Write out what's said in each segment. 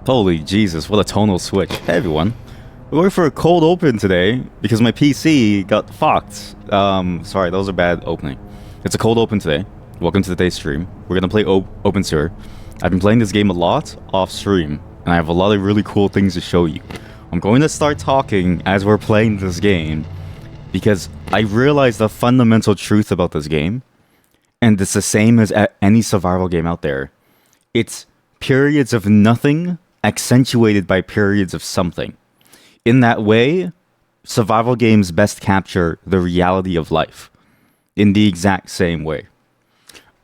Holy Jesus, what a tonal switch. Hey everyone. We're going for a cold open today because my PC got fucked. Sorry, that was a bad opening. It's a cold open today. Welcome to today's stream. We're gonna play Obenseuer. I've been playing this game a lot off stream, and I have a lot of really cool things to show you. I'm going to start talking as we're playing this game because I realized the fundamental truth about this game, and it's the same as any survival game out there. It's periods of nothing accentuated by periods of something. In that way, survival games best capture the reality of life in the exact same way.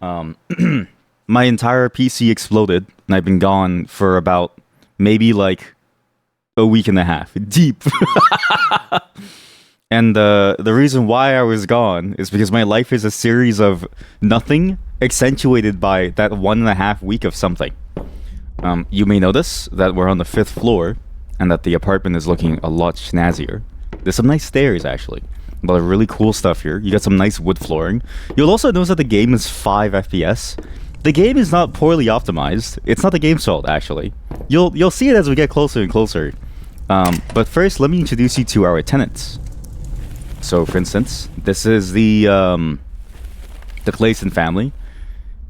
My entire PC exploded, and I've been gone for about maybe like a week and a half. Deep. And the reason why I was gone is because my life is a series of nothing accentuated by that 1.5 week of something. You may notice that we're on the 5th floor and that the apartment is looking a lot snazzier. There's some nice stairs, actually. A lot of really cool stuff here. You got some nice wood flooring. You'll also notice that the game is 5 FPS. The game is not poorly optimized. It's not the game's fault, actually. You'll see it as we get closer and closer. But first, let me introduce you to our tenants. So, for instance, this is the Clayson family.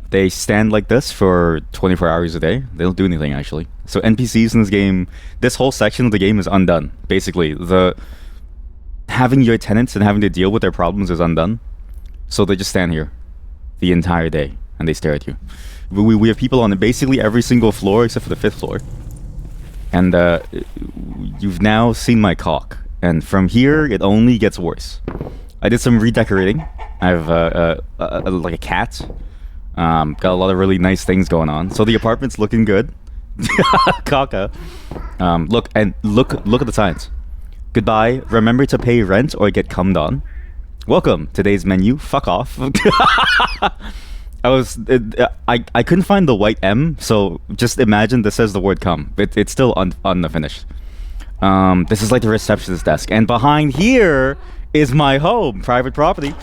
They stand like this for 24 hours a day. They don't do anything, actually. So NPCs in this game, this whole section of the game is undone. Basically, having your tenants and having to deal with their problems is undone. So they just stand here the entire day, and they stare at you. We have people on basically every single floor except for the 5th floor. And you've now seen my cock. And from here, it only gets worse. I did some redecorating. I have like a cat. Got a lot of really nice things going on. So the apartment's looking good. Caca. Look at the signs. Goodbye. Remember to pay rent or get cummed on. Welcome. Today's menu. Fuck off. I couldn't find the white M, so just imagine this says the word cum. It's still unfinished. This is like the receptionist desk, and behind here is my home, private property.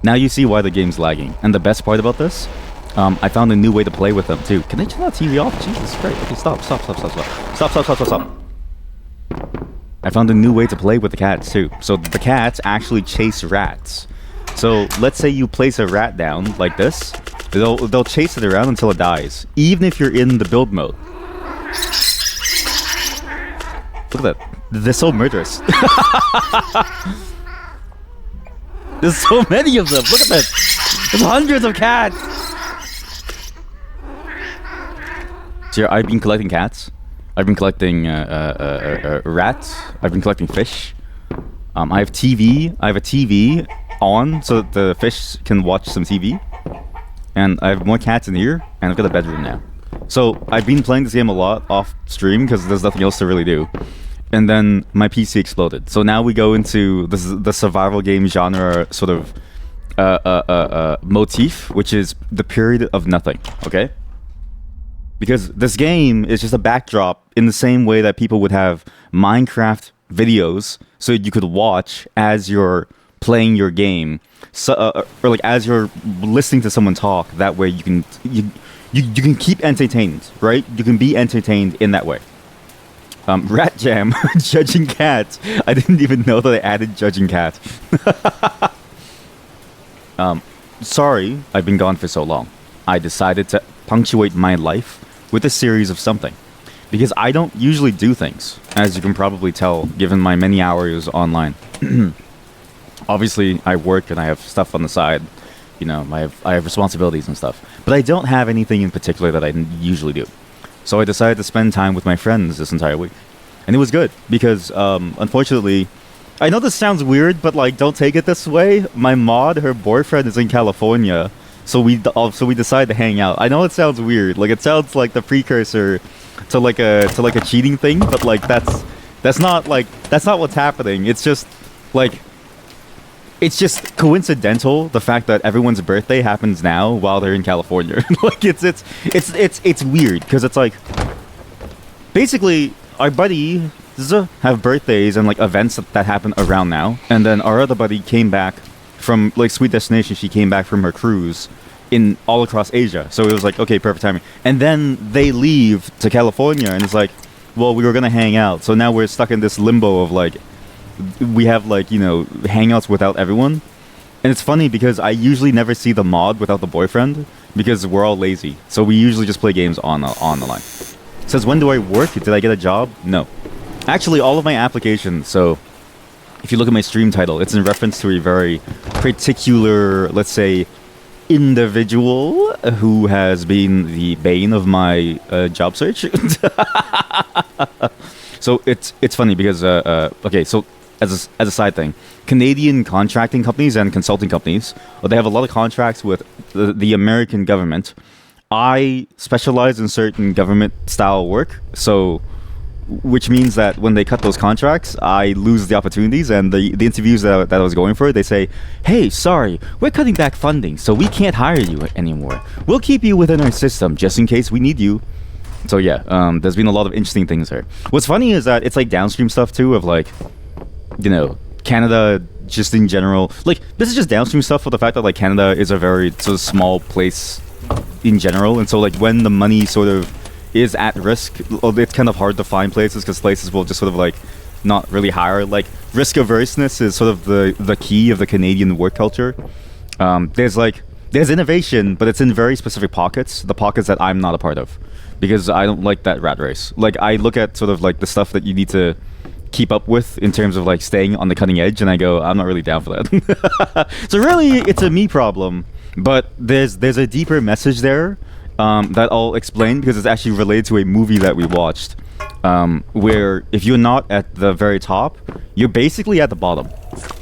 Now you see why the game's lagging. And the best part about this, I found a new way to play with them too. Can they turn that TV off? Jesus Christ. Okay, stop. I found a new way to play with the cats too. So the cats actually chase rats. So let's say you place a rat down like this. They'll chase it around until it dies. Even if you're in the build mode. Look at that. They're so murderous. There's so many of them. Look at this. There's hundreds of cats. So I've been collecting cats. I've been collecting rats. I've been collecting fish. I have TV. I have a TV on so that the fish can watch some TV. And I have more cats in here. And I've got a bedroom now. So I've been playing this game a lot off stream because there's nothing else to really do. And then my PC exploded. So now we go into the survival game genre sort of motif, which is the period of nothing, okay? Because this game is just a backdrop in the same way that people would have Minecraft videos so you could watch as you're playing your game. So, or like as you're listening to someone talk, that way you can keep entertained, right? You can be entertained in that way. Rat Jam, judging cats. I didn't even know that I added judging cat. Sorry, I've been gone for so long. I decided to punctuate my life with a series of something. Because I don't usually do things, as you can probably tell, given my many hours online. Obviously, I work and I have stuff on the side. You know, I have responsibilities and stuff. But I don't have anything in particular that I usually do. So I decided to spend time with my friends this entire week. And it was good, because, unfortunately, I know this sounds weird, but, like, don't take it this way. My mod, her boyfriend is in California, so we decided to hang out. I know it sounds weird. Like, it sounds like the precursor to, like a cheating thing, but, like, that's not what's happening. It's just, like... It's just coincidental, the fact that everyone's birthday happens now while they're in California. Like it's weird because it's like basically our buddies have birthdays and like events that happen around now, and then our other buddy came back from like Sweet Destination. She came back from her cruise in all across Asia, so it was like, okay, perfect timing. And then they leave to California, and it's like, well, we were gonna hang out, so now we're stuck in this limbo of like, we have like, you know, hangouts without everyone. And it's funny because I usually never see the mod without the boyfriend because we're all lazy, so we usually just play games on the line. It says, when do I work? Did I get a job? No, actually all of my applications, so if you look at my stream title, it's in reference to a very particular, let's say, individual who has been the bane of my job search. So it's funny because okay, so as a side thing, Canadian contracting companies and consulting companies, they have a lot of contracts with the American government. I specialize in certain government style work, so which means that when they cut those contracts, I lose the opportunities, and the interviews that I was going for, they say, hey, sorry, we're cutting back funding, so we can't hire you anymore. We'll keep you within our system just in case we need you. So yeah, there's been a lot of interesting things there. What's funny is that it's like downstream stuff too, of like, you know, Canada just in general. Like, this is just downstream stuff for the fact that like Canada is a very sort of small place in general, and so like when the money sort of is at risk, it's kind of hard to find places because places will just sort of like not really hire. Like, risk averseness is sort of the key of the Canadian work culture. There's innovation, but it's in very specific pockets, the pockets that I'm not a part of, because I don't like that rat race. Like, I look at sort of like the stuff that you need to keep up with in terms of like staying on the cutting edge, and I go, I'm not really down for that. So really, it's a me problem, but there's a deeper message there that I'll explain because it's actually related to a movie that we watched, where if you're not at the very top, you're basically at the bottom,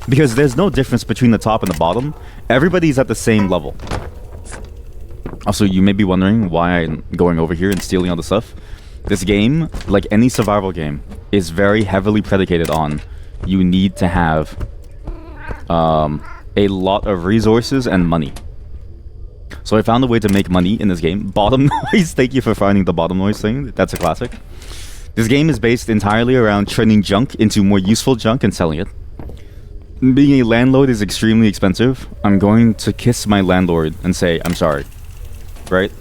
because there's no difference between the top and the bottom. Everybody's at the same level. Also, you may be wondering why I'm going over here and stealing all the stuff. This game, like any survival game, is very heavily predicated on you need to have a lot of resources and money. So I found a way to make money in this game. Bottom noise, thank you for finding the bottom noise thing. That's a classic. This game is based entirely around turning junk into more useful junk and selling it. Being a landlord is extremely expensive. I'm going to kiss my landlord and say, I'm sorry. Right?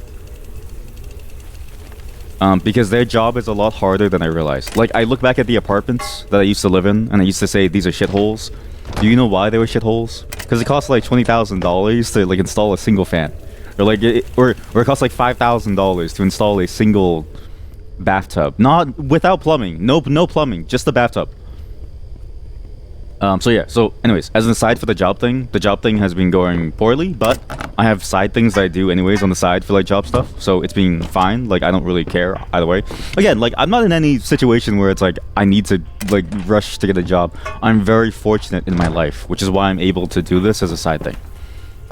Because their job is a lot harder than I realized. Like, I look back at the apartments that I used to live in, and I used to say, these are shitholes. Do you know why they were shitholes? Because it costs like $20,000 to like install a single fan. Or like, or it costs like $5,000 to install a single bathtub. Not without plumbing. No plumbing, just the bathtub. So yeah, so anyways, as an aside for the job thing has been going poorly, but I have side things that I do anyways on the side for like job stuff, so it's been fine. Like, I don't really care either way. Again, like, I'm not in any situation where it's like I need to like rush to get a job. I'm very fortunate in my life, which is why I'm able to do this as a side thing.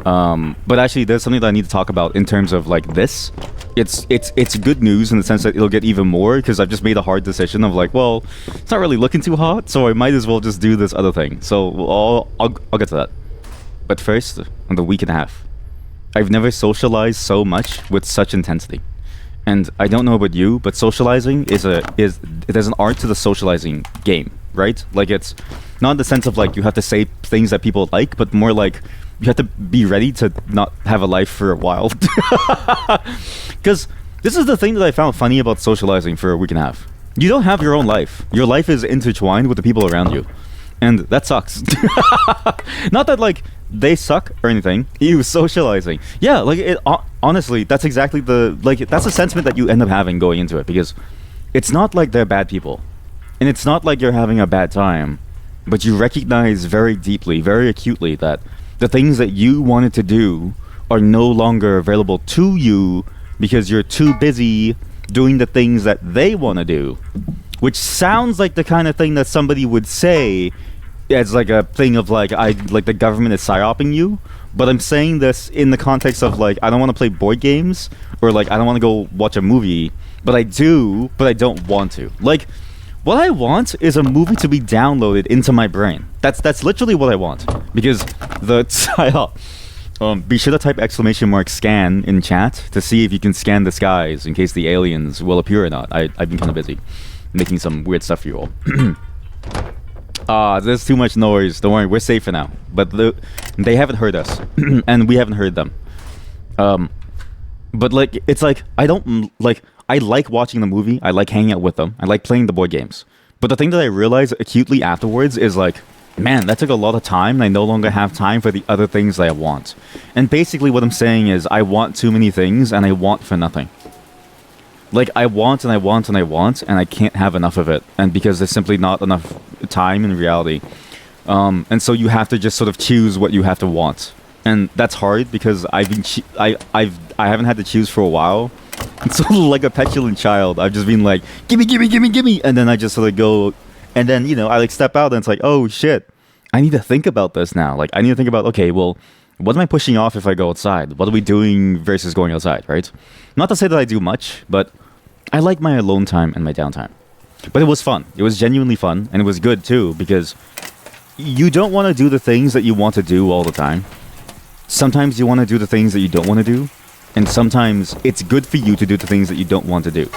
But actually, there's something that I need to talk about in terms of like this. It's good news in the sense that it'll get even more, because I've just made a hard decision of like, well, it's not really looking too hot, so I might as well just do this other thing. So I'll get to that. But first, on the week and a half, I've never socialized so much with such intensity. And I don't know about you, but socializing there's an art to the socializing game, right? Like, it's not in the sense of like you have to say things that people like, but more like you have to be ready to not have a life for a while. Because this is the thing that I found funny about socializing for a week and a half. You don't have your own life. Your life is intertwined with the people around you. And that sucks. Not that like they suck or anything. You socializing. Yeah, like honestly, that's exactly that's the sentiment that you end up having going into it, because it's not like they're bad people. And it's not like you're having a bad time, but you recognize very deeply, very acutely that the things that you wanted to do are no longer available to you because you're too busy doing the things that they want to do. Which sounds like the kind of thing that somebody would say as like a thing of like, the government is psyoping you. But I'm saying this in the context of like, I don't want to play board games, or like, I don't want to go watch a movie, but I do, but I don't want to. Like, what I want is a movie to be downloaded into my brain. That's literally what I want. Because the psyop... be sure to type !scan in chat to see if you can scan the skies in case the aliens will appear or not. I've been kind of busy making some weird stuff for you all. There's too much noise. Don't worry, we're safe for now. But they haven't heard us, and we haven't heard them. But like, it's like I don't like. I like watching the movie. I like hanging out with them. I like playing the board games. But the thing that I realized acutely afterwards is like, man, that took a lot of time, and I no longer have time for the other things that I want. And basically, what I'm saying is, I want too many things, and I want for nothing. Like, I want and I want and I want, and I can't have enough of it, and because there's simply not enough time in reality. And so you have to just sort of choose what you have to want, and that's hard because I haven't had to choose for a while. And so, like a petulant child, I've just been like, gimme, gimme, gimme, gimme, and then I just sort of go, and then I like step out, and it's like, oh shit, I need to think about this now. Like, I need to think about, okay, well, what am I pushing off if I go outside? What are we doing versus going outside, right? Not to say that I do much, but I like my alone time and my downtime. But it was fun. It was genuinely fun, and it was good too, because you don't want to do the things that you want to do all the time. Sometimes you want to do the things that you don't want to do, and sometimes it's good for you to do the things that you don't want to do.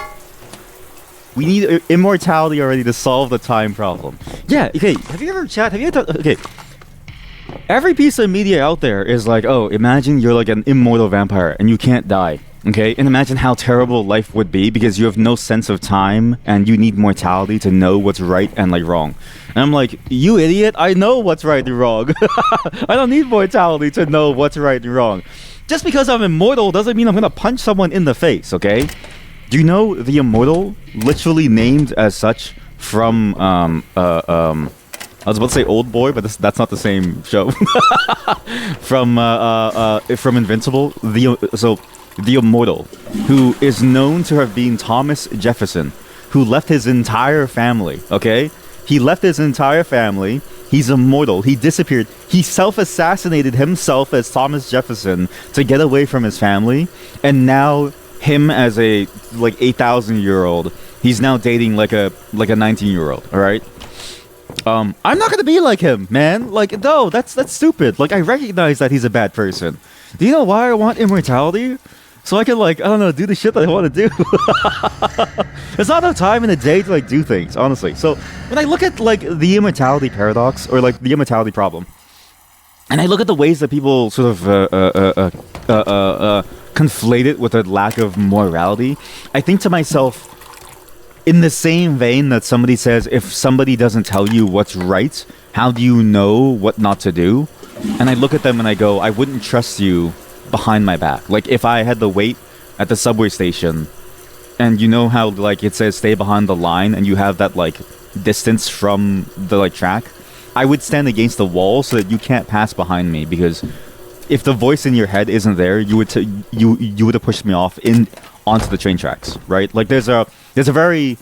We need immortality already to solve the time problem. Yeah, okay, have you ever okay. Every piece of media out there is like, oh, imagine you're like an immortal vampire and you can't die. Okay, and imagine how terrible life would be because you have no sense of time and you need mortality to know what's right and like wrong. And I'm like, you idiot, I know what's right and wrong. I don't need mortality to know what's right and wrong. Just because I'm immortal doesn't mean I'm gonna punch someone in the face, okay? Do you know the Immortal, literally named as such from I was about to say Old Boy, but that's not the same show. From Invincible, the Immortal, who is known to have been Thomas Jefferson, who left his entire family, okay? He left his entire family. He's immortal. He disappeared. He self-assassinated himself as Thomas Jefferson to get away from his family. And now him as a like 8,000-year-old, he's now dating like a 19-year-old, all right? I'm not gonna be like him, man. Like, no, that's stupid. Like, I recognize that he's a bad person. Do you know why I want immortality? So I can, like, I don't know, do the shit that I want to do. There's not enough time in a day to, like, do things, honestly. So when I look at, like, the immortality paradox, or, like, the immortality problem, and I look at the ways that people sort of conflate it with a lack of morality, I think to myself, in the same vein that somebody says, if somebody doesn't tell you what's right, how do you know what not to do? And I look at them and I go, I wouldn't trust you behind my back. Like, if I had to wait at the subway station, and you know how, like, it says stay behind the line, and you have that, like, distance from the, like, track, I would stand against the wall so that you can't pass behind me, because if the voice in your head isn't there, you would have pushed me off onto the train tracks, right? Like, there's a very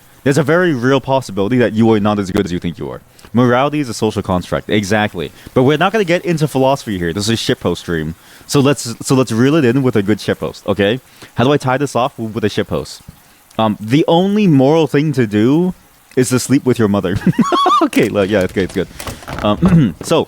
real possibility that you are not as good as you think you are. Morality is a social construct, exactly. But we're not going to get into philosophy here. This is a shitpost stream, so let's reel it in with a good shitpost. Okay, how do I tie this off with a shitpost? The only moral thing to do is to sleep with your mother. Okay, yeah, it's good. So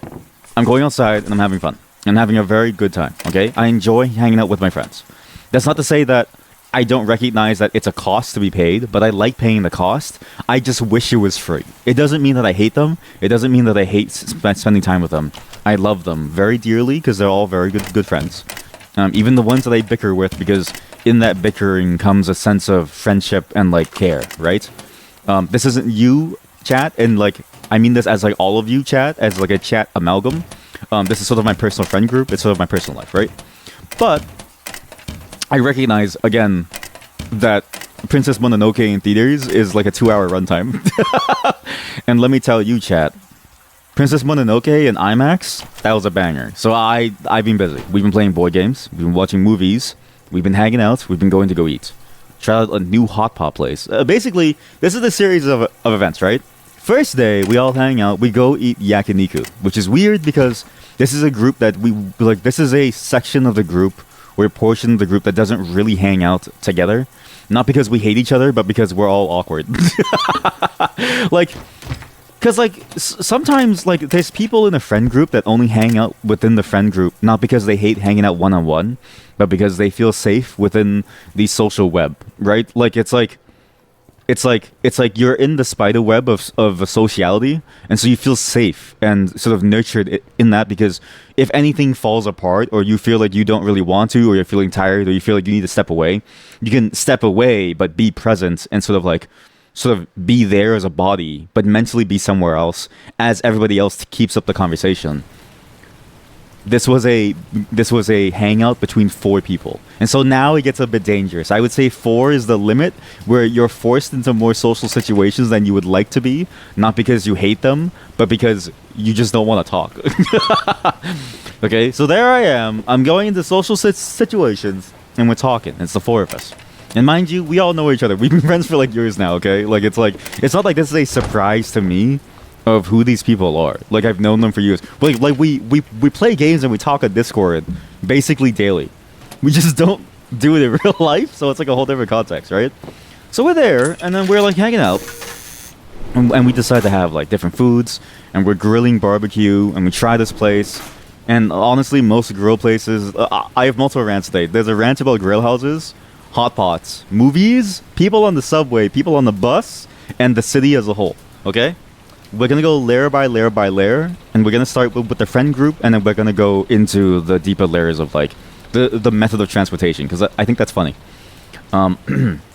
I'm going outside and I'm having fun. I'm having a very good time. Okay, I enjoy hanging out with my friends. That's not to say that I don't recognize that it's a cost to be paid, but I like paying the cost. I just wish it was free. It doesn't mean that I hate them. It doesn't mean that I hate spending time with them. I love them very dearly because they're all very good friends. Even the ones that I bicker with, because in that bickering comes a sense of friendship and like care, right? This isn't you, chat, and like I mean this as like all of you, chat, as like a chat amalgam. This is sort of my personal friend group. It's sort of my personal life, right? But I recognize, again, that Princess Mononoke in theaters is like a 2-hour runtime. And let me tell you, chat, Princess Mononoke in IMAX, that was a banger. So I've been busy. We've been playing board games. We've been watching movies. We've been hanging out. We've been going to go eat. Try out a new hot pot place. Basically, this is the series of events, right? First day, we all hang out. We go eat yakiniku, which is weird because this is a group that this is a section of the group, we're a portion of the group that doesn't really hang out together. Not because we hate each other, but because we're all awkward. Sometimes, like, there's people in a friend group that only hang out within the friend group, not because they hate hanging out one-on-one, but because they feel safe within the social web, right? Like, it's like, it's like you're in the spider web of sociality, and so you feel safe and sort of nurtured in that, because if anything falls apart, or you feel like you don't really want to, or you're feeling tired, or you feel like you need to step away, you can step away but be present and sort of be there as a body, but mentally be somewhere else as everybody else keeps up the conversation. This was a hangout between four people, and so now it gets a bit dangerous. I would say four is the limit, where you're forced into more social situations than you would like to be, not because you hate them, but because you just don't want to talk. Okay, so there I am. I'm going into social situations, and we're talking. It's the four of us. And mind you, we all know each other. We've been friends for like years now, okay? Like it's not like this is a surprise to me of who these people are. Like I've known them for years. But like we play games and we talk on Discord basically daily. We just don't do it in real life, so it's like a whole different context, right? So we're there, and then we're like hanging out, and we decide to have like different foods, and we're grilling barbecue, and we try this place. And honestly, most grill places, I have multiple rants today. There's a rant about grill houses, hot pots, movies, people on the subway, people on the bus, and the city as a whole. Okay? We're gonna go layer by layer by layer, and we're gonna start with the friend group, and then we're gonna go into the deeper layers of like the method of transportation, because I think that's funny.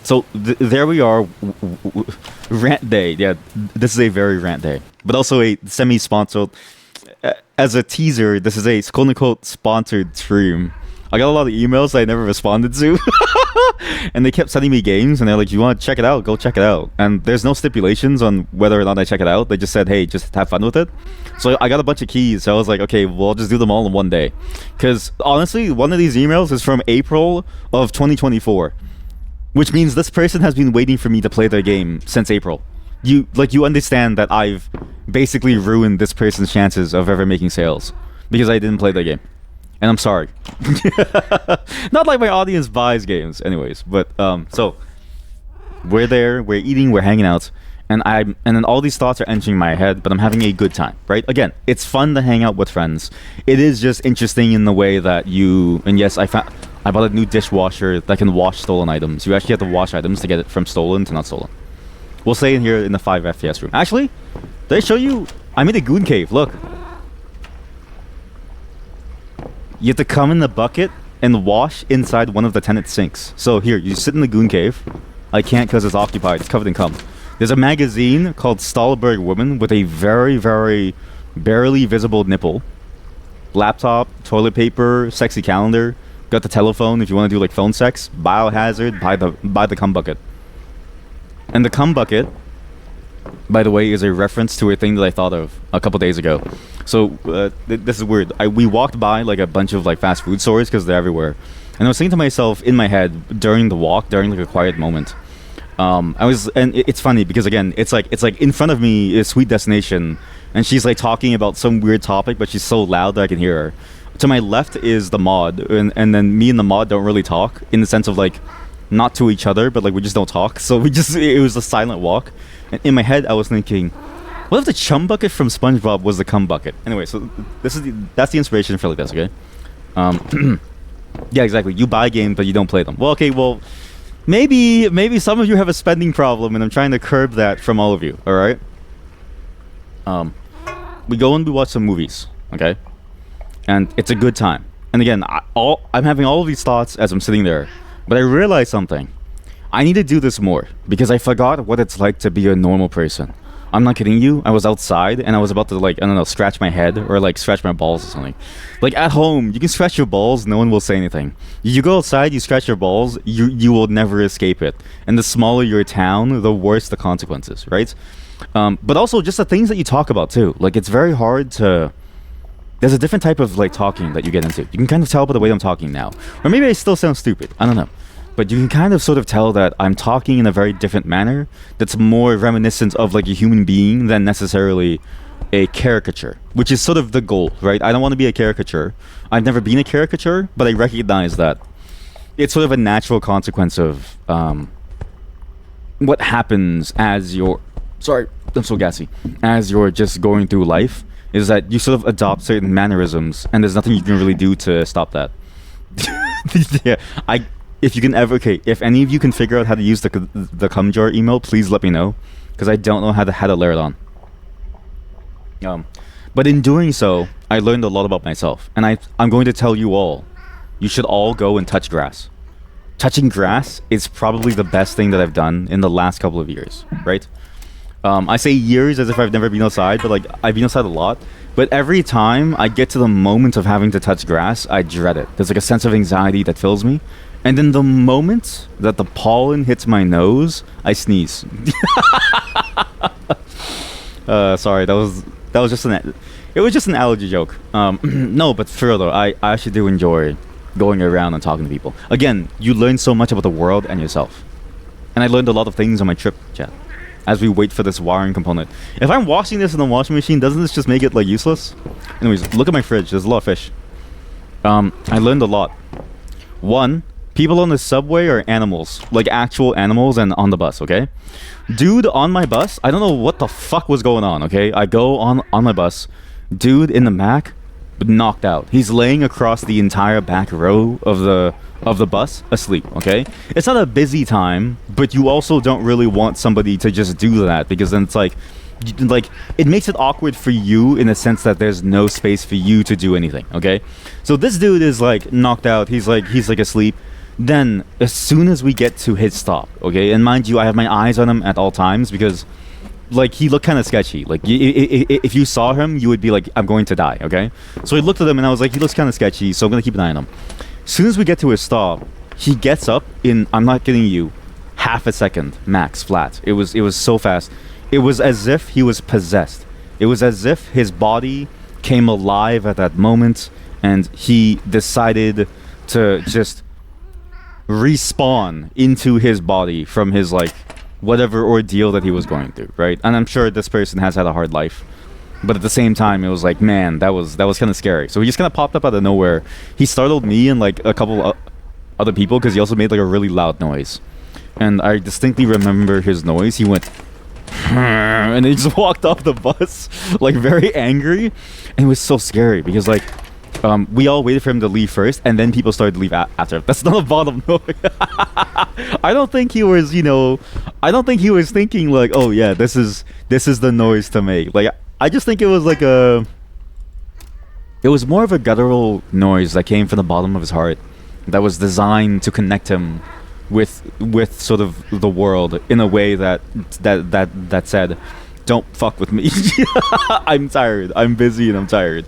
So there we are, rant day. Yeah, this is a very rant day, but also a semi-sponsored. As a teaser, this is a quote-unquote sponsored stream. I got a lot of emails I never responded to. And they kept sending me games, and they're like, you want to check it out? Go check it out. And there's no stipulations on whether or not I check it out. They just said, hey, just have fun with it. So I got a bunch of keys. So I was like, okay, well, I'll just do them all in one day. Because honestly, one of these emails is from April of 2024. Which means this person has been waiting for me to play their game since April. You understand that I've basically ruined this person's chances of ever making sales. Because I didn't play their game. And I'm sorry. Not like my audience buys games, anyways. But so we're there, we're eating, we're hanging out, and then all these thoughts are entering my head, but I'm having a good time, right? Again, it's fun to hang out with friends. It is just interesting in the way that and yes, I bought a new dishwasher that can wash stolen items. You actually have to wash items to get it from stolen to not stolen. We'll say in here in the 5 FPS room. Actually, did I show you? I made a goon cave. Look. You have to come in the bucket and wash inside one of the tenant sinks. So here, you sit in the goon cave. I can't because it's occupied. It's covered in cum. There's a magazine called Stolberg Woman with a very, very barely visible nipple. Laptop, toilet paper, sexy calendar. Got the telephone if you want to do like phone sex. Biohazard, buy the cum bucket. And the cum bucket, by the way, is a reference to a thing that I thought of a couple days ago. So this is weird. We walked by like a bunch of like fast food stores because they're everywhere, and I was thinking to myself in my head during the walk, during like a quiet moment. It's funny because again, it's like in front of me is Sweet Destination, and she's like talking about some weird topic, but she's so loud that I can hear her. To my left is the mod, and then me and the mod don't really talk in the sense of like not to each other, but like we just don't talk. So it was a silent walk. And in my head, I was thinking, what if the chum bucket from SpongeBob was the cum bucket? Anyway, so that's the inspiration for like this, okay? Yeah, exactly. You buy games, but you don't play them. Well, okay, well, maybe some of you have a spending problem, and I'm trying to curb that from all of you, all right? We go and we watch some movies, okay? And it's a good time. And again, I'm having all of these thoughts as I'm sitting there, but I realized something. I need to do this more because I forgot what it's like to be a normal person. I'm not kidding you. I was outside and I was about to like, I don't know, scratch my head or like scratch my balls or something. Like at home, you can scratch your balls, no one will say anything. You go outside, you scratch your balls, you will never escape it. And the smaller your town, the worse the consequences, right? But also just the things that you talk about too. Like it's very hard to... There's a different type of like talking that you get into. You can kind of tell by the way I'm talking now. Or maybe I still sound stupid. I don't know. But you can kind of sort of tell that I'm talking in a very different manner that's more reminiscent of like a human being than necessarily a caricature, which is sort of the goal, right? I don't want to be a caricature. I've never been a caricature, but I recognize that it's sort of a natural consequence of what happens as you're... Sorry, I'm so gassy. As you're just going through life, is that you sort of adopt certain mannerisms, and there's nothing you can really do to stop that. Yeah, if you can ever, okay, if any of you can figure out how to use the cum jar email, please let me know, because I don't know how to layer it on. But in doing so, I learned a lot about myself, and I'm going to tell you all, you should all go and touch grass. Touching grass is probably the best thing that I've done in the last couple of years, right? I say years as if I've never been outside, but like I've been outside a lot. But every time I get to the moment of having to touch grass, I dread it. There's like a sense of anxiety that fills me. And then the moment that the pollen hits my nose, I sneeze. Sorry, that was just it was just an allergy joke. No, but for real though, I actually do enjoy going around and talking to people. Again, you learn so much about the world and yourself. And I learned a lot of things on my trip, chat. As we wait for this wiring component. If I'm washing this in the washing machine, doesn't this just make it like useless? Anyways, look at my fridge. There's a lot of fish. I learned a lot. One, people on the subway are animals, like actual animals, and on the bus. Okay, dude on my bus. I don't know what the fuck was going on. Okay, I go on my bus. Dude in the back, knocked out. He's laying across the entire back row of the bus asleep. Okay, it's not a busy time, but you also don't really want somebody to just do that, because then it's like it makes it awkward for you in the sense that there's no space for you to do anything. Okay, so this dude is like knocked out. He's like asleep. Then as soon as we get to his stop, okay, and mind you, I have my eyes on him at all times, because like he looked kind of sketchy. Like if you saw him, you would be like, I'm going to die. Okay, so I looked at him and I was like, he looks kind of sketchy, so I'm gonna keep an eye on him. As soon as we get to his stop, he gets up in, I'm not kidding you, half a second max flat. It was so fast. It was as if he was possessed. It was as if his body came alive at that moment, and he decided to just respawn into his body from his like whatever ordeal that he was going through, right? And I'm sure this person has had a hard life, but at the same time it was like, man, that was kind of scary. So he just kind of popped up out of nowhere. He startled me and like a couple other people, because he also made like a really loud noise, and I distinctly remember his noise. He went and he just walked off the bus like very angry, and it was so scary because like we all waited for him to leave first, and then people started to leave after. That's not a bottom noise. I don't think he was, I don't think he was thinking like, oh yeah, this is the noise to make. Like, I just think it was like it was more of a guttural noise that came from the bottom of his heart, that was designed to connect him with sort of the world in a way that said, don't fuck with me. I'm tired. I'm busy and I'm tired.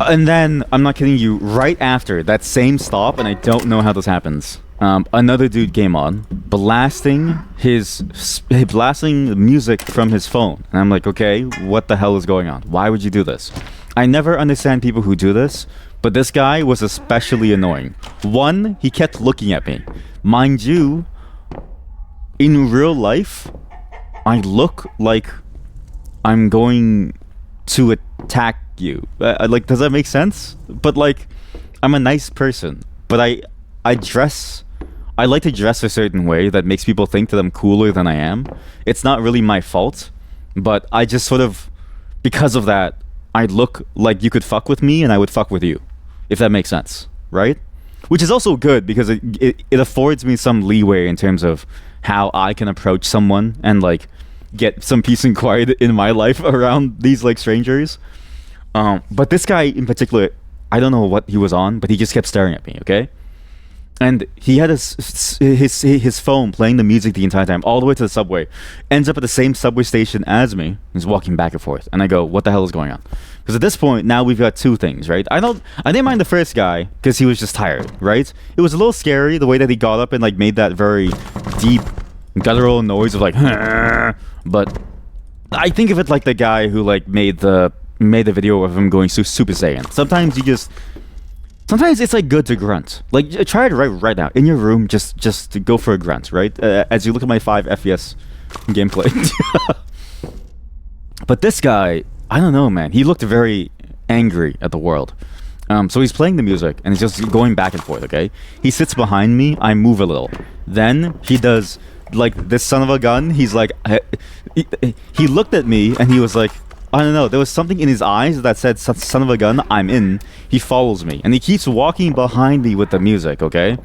And then, I'm not kidding you, right after that same stop, and I don't know how this happens, another dude came on, blasting music from his phone. And I'm like, okay, what the hell is going on? Why would you do this? I never understand people who do this, but this guy was especially annoying. One, he kept looking at me. Mind you, in real life, I look like I'm going to attack you. Like, does that make sense? But like, I'm a nice person, but I like to dress a certain way that makes people think that I'm cooler than I am. It's not really my fault, but I just sort of, because of that, I look like you could fuck with me and I would fuck with you, if that makes sense, right? Which is also good, because it affords me some leeway in terms of how I can approach someone and like get some peace and quiet in my life around these like strangers. But this guy in particular, I don't know what he was on, but he just kept staring at me, okay? And he had his phone playing the music the entire time, all the way to the subway. Ends up at the same subway station as me. He's walking back and forth. And I go, what the hell is going on? Because at this point, now we've got two things, right? I didn't mind the first guy, because he was just tired, right? It was a little scary, the way that he got up and like made that very deep, guttural noise of like, but I think of it like the guy who like made the video of him going Super Saiyan. Sometimes it's like good to grunt. Like, try it right now in your room. Just to go for a grunt, right? As you look at my 5 FPS gameplay. But this guy, I don't know, man. He looked very angry at the world. So he's playing the music and he's just going back and forth. Okay, he sits behind me. I move a little. Then he does like this son of a gun. He's like, he looked at me and he was like, I don't know. There was something in his eyes that said, "Son of a gun, I'm in." He follows me, and he keeps walking behind me with the music. Okay,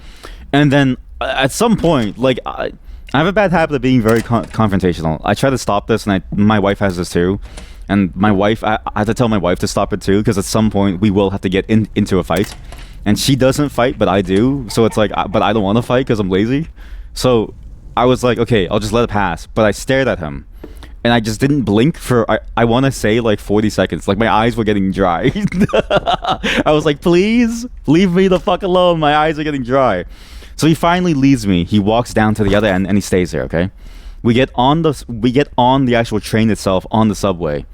and then at some point, like I have a bad habit of being very confrontational. I try to stop this, and my wife has this too. And my wife, I have to tell my wife to stop it too, because at some point we will have to get into a fight. And she doesn't fight, but I do. So it's like, but I don't want to fight because I'm lazy. So I was like, okay, I'll just let it pass. But I stared at him, and I just didn't blink for, I want to say like 40 seconds. Like my eyes were getting dry. I was like, please leave me the fuck alone. My eyes are getting dry. So he finally leaves me. He walks down to the other end and he stays there. Okay, we get on the actual train itself on the subway,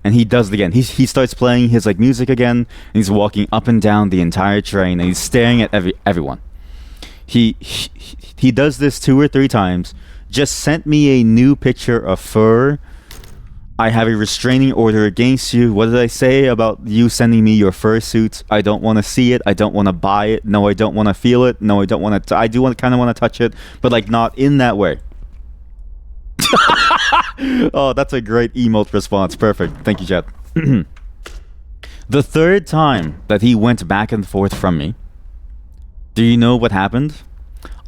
and he does it again. He starts playing his like music again, and he's walking up and down the entire train, and he's staring at everyone. He does this 2 or 3 times. Just sent me a new picture of fur. I have a restraining order against you. What did I say about you sending me your fursuit? I don't want to see it. I don't want to buy it. No, I don't want to feel it. No, I don't want to. I do kind of want to touch it, but like not in that way. Oh, that's a great emote response. Perfect. Thank you, chat. The third time that he went back and forth from me, do you know what happened?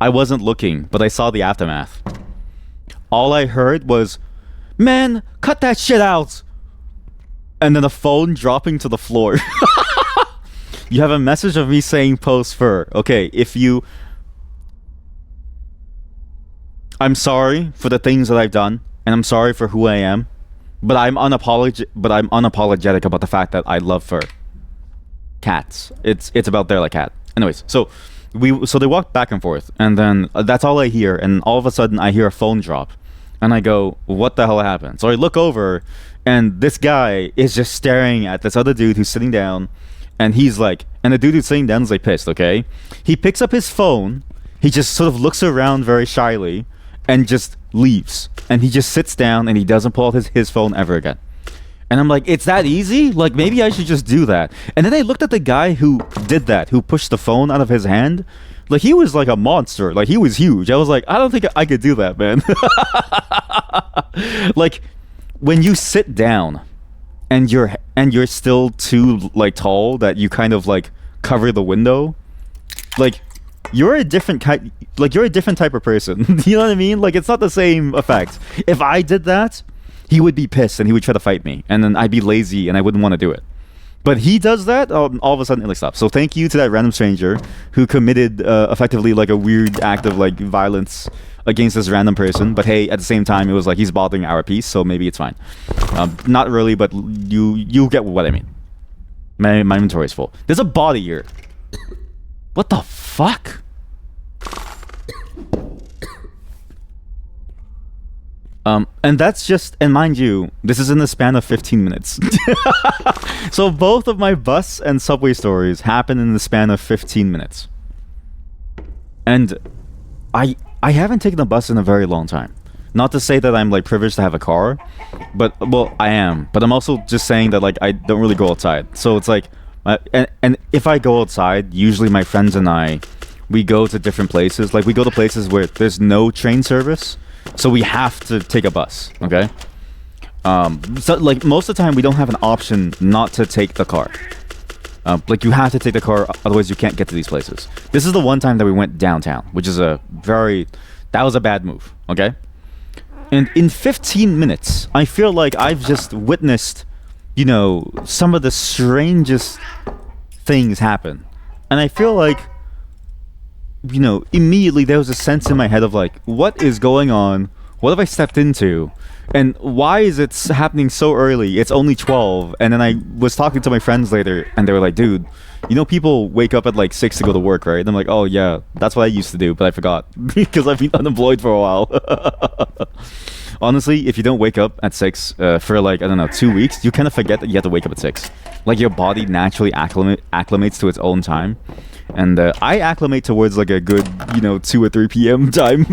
I wasn't looking, but I saw the aftermath. All I heard was, "Man, cut that shit out!" And then a phone dropping to the floor. You have a message of me saying post fur. Okay, I'm sorry for the things that I've done, and I'm sorry for who I am, but I'm unapologetic about the fact that I love fur. Cats. It's about there like cat. Anyways, so they walked back and forth, and then that's all I hear, and all of a sudden I hear a phone drop. And I go, what the hell happened? So I look over, and this guy is just staring at this other dude who's sitting down, and he's like, and the dude who's sitting down is like pissed, okay? He picks up his phone, he just sort of looks around very shyly, and just leaves. And he just sits down, and he doesn't pull out his phone ever again. And I'm like, it's that easy? Like, maybe I should just do that. And then I looked at the guy who did that, who pushed the phone out of his hand. Like, he was like a monster. Like, he was huge. I was like, I don't think I could do that, man. Like, when you sit down and you're still too like tall that you kind of like cover the window, like you're a different type of person. You know what I mean? Like, it's not the same effect. If I did that, he would be pissed and he would try to fight me, and then I'd be lazy and I wouldn't want to do it. But he does that, all of a sudden it like stops. So thank you to that random stranger who committed effectively like a weird act of like violence against this random person. But hey, at the same time, it was like he's bothering our peace, so maybe it's fine. Not really, but you get what I mean. My inventory is full. There's a body here. What the fuck? And that's just, and mind you, this is in the span of 15 minutes. So both of my bus and subway stories happen in the span of 15 minutes. And I haven't taken a bus in a very long time. Not to say that I'm like privileged to have a car, but well, I am. But I'm also just saying that like I don't really go outside. So it's like, and if I go outside, usually my friends and I, we go to different places. Like we go to places where there's no train service. So we have to take a bus, okay? So like most of the time we don't have an option not to take the car. Like you have to take the car, otherwise you can't get to these places. This is the one time that we went downtown, which is that was a bad move, okay? And in 15 minutes, I feel like I've just witnessed, you know, some of the strangest things happen. And I feel like, you know, immediately there was a sense in my head of like, what is going on? What have I stepped into? And why is it happening so early? It's only 12. And then I was talking to my friends later, and they were like, dude, you know people wake up at like 6 to go to work, right? And I'm like, oh yeah, that's what I used to do, but I forgot. Because I've been unemployed for a while. Honestly, if you don't wake up at 6 for like, I don't know, 2 weeks, you kind of forget that you have to wake up at 6. Like your body naturally acclimates to its own time. And I acclimate towards like a good, you know, 2 or 3 p.m. time.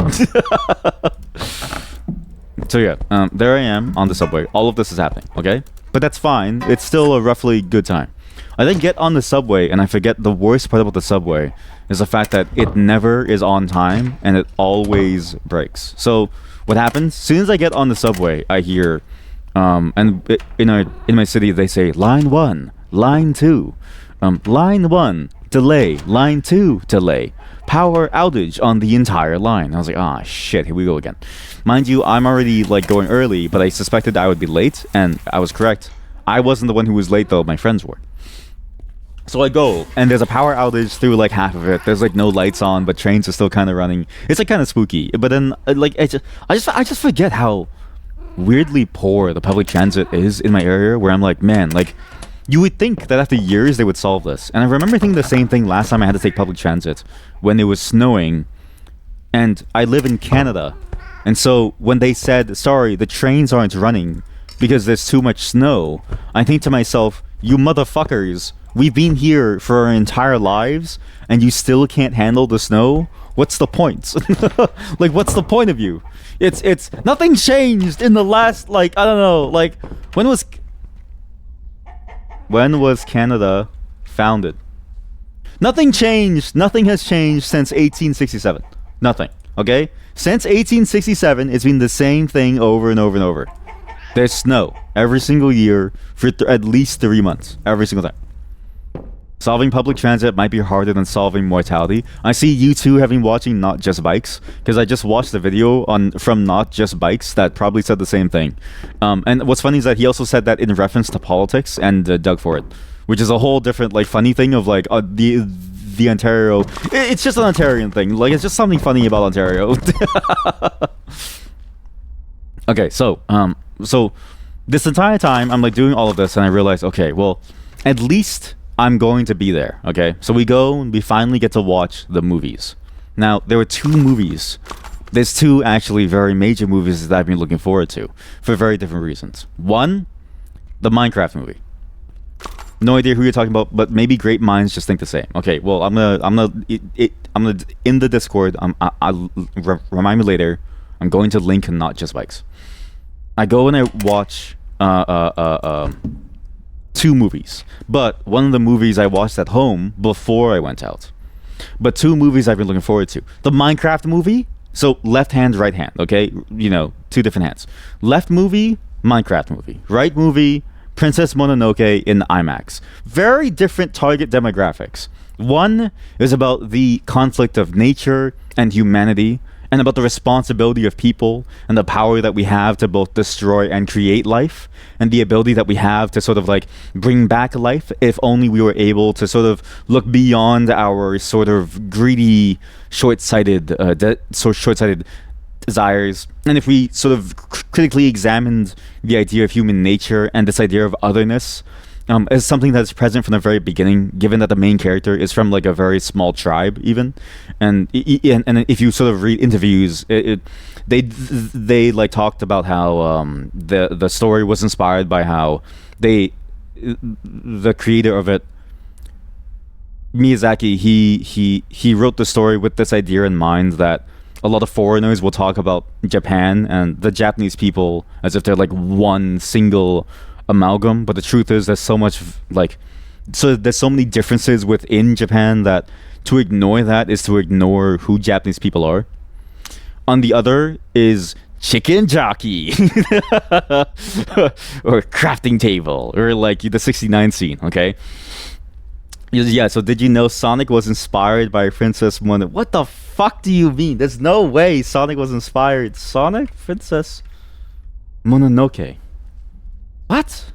So yeah, there I am on the subway. All of this is happening, okay? But that's fine. It's still a roughly good time. I then get on the subway, and I forget the worst part about the subway is the fact that it never is on time, and it always breaks. So what happens? As soon as I get on the subway, I hear And in my city they say line one, line two, line one delay, line two delay, power outage on the entire line. I was like, ah, shit, here we go again. Mind you, I'm already like going early, but I suspected I would be late, and I was correct. I wasn't the one who was late though; my friends were. So I go, and there's a power outage through like half of it. There's like no lights on, but trains are still kind of running. It's like kind of spooky. But then, like, I just forget how weirdly poor the public transit is in my area. Where I'm like, man, like, you would think that after years they would solve this. And I remember thinking the same thing last time I had to take public transit when it was snowing, and I live in Canada, and so when they said, sorry, the trains aren't running because there's too much snow, I think to myself, you motherfuckers. We've been here for our entire lives, and you still can't handle the snow? What's the point? Like, what's the point of you? It's nothing changed in the last, like, I don't know, like, when was Canada founded? Nothing changed. Nothing has changed since 1867. Nothing. Okay? Since 1867, it's been the same thing over and over and over. There's snow every single year for at least 3 months. Every single time. Solving public transit might be harder than solving mortality. I see you two having watching Not Just Bikes, because I just watched the video from Not Just Bikes that probably said the same thing. And what's funny is that he also said that in reference to politics and dug for it, which is a whole different like funny thing of like the Ontario. It's just an Ontarian thing. Like, it's just something funny about Ontario. Okay, so this entire time I'm like doing all of this, and I realized, okay, well, at least I'm going to be there, okay? So we go and we finally get to watch the movies. Now, there were 2 movies. There's 2 actually very major movies that I've been looking forward to for very different reasons. One, the Minecraft movie. No idea who you're talking about, but maybe great minds just think the same. Okay, well, I'm gonna in the Discord. I'll remind me later. I'm going to link Not Just Bikes. I go and I watch 2 movies, but one of the movies I watched at home before I went out. But 2 movies I've been looking forward to. The Minecraft movie, so left hand, right hand, okay? 2 different hands. Left movie, Minecraft movie. Right movie, Princess Mononoke in IMAX. Very different target demographics. One is about the conflict of nature and humanity, and about the responsibility of people and the power that we have to both destroy and create life, and the ability that we have to sort of like bring back life if only we were able to sort of look beyond our sort of greedy, short-sighted desires, and if we sort of critically examined the idea of human nature and this idea of otherness as something that's present from the very beginning, given that the main character is from like a very small tribe even, and if you sort of read interviews, they like talked about how the story was inspired by how the creator of it, Miyazaki, he wrote the story with this idea in mind that a lot of foreigners will talk about Japan and the Japanese people as if they're like one single amalgam, but the truth is there's so much there's so many differences within Japan that to ignore that is to ignore who Japanese people are. On the other is chicken jockey or crafting table, or like the 69 scene, okay? Yeah, so did you know Sonic was inspired by Princess Mononoke? What the fuck do you mean? There's no way Sonic was inspired. Sonic? Princess Mononoke. What?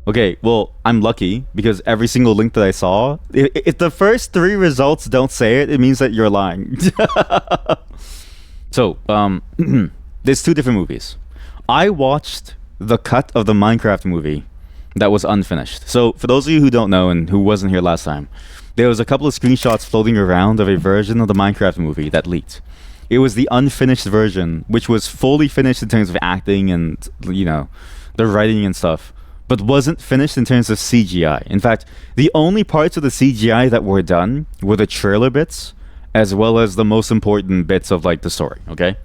Okay, well, I'm lucky because every single link that I saw, if the first 3 results don't say it, it means that you're lying. So, there's 2 different movies. I watched the cut of the Minecraft movie that was unfinished. So, for those of you who don't know and who wasn't here last time, there was a couple of screenshots floating around of a version of the Minecraft movie that leaked. It was the unfinished version, which was fully finished in terms of acting and, the writing and stuff, but wasn't finished in terms of CGI. In fact, the only parts of the CGI that were done were the trailer bits, as well as the most important bits of, like, the story, okay?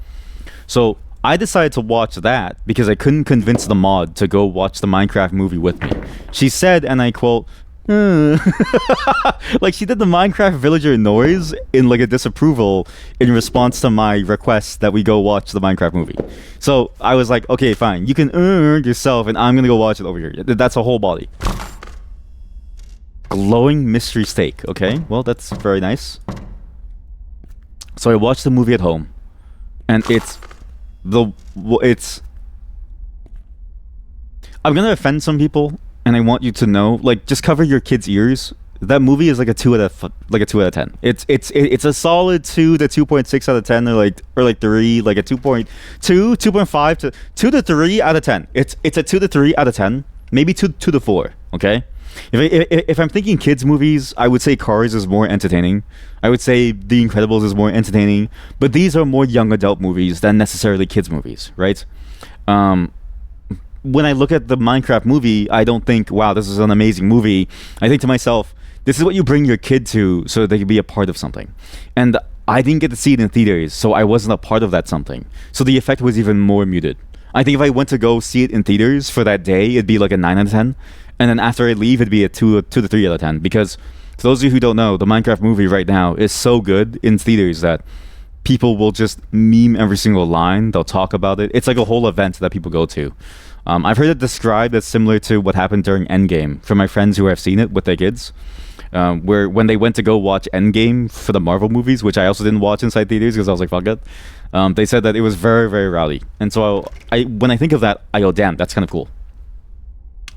So, I decided to watch that because I couldn't convince the mod to go watch the Minecraft movie with me. She said, and I quote, Like she did the Minecraft villager noise in like a disapproval in response to my request that we go watch the Minecraft movie. So I was like, okay, fine, you can yourself, and I'm gonna go watch it over here. That's a whole body. Glowing mystery steak. Okay, well that's very nice. So I watched the movie at home, and it's. I'm gonna offend some people, and I want you to know, like, just cover your kids' ears. That movie is like a 2 out of 10. It's a solid 2 to 2.6 out of 10, or like 3, like a 2.2, 2.5 to 2 to 3 out of 10. It's a 2 to 3 out of 10, maybe 2 to 4. Okay. If I'm thinking kids movies, I would say Cars is more entertaining. I would say The Incredibles is more entertaining. But these are more young adult movies than necessarily kids movies, right? When I look at the Minecraft movie, I don't think, wow, this is an amazing movie. I think to myself, this is what you bring your kid to so they can be a part of something. And I didn't get to see it in theaters, so I wasn't a part of that something. So the effect was even more muted. I think if I went to go see it in theaters for that day, it'd be like a 9 out of 10. And then after I leave, it'd be a 2 to 3 out of 10. Because for those of you who don't know, the Minecraft movie right now is so good in theaters that people will just meme every single line. They'll talk about it. It's like a whole event that people go to. I've heard it described as similar to what happened during Endgame from my friends who have seen it with their kids. Where when they went to go watch Endgame for the Marvel movies, which I also didn't watch inside theaters because I was like, fuck it. They said that it was very, very rowdy. And so when I think of that, I go, damn, that's kind of cool.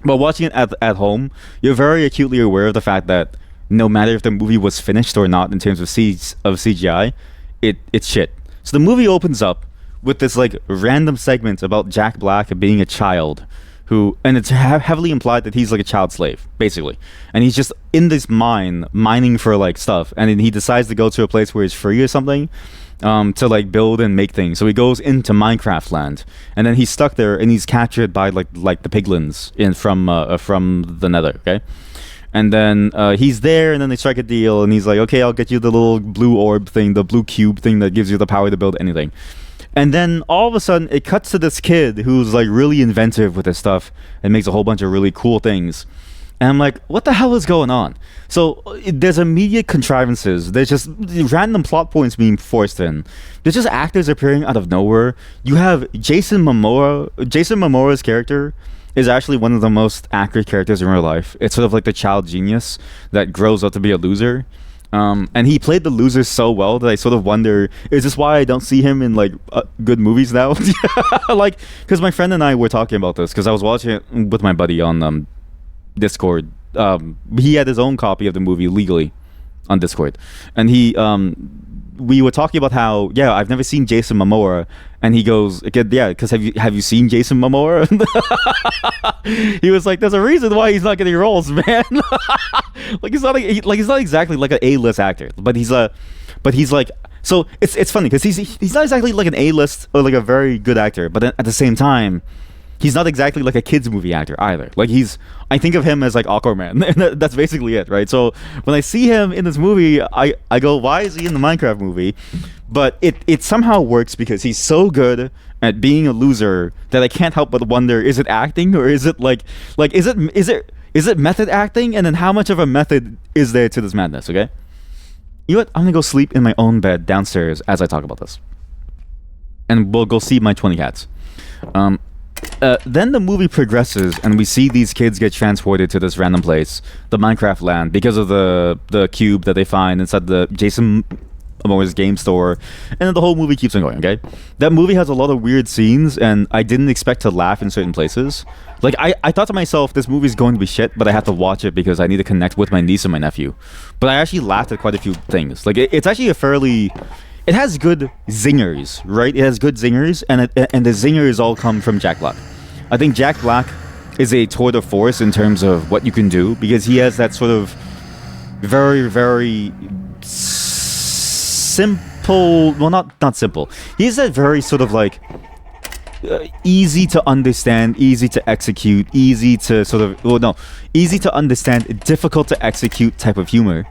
But watching it at home, you're very acutely aware of the fact that no matter if the movie was finished or not in terms of CGI, it's shit. So the movie opens up with this like random segment about Jack Black being a child who, and it's heavily implied that he's like a child slave, basically. And he's just in this mine, mining for like stuff. And then he decides to go to a place where he's free or something. To like build and make things. So he goes into Minecraft land, and then he's stuck there, and he's captured by like the piglins from the Nether. Okay, and then he's there, and then they strike a deal, and he's like, okay, I'll get you the little blue orb thing, the blue cube thing that gives you the power to build anything. And then all of a sudden, it cuts to this kid who's like really inventive with his stuff and makes a whole bunch of really cool things. And I'm like, what the hell is going on? So there's immediate contrivances. There's just random plot points being forced in. There's just actors appearing out of nowhere. You have Jason Momoa. Jason Momoa's character is actually one of the most accurate characters in real life. It's sort of like the child genius that grows up to be a loser. And he played the loser so well that I sort of wonder, is this why I don't see him in like good movies now? Like, because my friend and I were talking about this because I was watching it with my buddy on Discord. He had his own copy of the movie legally on Discord, and we were talking about how, yeah, I've never seen Jason Momoa, and he goes, yeah, because have you seen Jason Momoa? He was like, there's a reason why he's not getting roles, man. Like he's not exactly like an A-list actor, but he's like, so it's funny because he's not exactly like an A-list or like a very good actor, but at the same time, he's not exactly like a kids movie actor either. Like I think of him as like Aquaman, and that's basically it, right? So when I see him in this movie, I go, why is he in the Minecraft movie? But it somehow works because he's so good at being a loser that I can't help but wonder, is it acting or is it like is it method acting? And then how much of a method is there to this madness? Okay, you know what? I'm gonna go sleep in my own bed downstairs as I talk about this, and we'll go see my 20 cats. Then the movie progresses, and we see these kids get transported to this random place, the Minecraft land, because of the cube that they find inside the Jason Momoa's game store, and then the whole movie keeps on going. Okay, that movie has a lot of weird scenes, and I didn't expect to laugh in certain places. Like I thought to myself, this movie's going to be shit, but I have to watch it because I need to connect with my niece and my nephew. But I actually laughed at quite a few things. Like it's actually it has good zingers, right? It has good zingers, and the zingers all come from Jack Black. I think Jack Black is a tour de force in terms of what you can do, because he has that sort of very, very simple, well, not simple. He has that very sort of like easy to understand, easy to execute, easy to understand, difficult to execute type of humor,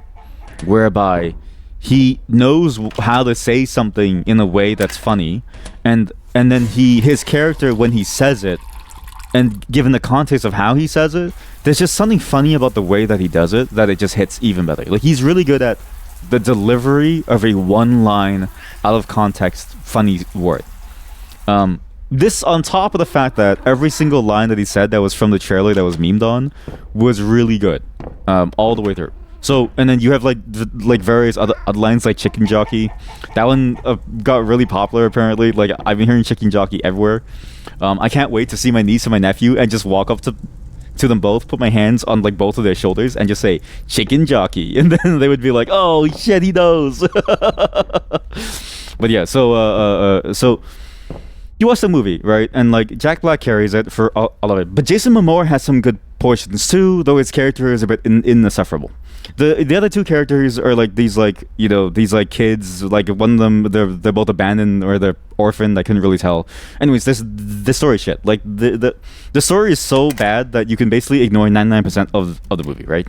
whereby he knows how to say something in a way that's funny, and then his character, when he says it, And given the context of how he says it, there's just something funny about the way that he does it that it just hits even better. Like, he's really good at the delivery of a one line out of context funny word. This on top of the fact that every single line that he said that was from the trailer that was memed on was really good, all the way through. So, and then you have like various other lines like chicken jockey. That one got really popular apparently. Like, I've been hearing chicken jockey everywhere. I can't wait to see my niece and my nephew and just walk up to them both, put my hands on like both of their shoulders and just say chicken jockey, and then they would be like, oh shit, he knows. But yeah, so you watch the movie, right? And like Jack Black carries it for all of it, but Jason Momoa has some good portions too, though his character is a bit insufferable. The other two characters are like these like, you know, these like kids, like one of them they're both abandoned or they're orphaned. I couldn't really tell. Anyways, this story shit. Like the story is so bad that you can basically ignore 99% of the movie, right?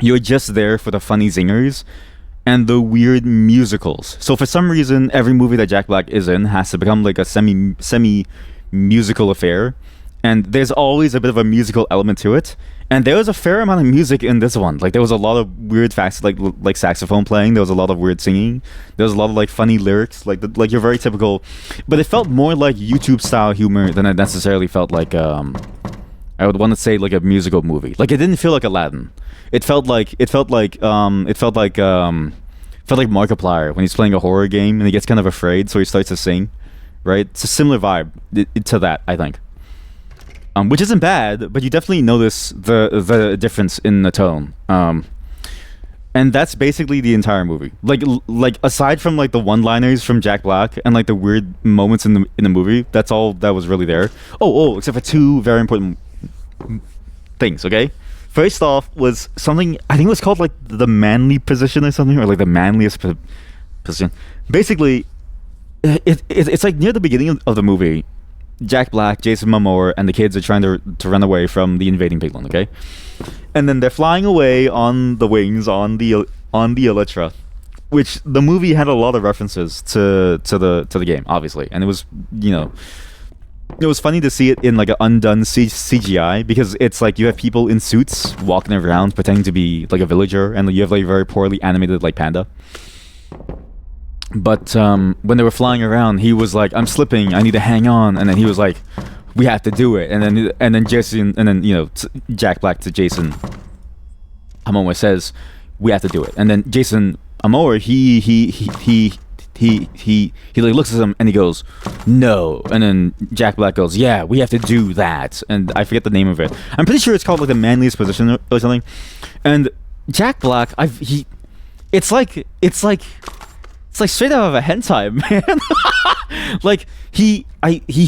You're just there for the funny zingers and the weird musicals. So for some reason, every movie that Jack Black is in has to become like a semi musical affair, and there's always a bit of a musical element to it. And there was a fair amount of music in this one. Like, there was a lot of weird facts, like saxophone playing. There was a lot of weird singing. There was a lot of like funny lyrics, like your very typical. But it felt more like YouTube style humor than it necessarily felt like. I would want to say like a musical movie. Like, it didn't feel like Aladdin. It felt like Markiplier when he's playing a horror game and he gets kind of afraid, so he starts to sing. Right? It's a similar vibe to that, I think. Which isn't bad, but you definitely notice the difference in the tone. And that's basically the entire movie. Like aside from like the one-liners from Jack Black and like the weird moments in the movie, that's all that was really there. Oh, except for two very important things. Okay, first off was something I think it was called like the manly position or something, or like the manliest position. Basically, it's like near the beginning of the movie. Jack Black, Jason Momoa, and the kids are trying to run away from the invading piglin, okay? And then they're flying away on the wings on the Elytra, which the movie had a lot of references to the game, obviously, and it was, you know, it was funny to see it in like an undone CGI, because it's like you have people in suits walking around pretending to be like a villager, and you have like a very poorly animated like panda. But when they were flying around, he was like, "I'm slipping. I need to hang on." And then he was like, "We have to do it." And then Jason, and then, you know, Jack Black to Jason Momoa says, "We have to do it." And then Jason Momoa, he like looks at him and he goes, "No." And then Jack Black goes, "Yeah, we have to do that." And I forget the name of it. I'm pretty sure it's called like the manliest position or something. And Jack Black, it's like straight out of a hentai, man. Like, he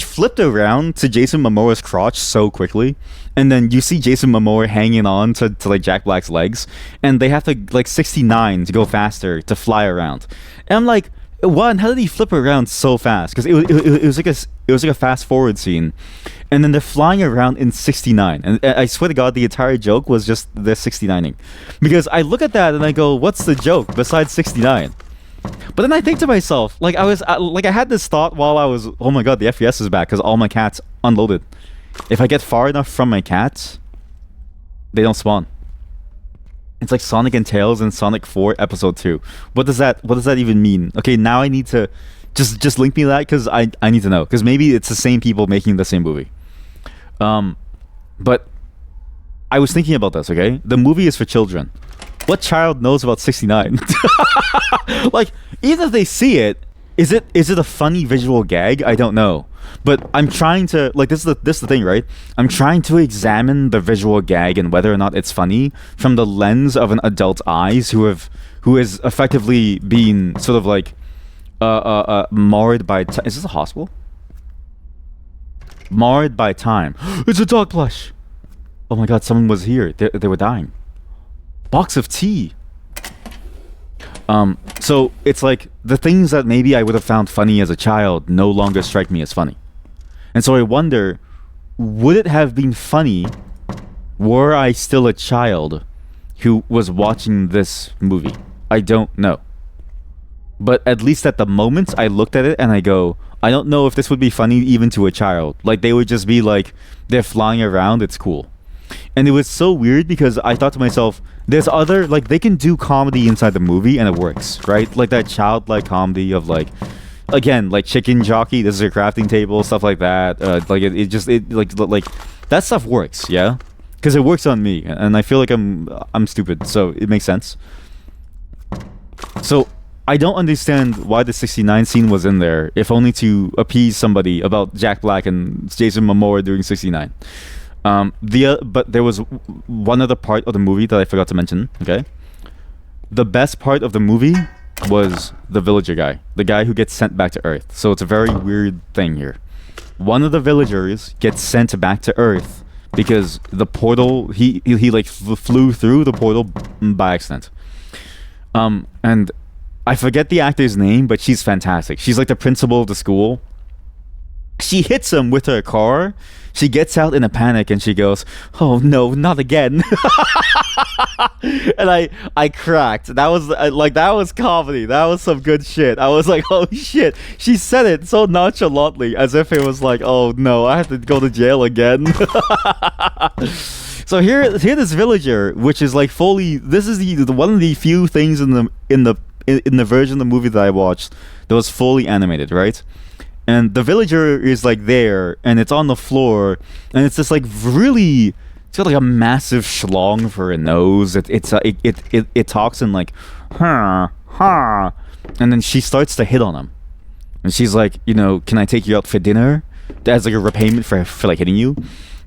flipped around to Jason Momoa's crotch so quickly, and then you see Jason Momoa hanging on to like Jack Black's legs, and they have to like 69 to go faster to fly around. And I'm like, one, how did he flip around so fast? Because it was like a fast forward scene, and then they're flying around in 69, and I swear to God, the entire joke was just they're 69ing. Because I look at that and I go, what's the joke besides 69? But then I think to myself, like I had this thought while I was, oh my God, the FPS is back because all my cats unloaded. If I get far enough from my cats, they don't spawn. It's like Sonic and Tails in Sonic 4 Episode 2. What does that even mean? Okay, now I need to just link me that, because I need to know, because maybe it's the same people making the same movie. But I was thinking about this. Okay, the movie is for children. What child knows about 69? Like, even if they see it, is it a funny visual gag? I don't know. But I'm trying to, like, this is the thing, right? I'm trying to examine the visual gag and whether or not it's funny from the lens of an adult's eyes who has effectively been sort of like marred by is this a hospital? Marred by time. It's a dog plush. Oh my God, someone was here. They were dying. Box of tea. So it's like the things that maybe I would have found funny as a child no longer strike me as funny. And so I wonder, would it have been funny were I still a child who was watching this movie? I don't know. But at least at the moment, I looked at it and I go, I don't know if this would be funny even to a child. Like, they would just be like, they're flying around, it's cool. And it was so weird because I thought to myself, there's other, like, they can do comedy inside the movie and it works, right? Like that childlike comedy of, like, again, like chicken jockey, this is a crafting table, stuff like that. Like, it just, like, that stuff works, yeah? Because it works on me, and I feel like I'm stupid, so it makes sense. So I don't understand why the 69 scene was in there, if only to appease somebody about Jack Black and Jason Momoa doing 69. But there was one other part of the movie that I forgot to mention. Okay, the best part of the movie was the villager guy, the guy who gets sent back to Earth. So it's a very weird thing here. One of the villagers gets sent back to Earth because the portal he like flew through the portal by accident. And I forget the actor's name, but she's fantastic. She's like the principal of the school. She hits him with her car. She gets out in a panic and she goes, "Oh no, not again!" And I cracked. That was that was comedy. That was some good shit. I was like, "Oh shit!" She said it so nonchalantly, as if it was like, "Oh no, I have to go to jail again." So here this villager, which is like fully. This is the one of the few things in the version of the movie that I watched that was fully animated, right? And the villager is like there, and it's on the floor, and it's just like really. It's got like a massive schlong for a nose. It talks in like, huh, huh, and then she starts to hit on him, and she's like, can I take you out for dinner? As like a repayment for like hitting you.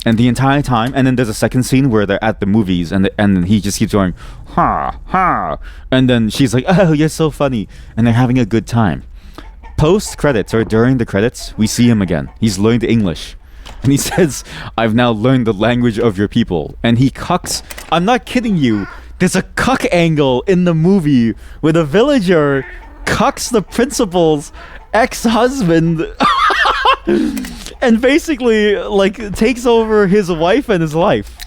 And the entire time, and then there's a second scene where they're at the movies, and he just keeps going, ha, ha, and then she's like, "Oh, you're so funny," and they're having a good time. Post credits or during the credits, we see him again. He's learned English, and he says, "I've now learned the language of your people." And he cucks. I'm not kidding you. There's a cuck angle in the movie where the villager cucks the principal's ex-husband. And basically, like, takes over his wife and his life.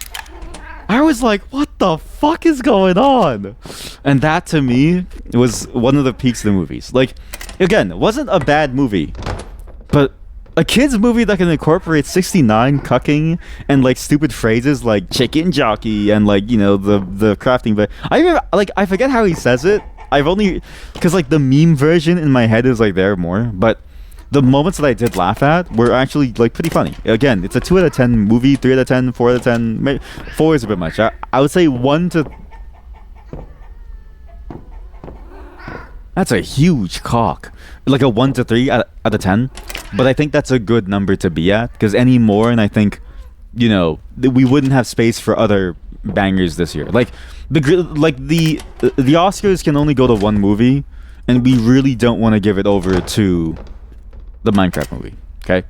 I was like, what the fuck is going on? And that, to me, was one of the peaks of the movies. Like, again, it wasn't a bad movie. But a kid's movie that can incorporate 69 cucking and, like, stupid phrases like chicken jockey and, like, the crafting. But I forget how he says it. I've only... Because, like, the meme version in my head is, like, there more. But... the moments that I did laugh at were actually like pretty funny. Again, it's a 2 out of 10 movie, 3 out of 10, 4 out of 10. Maybe 4 is a bit much. I would say 1 to... That's a huge cock. Like a 1 to 3 out of 10. But I think that's a good number to be at. Because any more, and I think, we wouldn't have space for other bangers this year. Like the Oscars can only go to one movie. And we really don't want to give it over to... the Minecraft movie, okay?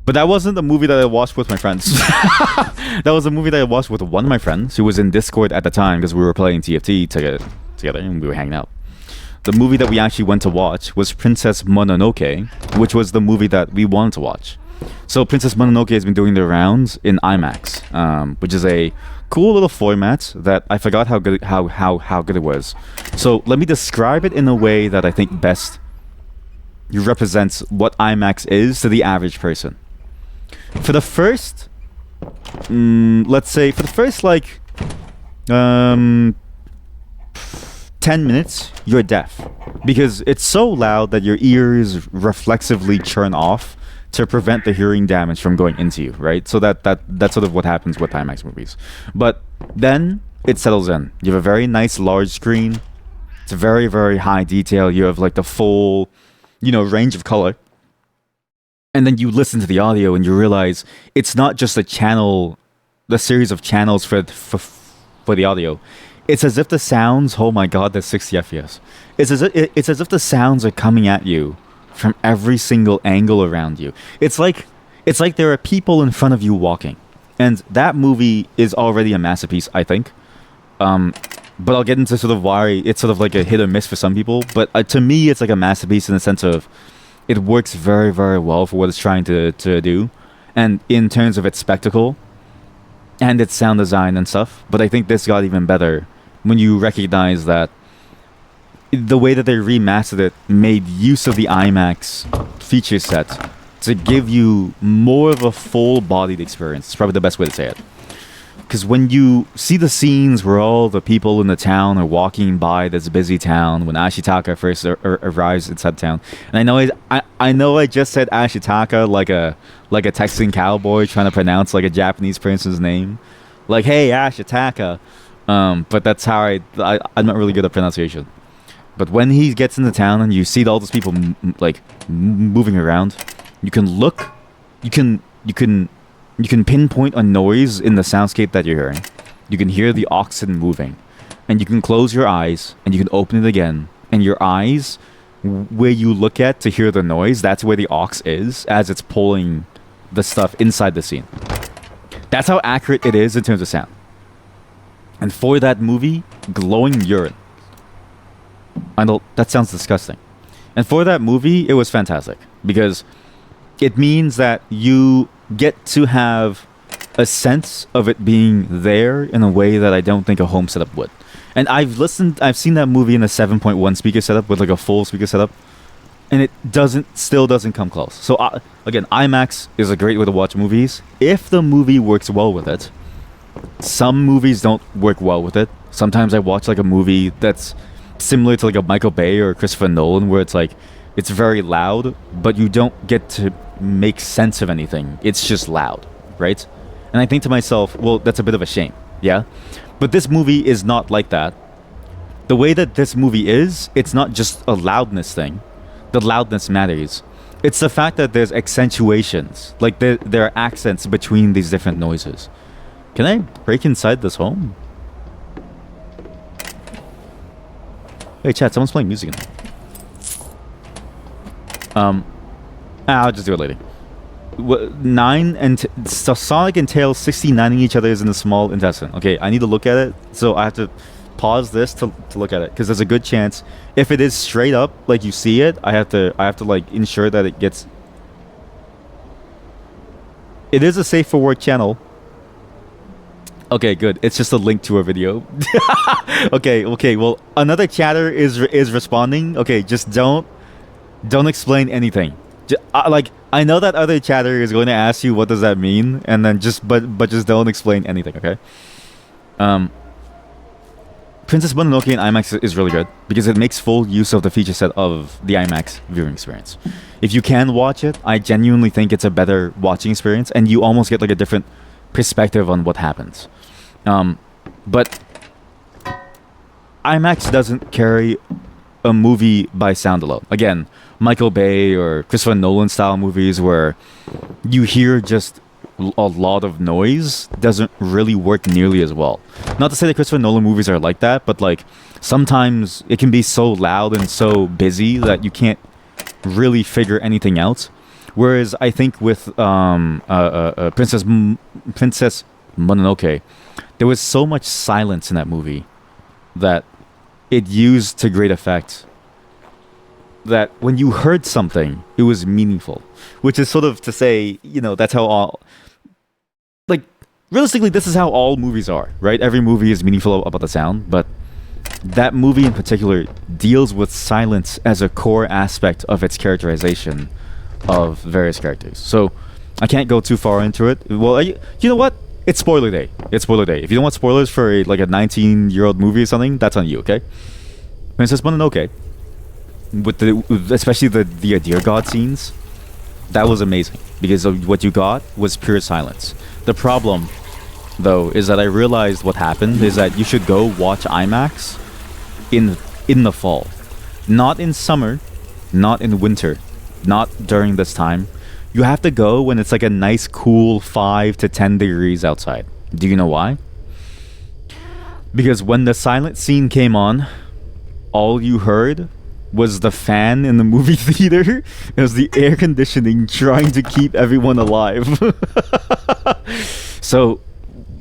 But that wasn't the movie that I watched with my friends. That was a movie that I watched with one of my friends who was in Discord at the time because we were playing TFT together and we were hanging out. The movie that we actually went to watch was Princess Mononoke, which was the movie that we wanted to watch. So Princess Mononoke has been doing the rounds in IMAX, which is a cool little format that I forgot how good it was. So let me describe it in a way that I think best represents what IMAX is to the average person. For the first, let's say, for the first, 10 minutes, you're deaf. Because it's so loud that your ears reflexively churn off to prevent the hearing damage from going into you, right? So that's sort of what happens with IMAX movies. But then it settles in. You have a very nice large screen. It's a very, very high detail. You have like the full... range of color. And then you listen to the audio and you realize it's not just the series of channels for the audio. It's as if the sounds, oh my god, that's 60 FPS. It's as if the sounds are coming at you from every single angle around you. It's like there are people in front of you walking. And that movie is already a masterpiece, I think. But I'll get into sort of why it's sort of like a hit or miss for some people. But to me, it's like a masterpiece in the sense of it works very, very well for what it's trying to do. And in terms of its spectacle and its sound design and stuff. But I think this got even better when you recognize that the way that they remastered it made use of the IMAX feature set to give you more of a full-bodied experience. It's probably the best way to say it. Because when you see the scenes where all the people in the town are walking by this busy town, when Ashitaka first arrives inside town, and I know I just said Ashitaka like a Texan cowboy trying to pronounce like a Japanese prince's name, like hey Ashitaka, but that's how I'm not really good at pronunciation. But when he gets into town and you see all those people moving around, you can look, you can pinpoint a noise in the soundscape that you're hearing. You can hear the oxen moving, and you can close your eyes and you can open it again, and your eyes, where you look at to hear the noise, that's where the ox is as it's pulling the stuff inside the scene. That's how accurate it is in terms of sound. And for that movie, glowing urine. I know that sounds disgusting. And for that movie, it was fantastic because it means that you get to have a sense of it being there in a way that I don't think a home setup would. And I've seen that movie in a 7.1 speaker setup with like a full speaker setup, and it still doesn't come close. So again, IMAX is a great way to watch movies if the movie works well with it. Some movies don't work well with it. Sometimes I watch like a movie that's similar to like a Michael Bay or Christopher Nolan, where it's like it's very loud, but you don't get to make sense of anything. It's just loud, right? And I think to myself, well, that's a bit of a shame, yeah? But this movie is not like that. The way that this movie is, it's not just a loudness thing. The loudness matters. It's the fact that there's accentuations, like there are accents between these different noises. Can I break inside this home? Hey chat, someone's playing music in there. I'll just do it later. So Sonic and Tails 69ing each other is in the small intestine. Okay, I need to look at it, so I have to pause this to look at it, because there's a good chance if it is straight up like you see it, I have to like ensure that it gets. It is a safe for work channel. Okay, good. It's just a link to a video. Okay. Well, another chatter is responding. Okay, just don't explain anything. I know that other chatter is going to ask you what does that mean, and then just don't explain anything. Okay. Princess Mononoke in IMAX is really good because it makes full use of the feature set of the IMAX viewing experience. If you can watch it, I genuinely think it's a better watching experience, and you almost get like a different perspective on what happens. But IMAX doesn't carry a movie by sound alone. Again, Michael Bay or Christopher Nolan style movies where you hear just a lot of noise doesn't really work nearly as well. Not to say that Christopher Nolan movies are like that, but like sometimes it can be so loud and so busy that you can't really figure anything out. Whereas I think with Princess Mononoke, there was so much silence in that movie that it used to great effect. That when you heard something, it was meaningful. Which is sort of to say, that's how all... Like, realistically, this is how all movies are, right? Every movie is meaningful about the sound, but that movie in particular deals with silence as a core aspect of its characterization of various characters. So I can't go too far into it. Well, you know what? It's spoiler day. If you don't want spoilers for a 19-year-old movie or something, that's on you, okay? Princess Mononoke, especially the Dear God scenes, that was amazing because what you got was pure silence. The problem, though, is that I realized what happened is that you should go watch IMAX in the fall, not in summer, not in winter, not during this time. You have to go when it's like a nice cool 5 to 10 degrees outside. Do you know why? Because when the silent scene came on, all you heard was the fan in the movie theater. It was the air conditioning trying to keep everyone alive. So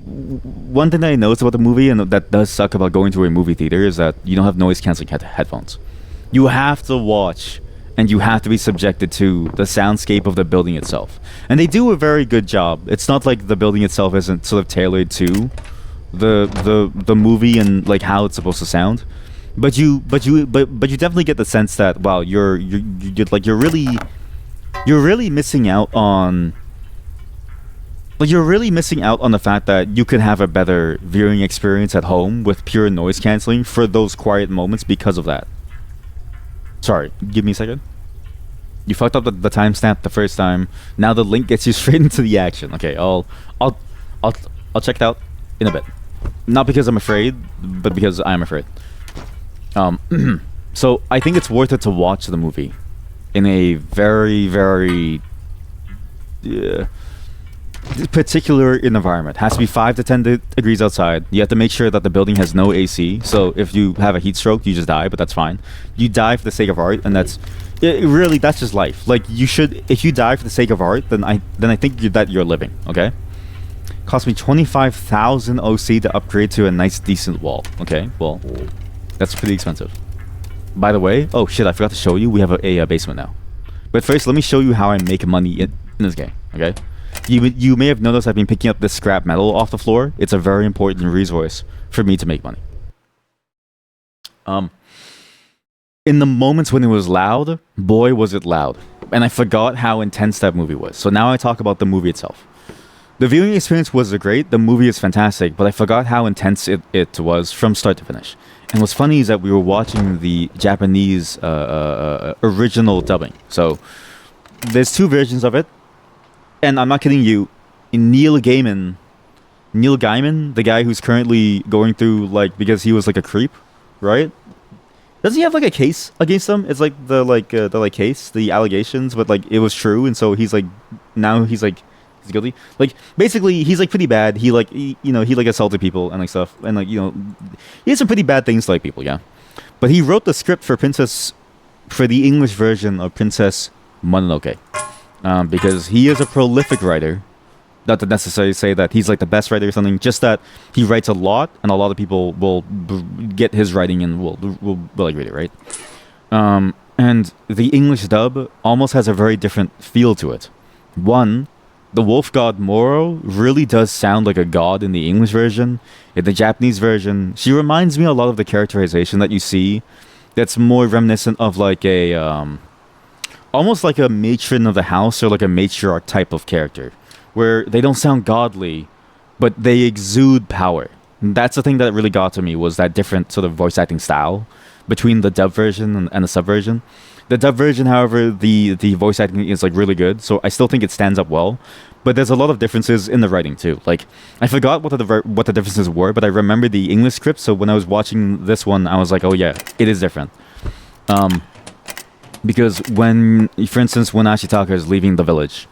one thing that I noticed about the movie, and that does suck about going to a movie theater, is that you don't have noise cancelling headphones. You have to watch, and you have to be subjected to the soundscape of the building itself. And they do a very good job. It's not like the building itself isn't sort of tailored to the movie and like how it's supposed to sound. but you definitely get the sense that wow, you're really missing out on. Like you're really missing out on the fact that you could have a better viewing experience at home with pure noise canceling for those quiet moments because of that. Sorry, give me a second. You fucked up the timestamp the first time. Now the link gets you straight into the action. Okay, I'll I'll check it out in a bit. Not because I'm afraid, but because I am afraid. So I think it's worth it to watch the movie in a very particular environment. Has to be 5 to 10 degrees outside. You have to make sure that the building has no AC. So if you have a heat stroke, you just die, but that's fine. You die for the sake of art, and that's really that's just life. Like you should, if you die for the sake of art, then I think that you're living. Okay. Cost me 25,000 OC to upgrade to a nice decent wall. Okay, well, that's pretty expensive. By the way, oh shit, I forgot to show you. We have a basement now. But first, let me show you how I make money in this game. Okay. You may have noticed I've been picking up this scrap metal off the floor. It's a very important resource for me to make money. In the moments when it was loud, boy was it loud. And I forgot how intense that movie was. So now I talk about the movie itself. The viewing experience was great, the movie is fantastic, but I forgot how intense it was from start to finish. And what's funny is that we were watching the Japanese original dubbing. So there's 2 versions of it. And I'm not kidding you, Neil Gaiman, the guy who's currently going through, like, because he was like a creep, right? Does he have like a case against him? It's like the case, the allegations, but like it was true, and so he's like, now he's guilty. Like basically, he's like pretty bad. He like he like assaulted people and like stuff, and like he has some pretty bad things to like people, yeah. But he wrote the script for the English version of Princess Mononoke. Because he is a prolific writer. Not to necessarily say that he's like the best writer or something, just that he writes a lot, and a lot of people will get his writing and will like read it, right? And the English dub almost has a very different feel to it. One, the wolf god Moro really does sound like a god in the English version. In the Japanese version, she reminds me a lot of the characterization that you see. That's more reminiscent of like a almost like a matron of the house or like a matriarch type of character, where they don't sound godly, but they exude power. And that's the thing that really got to me, was that different sort of voice acting style between the dub version and the sub version. The dub version, however, the voice acting is like really good, so I still think it stands up well. But there's a lot of differences in the writing too. Like I forgot what the differences were, but I remember the English script. So when I was watching this one, I was like, oh yeah, it is different. Because when, for instance, when Ashitaka is leaving the village,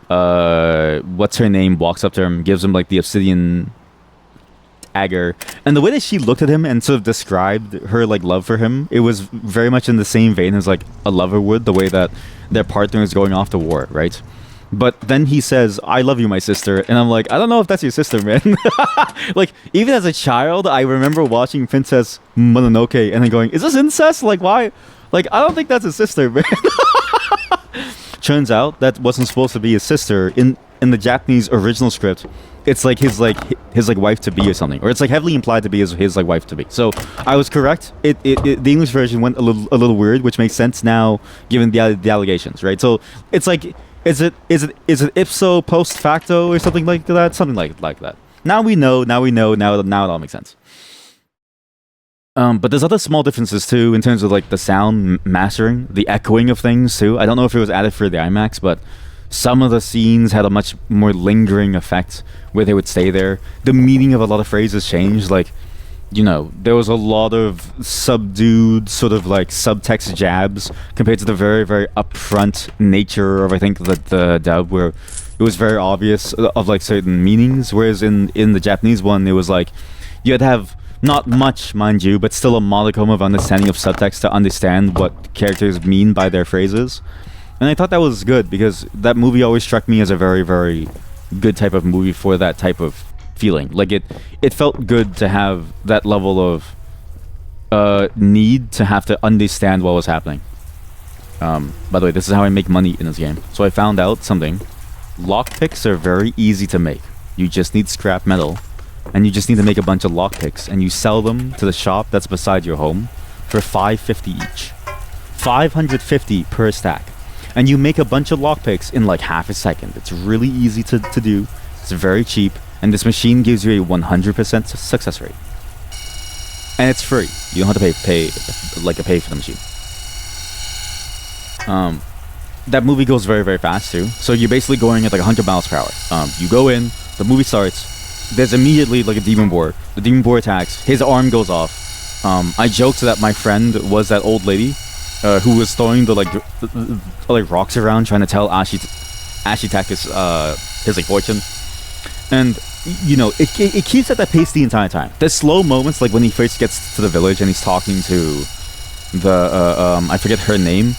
what's her name walks up to him, gives him like the obsidian dagger, and the way that she looked at him and sort of described her like love for him, it was very much in the same vein as like a lover would, the way that their partner is going off to war, right? But then he says, "I love you, my sister," and I'm like, I don't know if that's your sister, man. Like even as a child, I remember watching Princess Mononoke and then going, "Is this incest? Like why?" Like, I don't think that's his sister, man. Turns out that wasn't supposed to be his sister. In the Japanese original script, it's like his wife to be or something, or it's like heavily implied to be his like wife to be. So I was correct. The English version went a little weird, which makes sense now given the allegations, right? So it's like, is it ipso post facto or something like that? Something like that. Now we know. Now it all makes sense. But there's other small differences too in terms of like the sound mastering, the echoing of things too. I don't know if it was added for the IMAX, but some of the scenes had a much more lingering effect where they would stay there. The meaning of a lot of phrases changed. Like, there was a lot of subdued sort of like subtext jabs compared to the very, very upfront nature of, I think, the dub, where it was very obvious of like certain meanings. Whereas in the Japanese one, it was like you had to have not much, mind you, but still a modicum of understanding of subtext to understand what characters mean by their phrases. And I thought that was good, because that movie always struck me as a very, very good type of movie for that type of feeling. Like it felt good to have that level of need to have to understand what was happening. By the way, this is how I make money in this game. So I found out something. Lockpicks are very easy to make. You just need scrap metal, and you just need to make a bunch of lockpicks, and you sell them to the shop that's beside your home for 550 each. 550 per stack. And you make a bunch of lockpicks in like half a second. It's really easy to do. It's very cheap. And this machine gives you a 100% success rate. And it's free. You don't have to pay for the machine. That movie goes very, very fast too. So you're basically going at like 100 miles per hour. You go in, the movie starts. There's immediately like a demon boar. The demon boar attacks. His arm goes off. I joked that my friend was that old lady who was throwing the rocks around, trying to tell Ashitak his like fortune. And you know, it keeps at that pace the entire time. There's slow moments, like when he first gets to the village and he's talking to the I forget her name,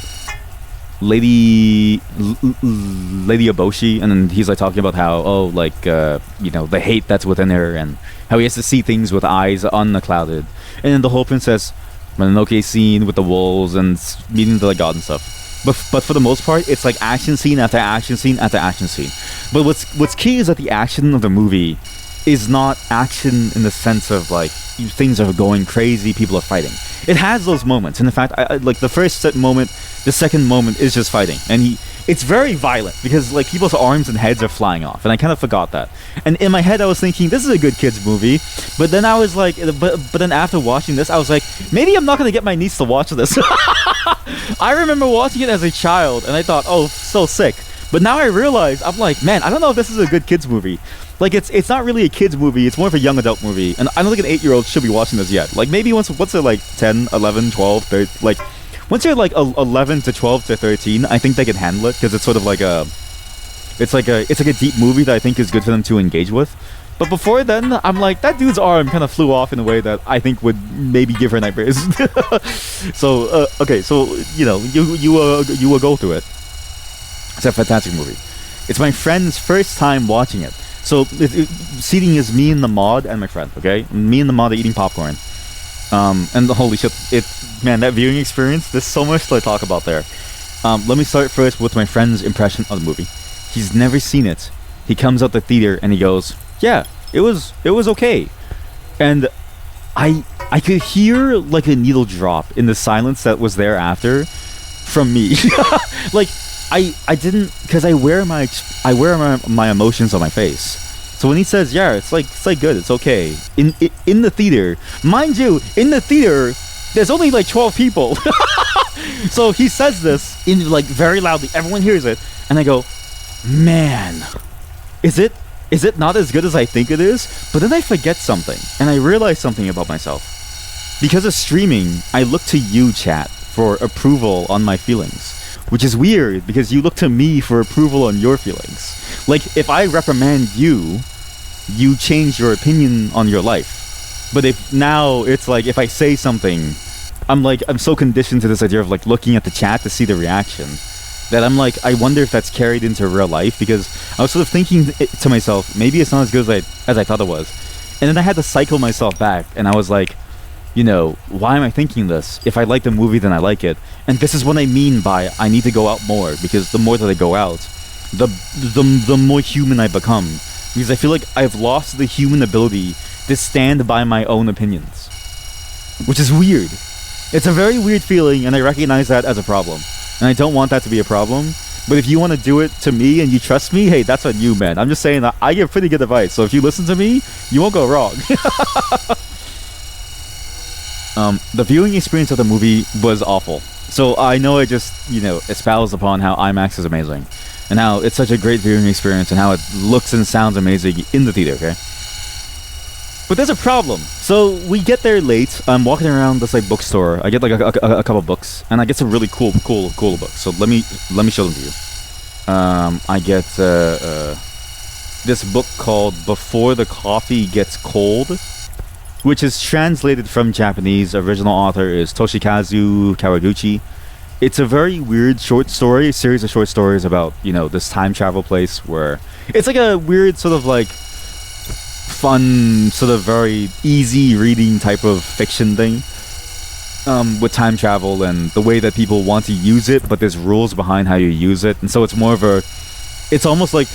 Lady Oboshi, and then he's like talking about how you know, the hate that's within her and how he has to see things with eyes unclouded. And then the whole Princess Mononoke scene with the wolves and meeting the god and stuff. But for the most part, it's like action scene after action scene after action scene. But what's key is that the action of the movie is not action in the sense of like things are going crazy, people are fighting. It has those moments, and in fact, I like the first moment, the second moment is just fighting, and it's very violent because like people's arms and heads are flying off, and I kind of forgot that. And in my head, I was thinking this is a good kids movie, but then I was like, but then after watching this, I was like, maybe I'm not gonna get my niece to watch this. I remember watching it as a child, and I thought, oh, so sick. But now I realize, I'm like, man, I don't know if this is a good kids movie. Like, it's not really a kids movie, it's more of a young adult movie. And I don't think an 8-year-old should be watching this yet. Like, maybe once they're like 10, 11, 12, 13, like, once you're like 11 to 12 to 13, I think they can handle it, because it's sort of like it's like a deep movie that I think is good for them to engage with. But before then, I'm like, that dude's arm kind of flew off in a way that I think would maybe give her nightmares. So, okay, so, you know, you will go through it. It's a fantastic movie. It's my friend's first time watching it. So, seating is me and the mod and my friend, okay? Me and the mod are eating popcorn. And holy shit, man, that viewing experience, there's so much to talk about there. Let me start first with my friend's impression of the movie. He's never seen it. He comes out the theater and he goes, yeah, it was okay. And I could hear like a needle drop in the silence that was there after from me. Like, I didn't, because I wear my emotions on my face. So when he says, yeah, it's like good, it's okay, in the theater, mind you, in the theater there's only like 12 people. So he says this in like very loudly, everyone hears it, and I go, man, is it not as good as I think it is? But then I forget something, and I realize something about myself. Because of streaming, I look to you, chat, for approval on my feelings. Which is weird, because you look to me for approval on your feelings. Like, if I reprimand you, you change your opinion on your life. But if now it's like, if I say something, I'm so conditioned to this idea of like looking at the chat to see the reaction, that I'm like, I wonder if that's carried into real life, because I was sort of thinking to myself, maybe it's not as good as I thought it was. And then I had to cycle myself back, and I was like, you know, why am I thinking this? If I like the movie, then I like it. And this is what I mean by I need to go out more, because the more that I go out, the more human I become. Because I feel like I've lost the human ability to stand by my own opinions. Which is weird. It's a very weird feeling, and I recognize that as a problem. And I don't want that to be a problem. But if you want to do it to me and you trust me, hey, that's on you, man. I'm just saying that I give pretty good advice. So if you listen to me, you won't go wrong. The viewing experience of the movie was awful. So I know I just, you know, espoused upon how IMAX is amazing, and how it's such a great viewing experience, and how it looks and sounds amazing in the theater, okay? But there's a problem. So we get there late. I'm walking around this like bookstore. I get like a couple books, and I get some really cool books. So let me show them to you. I get this book called Before the Coffee Gets Cold, which is translated from Japanese. Original author is Toshikazu Kawaguchi. It's a very weird short story, a series of short stories about, you know, this time travel place where it's like a weird sort of like fun, sort of very easy reading type of fiction thing, with time travel and the way that people want to use it, but there's rules behind how you use it. And so it's more of it's almost like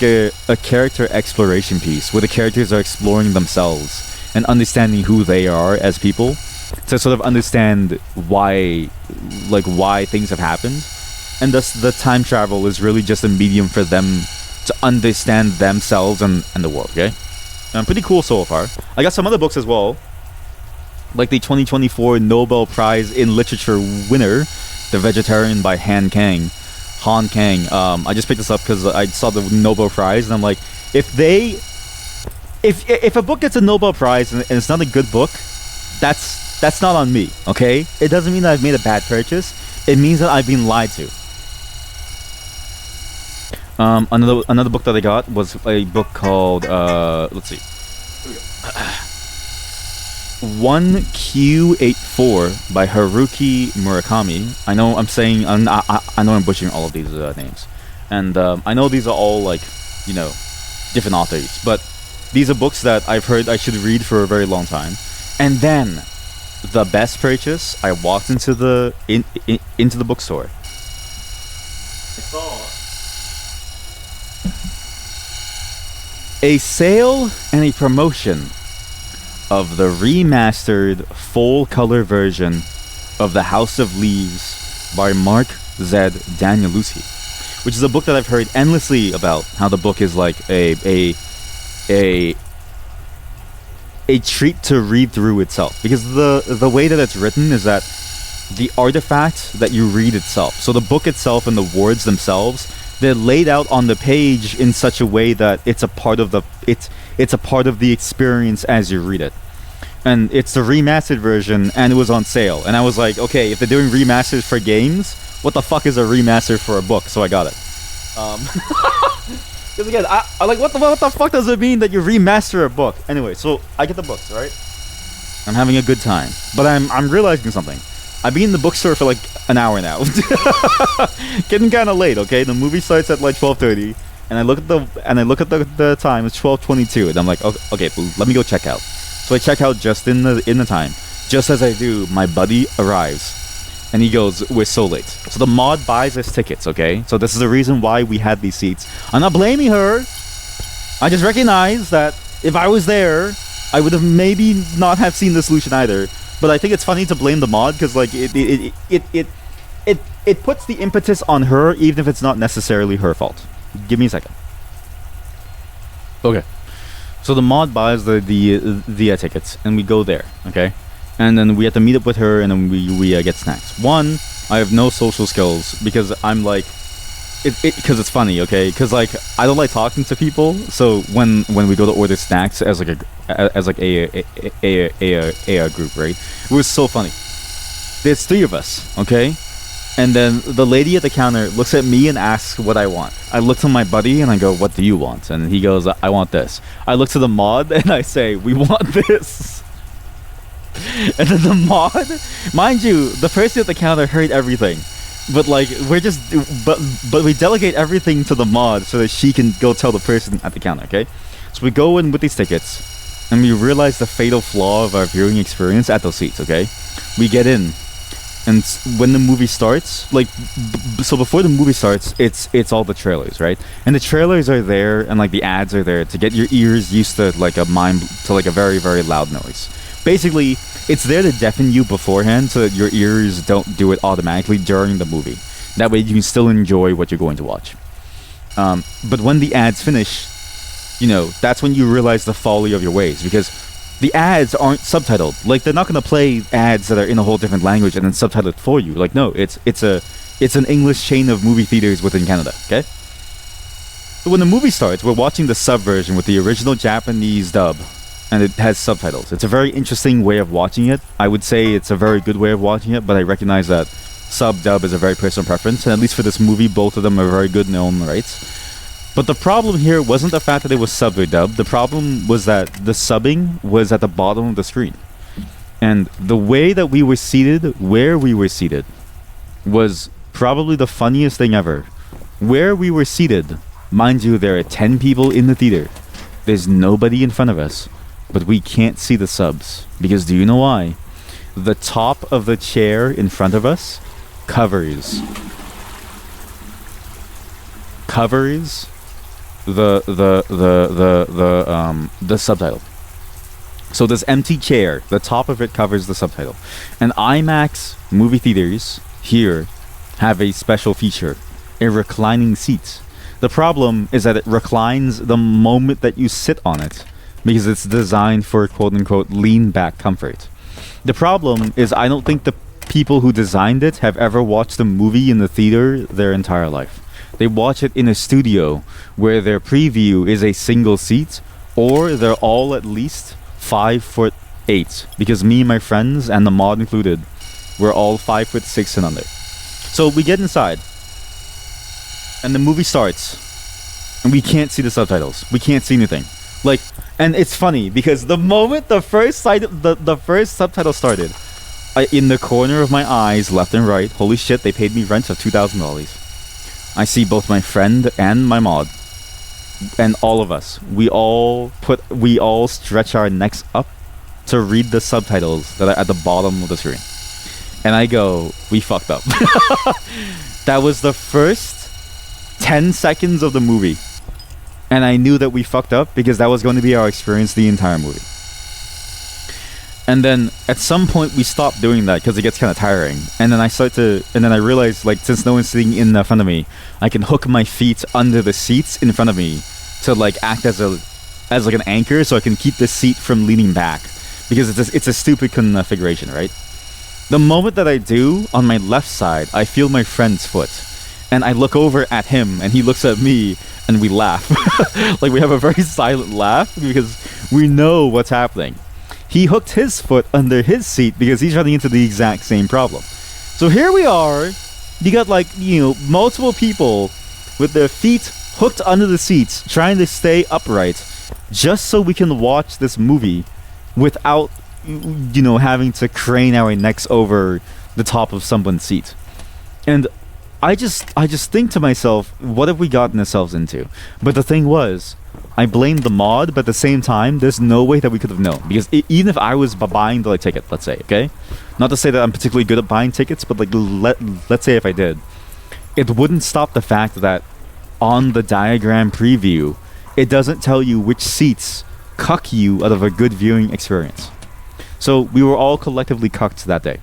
a character exploration piece where the characters are exploring themselves and understanding who they are as people. to sort of understand why things have happened, and thus the time travel is really just a medium for them to understand themselves and the world. Okay, pretty cool so far. I got some other books as well, like the 2024 Nobel Prize in Literature winner, The Vegetarian by Han Kang. I just picked this up because I saw the Nobel Prize, and I'm like, if a book gets a Nobel Prize and it's not a good book, that's not on me. Okay, it doesn't mean that I've made a bad purchase. It means that I've been lied to. Another book that I got was a book called let's see, 1Q84 by Haruki Murakami. I know I'm butchering all of these names, and I know these are all like, different authors, but these are books that I've heard I should read for a very long time. And then the best purchase, I walked into the into the bookstore. I saw a sale and a promotion of the remastered full color version of The House of Leaves by Mark Z. Danielewski, which is a book that I've heard endlessly about, how the book is like a treat to read through itself, because the way that it's written is that the artifact that you read itself, so the book itself and the words themselves, they're laid out on the page in such a way that it's a part of the experience as you read it. And it's the remastered version, and it was on sale, and I was like, okay, if they're doing remasters for games, what the fuck is a remaster for a book? So I got it. Because again, I like, what the fuck does it mean that you remaster a book? Anyway, so I get the books, right? I'm having a good time, but I'm realizing something. I've been in the bookstore for like an hour now. Getting kind of late. Okay, the movie starts at like 12:30, and I look at the time. It's 12:22, and I'm like, okay, let me go check out. So I check out just in the time. Just as I do, my buddy arrives, and he goes, "We're so late." So the mod buys us tickets. Okay, so this is the reason why we had these seats. I'm not blaming her. I just recognize that if I was there, I would have maybe not have seen the solution either. But I think it's funny to blame the mod, because like it puts the impetus on her, even if it's not necessarily her fault. Give me a second. Okay, so the mod buys the tickets, and we go there. Okay, and then we have to meet up with her, and then we get snacks. One, I have no social skills, because I'm like, because it's funny, okay? Because like, I don't like talking to people. So when we go to order snacks as a group, right? It was so funny. There's 3 of us, okay? And then the lady at the counter looks at me and asks what I want. I look to my buddy and I go, "What do you want?" And he goes, "I want this." I look to the mod and I say, "We want this." And then the mod, mind you, the person at the counter heard everything. But like, but we delegate everything to the mod so that she can go tell the person at the counter, okay? So we go in with these tickets, and we realize the fatal flaw of our viewing experience at those seats, okay? We get in, and when the movie starts, like, so before the movie starts, it's all the trailers, right? And the trailers are there, and like the ads are there to get your ears used to like a very, very loud noise. Basically, it's there to deafen you beforehand so that your ears don't do it automatically during the movie. That way you can still enjoy what you're going to watch. But when the ads finish, that's when you realize the folly of your ways, because the ads aren't subtitled. Like, they're not going to play ads that are in a whole different language and then subtitle it for you. Like, no, it's an English chain of movie theaters within Canada, okay? So when the movie starts, we're watching the sub version with the original Japanese dub, and it has subtitles. It's a very interesting way of watching it. I would say it's a very good way of watching it, but I recognize that sub-dub is a very personal preference, and at least for this movie, both of them are very good in their own rights. But the problem here wasn't the fact that it was subbed or dubbed. The problem was that the subbing was at the bottom of the screen. And the way that we were seated, where we were seated, was probably the funniest thing ever. Where we were seated, mind you, there are 10 people in the theater. There's nobody in front of us. But we can't see the subs, because do you know why? The top of the chair in front of us covers the subtitle. So this empty chair, the top of it covers the subtitle. And IMAX movie theaters here have a special feature, a reclining seat. The problem is that it reclines the moment that you sit on it, because it's designed for quote-unquote lean-back comfort. The problem is I don't think the people who designed it have ever watched a movie in the theater their entire life. They watch it in a studio where their preview is a single seat, or they're all at least 5'8", because me and my friends, and the mod included, we're all 5'6" and under. So we get inside, and the movie starts, and we can't see the subtitles. We can't see anything. Like, and it's funny because the moment the first subtitle started, in the corner of my eyes, left and right, holy shit, they paid me rent of $2,000. I see both my friend and my mod, and all of us. We all stretch our necks up to read the subtitles that are at the bottom of the screen. And I go, we fucked up. That was the first 10 seconds of the movie. And I knew that we fucked up because that was going to be our experience the entire movie. And then at some point we stopped doing that because it gets kind of tiring. And then I realized, like, since no one's sitting in front of me, I can hook my feet under the seats in front of me to like act as like an anchor, so I can keep the seat from leaning back, because it's a stupid configuration, right? The moment that I do, on my left side, I feel my friend's foot, and I look over at him, and he looks at me, and we laugh. Like, we have a very silent laugh because we know what's happening. He hooked his foot under his seat because he's running into the exact same problem. So here we are. You got, like, multiple people with their feet hooked under the seats trying to stay upright just so we can watch this movie without having to crane our necks over the top of someone's seat. And I just think to myself, what have we gotten ourselves into? But the thing was, I blamed the mod, but at the same time, there's no way that we could have known. Because even if I was buying the ticket, let's say, okay? Not to say that I'm particularly good at buying tickets, but like let's say if I did, it wouldn't stop the fact that on the diagram preview, it doesn't tell you which seats cuck you out of a good viewing experience. So we were all collectively cucked that day.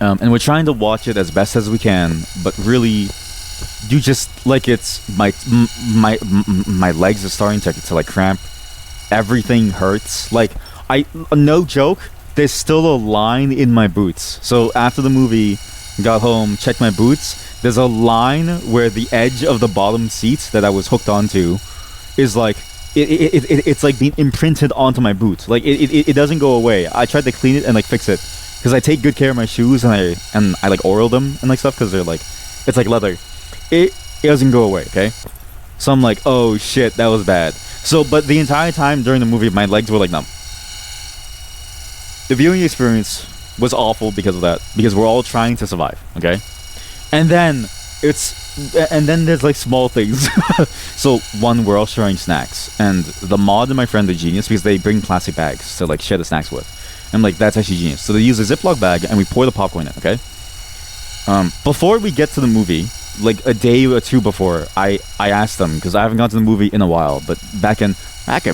And we're trying to watch it as best as we can, but really, you just, like, it's my legs are starting to like cramp. Everything hurts. Like, no joke, there's still a line in my boots. So after the movie, got home, checked my boots, there's a line where the edge of the bottom seat that I was hooked onto is like, it's like being imprinted onto my boot. Like, it doesn't go away. I tried to clean it and like fix it, because I take good care of my shoes, and I like oil them and like stuff, because they're like, it's like leather. It doesn't go away, okay? So I'm like, oh shit, that was bad. So, but the entire time during the movie, my legs were like numb. The viewing experience was awful because of that, because we're all trying to survive, okay? And then there's like small things. So one, we're all sharing snacks, and the mod and my friend are genius because they bring plastic bags to like share the snacks with. I'm like, that's actually genius. So they use a Ziploc bag and we pour the popcorn in, okay? Before we get to the movie, like a day or two before, I asked them, because I haven't gone to the movie in a while, but back in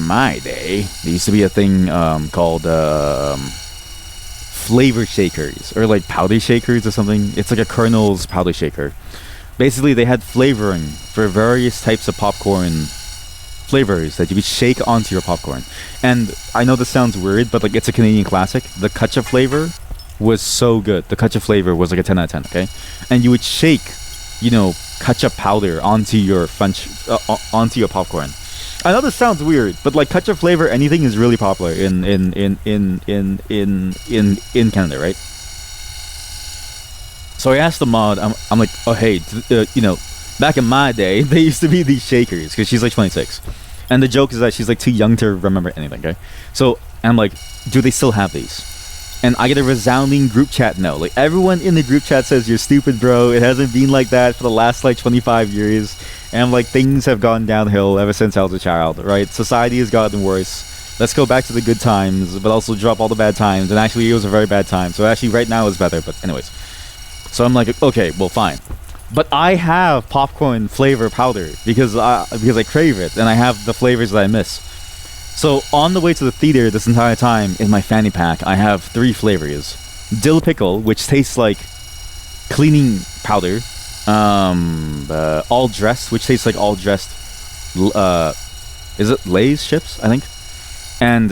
my day, there used to be a thing called flavor shakers, or like powder shakers or something. It's like a Colonel's powder shaker. Basically, they had flavoring for various types of popcorn flavors that you could shake onto your popcorn. And I know this sounds weird, but like, it's a Canadian classic. The Kutcha flavor was so good. The Kutcha flavor was like a 10 out of 10, okay? And you would shake, Kutcha powder onto your onto your popcorn. I know this sounds weird, but like Kutcha flavor anything is really popular in Canada, right? So I asked the mod, I'm like, oh hey, back in my day, there used to be these shakers, because she's like 26. And the joke is that she's like too young to remember anything, okay? So I'm like, do they still have these? And I get a resounding group chat no. Like, everyone in the group chat says, you're stupid, bro. It hasn't been like that for the last like 25 years. And I'm like, things have gone downhill ever since I was a child, right? Society has gotten worse. Let's go back to the good times, but also drop all the bad times. And actually, it was a very bad time. So actually, right now is better. But anyways. So I'm like, okay, well, fine. But I have popcorn flavor powder because I crave it, and I have the flavors that I miss. So on the way to the theater this entire time, in my fanny pack, I have 3 flavors. Dill pickle, which tastes like cleaning powder. All dressed, which tastes like all dressed. Is it Lay's chips? I think. And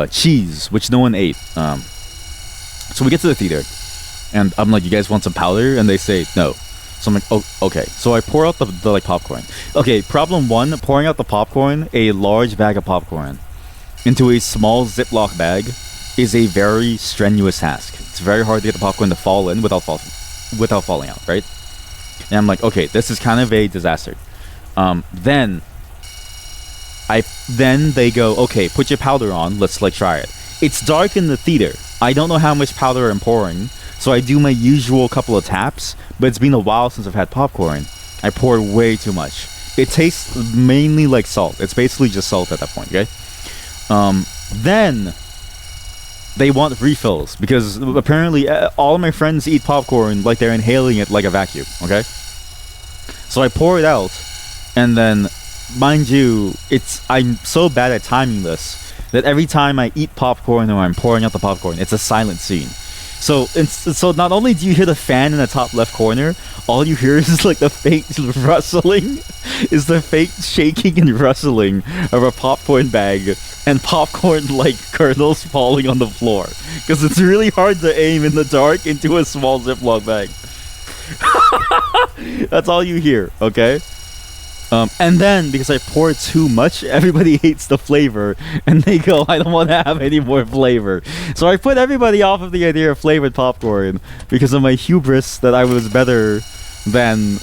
cheese, which no one ate. So we get to the theater, and I'm like, "You guys want some powder?" And they say no. So I'm like, "Oh, okay." So I pour out the like popcorn. Okay, problem 1: pouring out the popcorn, a large bag of popcorn, into a small Ziploc bag, is a very strenuous task. It's very hard to get the popcorn to fall in without falling out, right? And I'm like, okay, this is kind of a disaster. Then they go, okay, put your powder on. Let's like try it. It's dark in the theater. I don't know how much powder I'm pouring, so I do my usual couple of taps. But it's been a while since I've had popcorn. I poured way too much. It tastes mainly like salt. It's basically just salt at that point. Okay. Then they want refills because apparently all of my friends eat popcorn like they're inhaling it like a vacuum. Okay. So I pour it out, and then, mind you, I'm so bad at timing this that every time I eat popcorn or I'm pouring out the popcorn, it's a silent scene. So not only do you hear the fan in the top left corner, all you hear is like the faint rustling, is the faint shaking and rustling of a popcorn bag and popcorn like kernels falling on the floor. Because it's really hard to aim in the dark into a small Ziploc bag. That's all you hear, okay? And then, because I poured too much, everybody hates the flavor, and they go, I don't want to have any more flavor. So I put everybody off of the idea of flavored popcorn because of my hubris that I was better than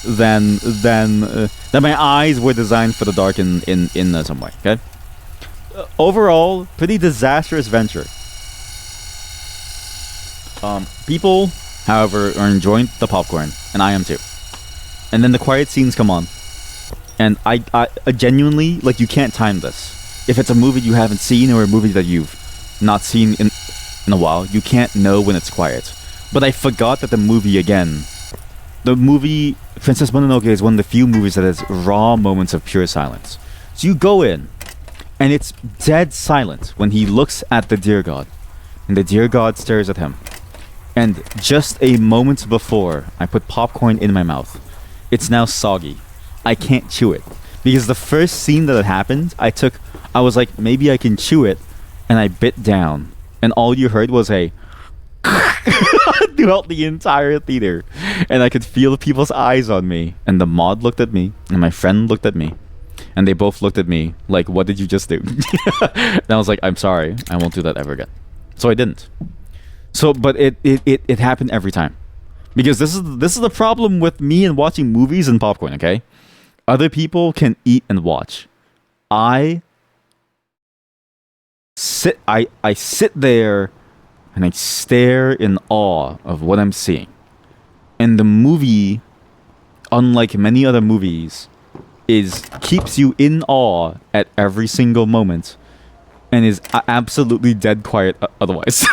my eyes were designed for the dark in some way, okay? Overall, pretty disastrous venture. People, however, are enjoying the popcorn, and I am too. And then the quiet scenes come on. And I genuinely, like, you can't time this. If it's a movie you haven't seen or a movie that you've not seen in a while, you can't know when it's quiet. But I forgot that the movie Princess Mononoke is one of the few movies that has raw moments of pure silence. So you go in, and it's dead silent when he looks at the deer god. And the deer god stares at him. And just a moment before I put popcorn in my mouth, it's now soggy. I can't chew it because the first scene that had happened, I was like, maybe I can chew it, and I bit down, and all you heard was a throughout the entire theater, and I could feel people's eyes on me, and the mod looked at me, and my friend looked at me, and they both looked at me like, what did you just do? And I was like, I'm sorry, I won't do that ever again. So I didn't. So, but it happened every time, because this is the problem with me and watching movies and popcorn. Okay. Other people can eat and watch. I sit there and I stare in awe of what I'm seeing. And the movie, unlike many other movies, keeps you in awe at every single moment and is absolutely dead quiet otherwise.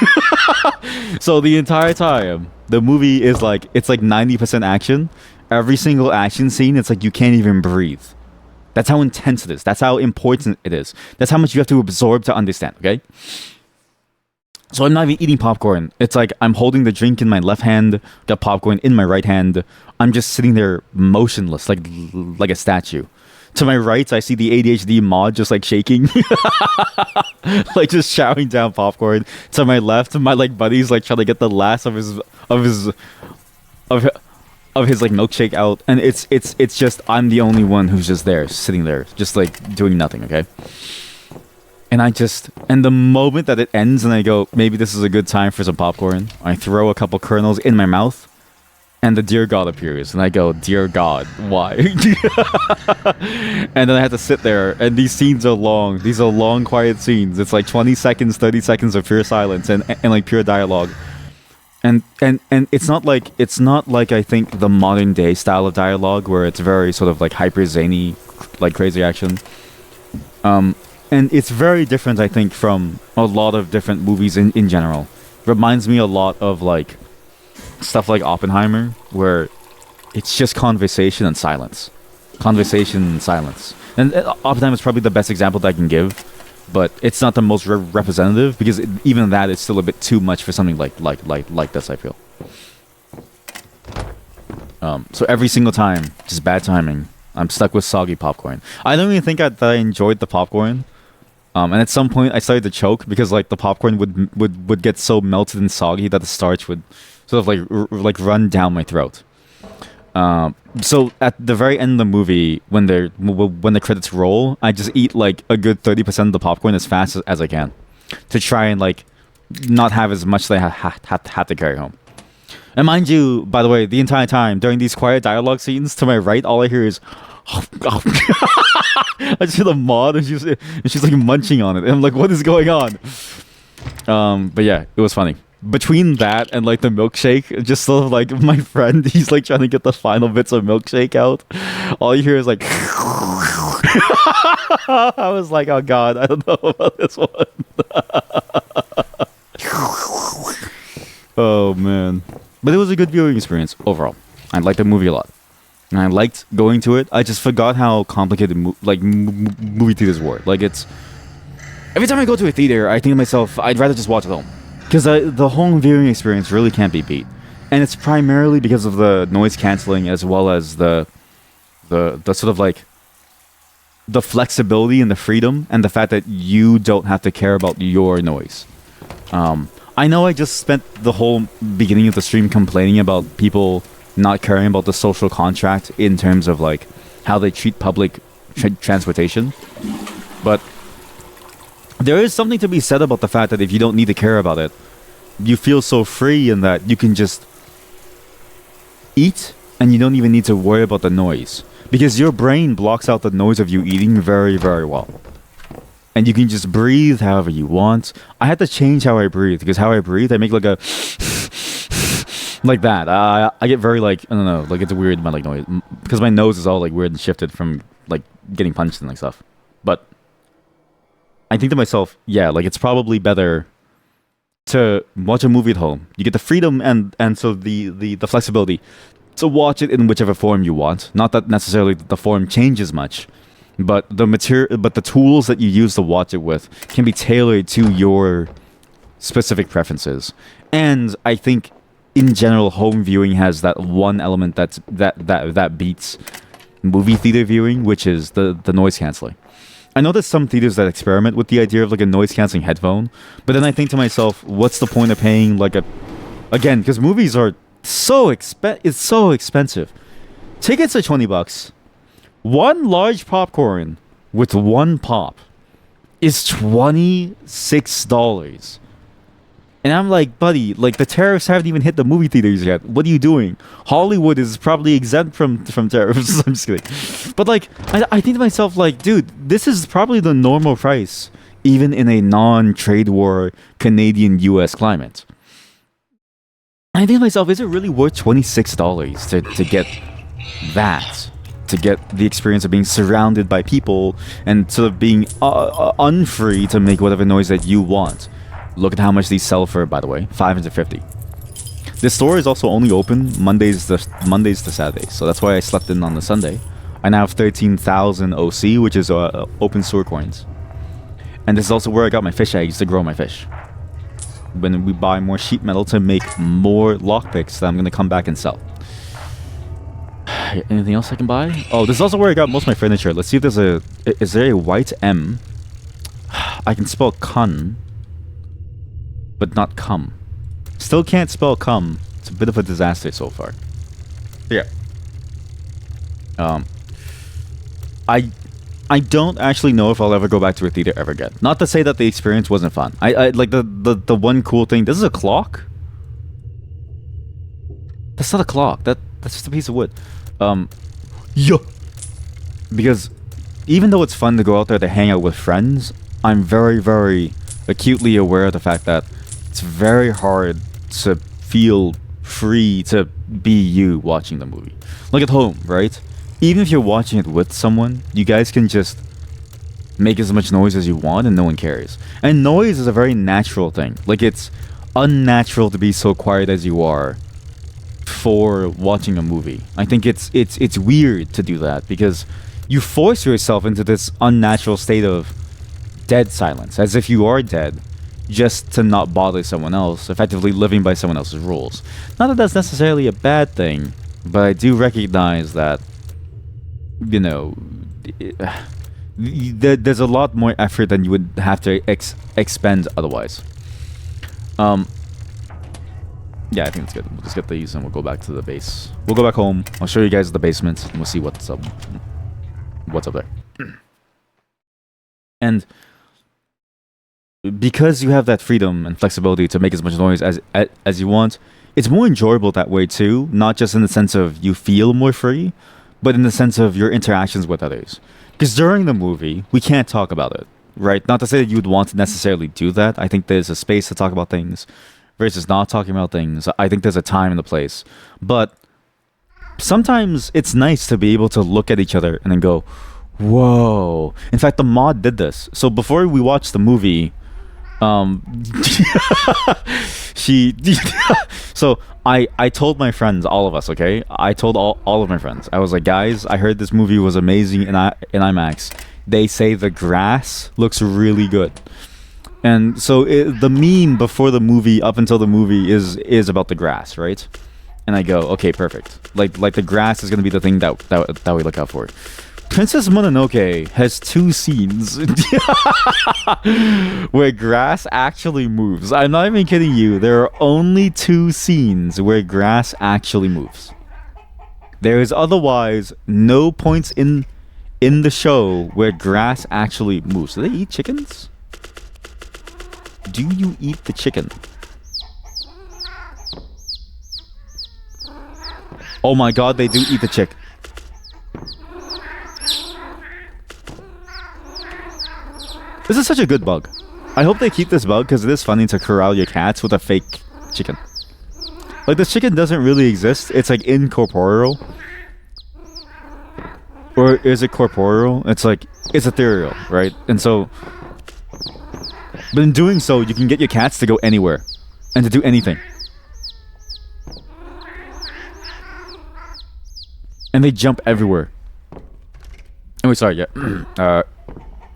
So the entire time, the movie is like, it's like 90% action. Every single action scene, it's like you can't even breathe. That's how intense it is. That's how important it is. That's how much you have to absorb to understand, okay? So I'm not even eating popcorn. It's like I'm holding the drink in my left hand, got popcorn in my right hand. I'm just sitting there motionless, like a statue. To my right, I see the ADHD mod just like shaking, like just showering down popcorn. To my left, my like buddy's like trying to get the last of his like milkshake out, and it's just I'm the only one who's just there, sitting there, just like doing nothing. Okay. And the moment that it ends, and I go, maybe this is a good time for some popcorn. I throw a couple kernels in my mouth. And the dear god appears, and I go, dear god, why? And then I have to sit there, and these scenes are long. These are long, quiet scenes. It's like 20 seconds, 30 seconds of pure silence and like pure dialogue. And it's not like I think the modern day style of dialogue where it's very sort of like hyper zany, like crazy action. And it's very different, I think, from a lot of different movies in general. Reminds me a lot of like stuff like Oppenheimer, where it's just conversation and silence. Conversation and silence. And Oppenheimer is probably the best example that I can give, but it's not the most representative because even that is still a bit too much for something like this. I feel. So every single time, just bad timing. I'm stuck with soggy popcorn. I don't even think that I enjoyed the popcorn. And at some point, I started to choke because like the popcorn would get so melted and soggy that the starch would sort of like run down my throat. So at the very end of the movie, when the credits roll, I just eat like a good 30% of the popcorn as fast as I can, to try and like not have as much that I had to carry home. And mind you, by the way, the entire time during these quiet dialogue scenes, to my right, all I hear is. I just hear the mod, and she's like munching on it, and I'm like, what is going on? But yeah, it was funny. Between that and like the milkshake, just sort of like my friend, he's like trying to get the final bits of milkshake out. All you hear is like. I was like, oh god, I don't know about this one. Oh man. But it was a good viewing experience overall. I liked the movie a lot. And I liked going to it. I just forgot how complicated movie theaters were. Like it's... Every time I go to a theater, I think to myself, I'd rather just watch at home. Because the home viewing experience really can't be beat. And it's primarily because of the noise cancelling as well as the sort of like... the flexibility and the freedom and the fact that you don't have to care about your noise. I know I just spent the whole beginning of the stream complaining about people not caring about the social contract in terms of like how they treat public transportation, but there is something to be said about the fact that if you don't need to care about it, you feel so free in that you can just eat and you don't even need to worry about the noise because your brain blocks out the noise of you eating very, very well. And you can just breathe however you want. I had to change how I breathe because how I breathe, I make like a like that. I get very like, I don't know, like it's a weird like noise because my nose is all like weird and shifted from like getting punched and like stuff. But I think to myself, yeah, like it's probably better to watch a movie at home. You get the freedom and so the flexibility to watch it in whichever form you want. Not that necessarily the form changes much. But the tools that you use to watch it with can be tailored to your specific preferences. And I think, in general, home viewing has that one element that beats movie theater viewing, which is the noise canceling. I know there's some theaters that experiment with the idea of like a noise canceling headphone, but then I think to myself, what's the point of paying like again, because movies are it's so expensive. Tickets are $20. One large popcorn with one pop is $26. And I'm like, buddy, like the tariffs haven't even hit the movie theaters yet. What are you doing? Hollywood is probably exempt from tariffs. I'm just kidding. But like, I think to myself, like, dude, this is probably the normal price, even in a non-trade war Canadian-US climate. I think to myself, is it really worth $26 to get that? To get the experience of being surrounded by people and sort of being unfree to make whatever noise that you want. Look at how much these sell for, by the way, $550. This store is also only open Mondays to Saturdays, so that's why I slept in on the Sunday. I now have 13,000 OC, which is Obenseuer coins, and this is also where I got my fish eggs to grow my fish. When we buy more sheet metal to make more lockpicks that I'm gonna come back and sell. Anything else I can buy? Oh, this is also where I got most of my furniture. Let's see if there's is there a white M? I can spell kun, but not cum. Still can't spell cum. It's a bit of a disaster so far. Yeah. I don't actually know if I'll ever go back to a theater ever again. Not to say that the experience wasn't fun. I like the one cool thing. This is a clock? That's not a clock. That's just a piece of wood. Yeah. Because even though it's fun to go out there to hang out with friends, I'm very, very acutely aware of the fact that it's very hard to feel free to be you watching the movie. Like at home, right? Even if you're watching it with someone, you guys can just make as much noise as you want and no one cares. And noise is a very natural thing. Like it's unnatural to be so quiet as you are for watching a movie. I think it's weird to do that because you force yourself into this unnatural state of dead silence, as if you are dead, just to not bother someone else, effectively living by someone else's rules. Not that that's necessarily a bad thing, but I do recognize that, you know, there's a lot more effort than you would have to expend otherwise. Yeah, I think it's good. We'll just get these and we'll go back to the base. We'll go back home. I'll show you guys the basement and we'll see what's up there. And because you have that freedom and flexibility to make as much noise as you want, it's more enjoyable that way too. Not just in the sense of you feel more free, but in the sense of your interactions with others. Because during the movie, we can't talk about it, right? Not to say that you'd want to necessarily do that. I think there's a space to talk about things versus not talking about things. I think there's a time and a place. But sometimes it's nice to be able to look at each other and then go, whoa. In fact, the mod did this. So before we watched the movie, she so I told my friends, all of us, okay? I told all of my friends. I was like, guys, I heard this movie was amazing in IMAX. They say the grass looks really good. And so the meme before the movie, up until the movie, is about the grass, right? And I go, okay, perfect. Like the grass is gonna be the thing that we look out for. Princess Mononoke has 2 scenes where grass actually moves. I'm not even kidding you. There are only 2 scenes where grass actually moves. There is otherwise no points in the show where grass actually moves. Do they eat chickens? Do you eat the chicken? Oh my god, they do eat the chick. This is such a good bug. I hope they keep this bug because it is funny to corral your cats with a fake chicken. Like, this chicken doesn't really exist. It's like incorporeal. Or is it corporeal? It's like, it's ethereal, right? And so, but in doing so, you can get your cats to go anywhere and to do anything. And they jump everywhere. Anyway, sorry, yeah.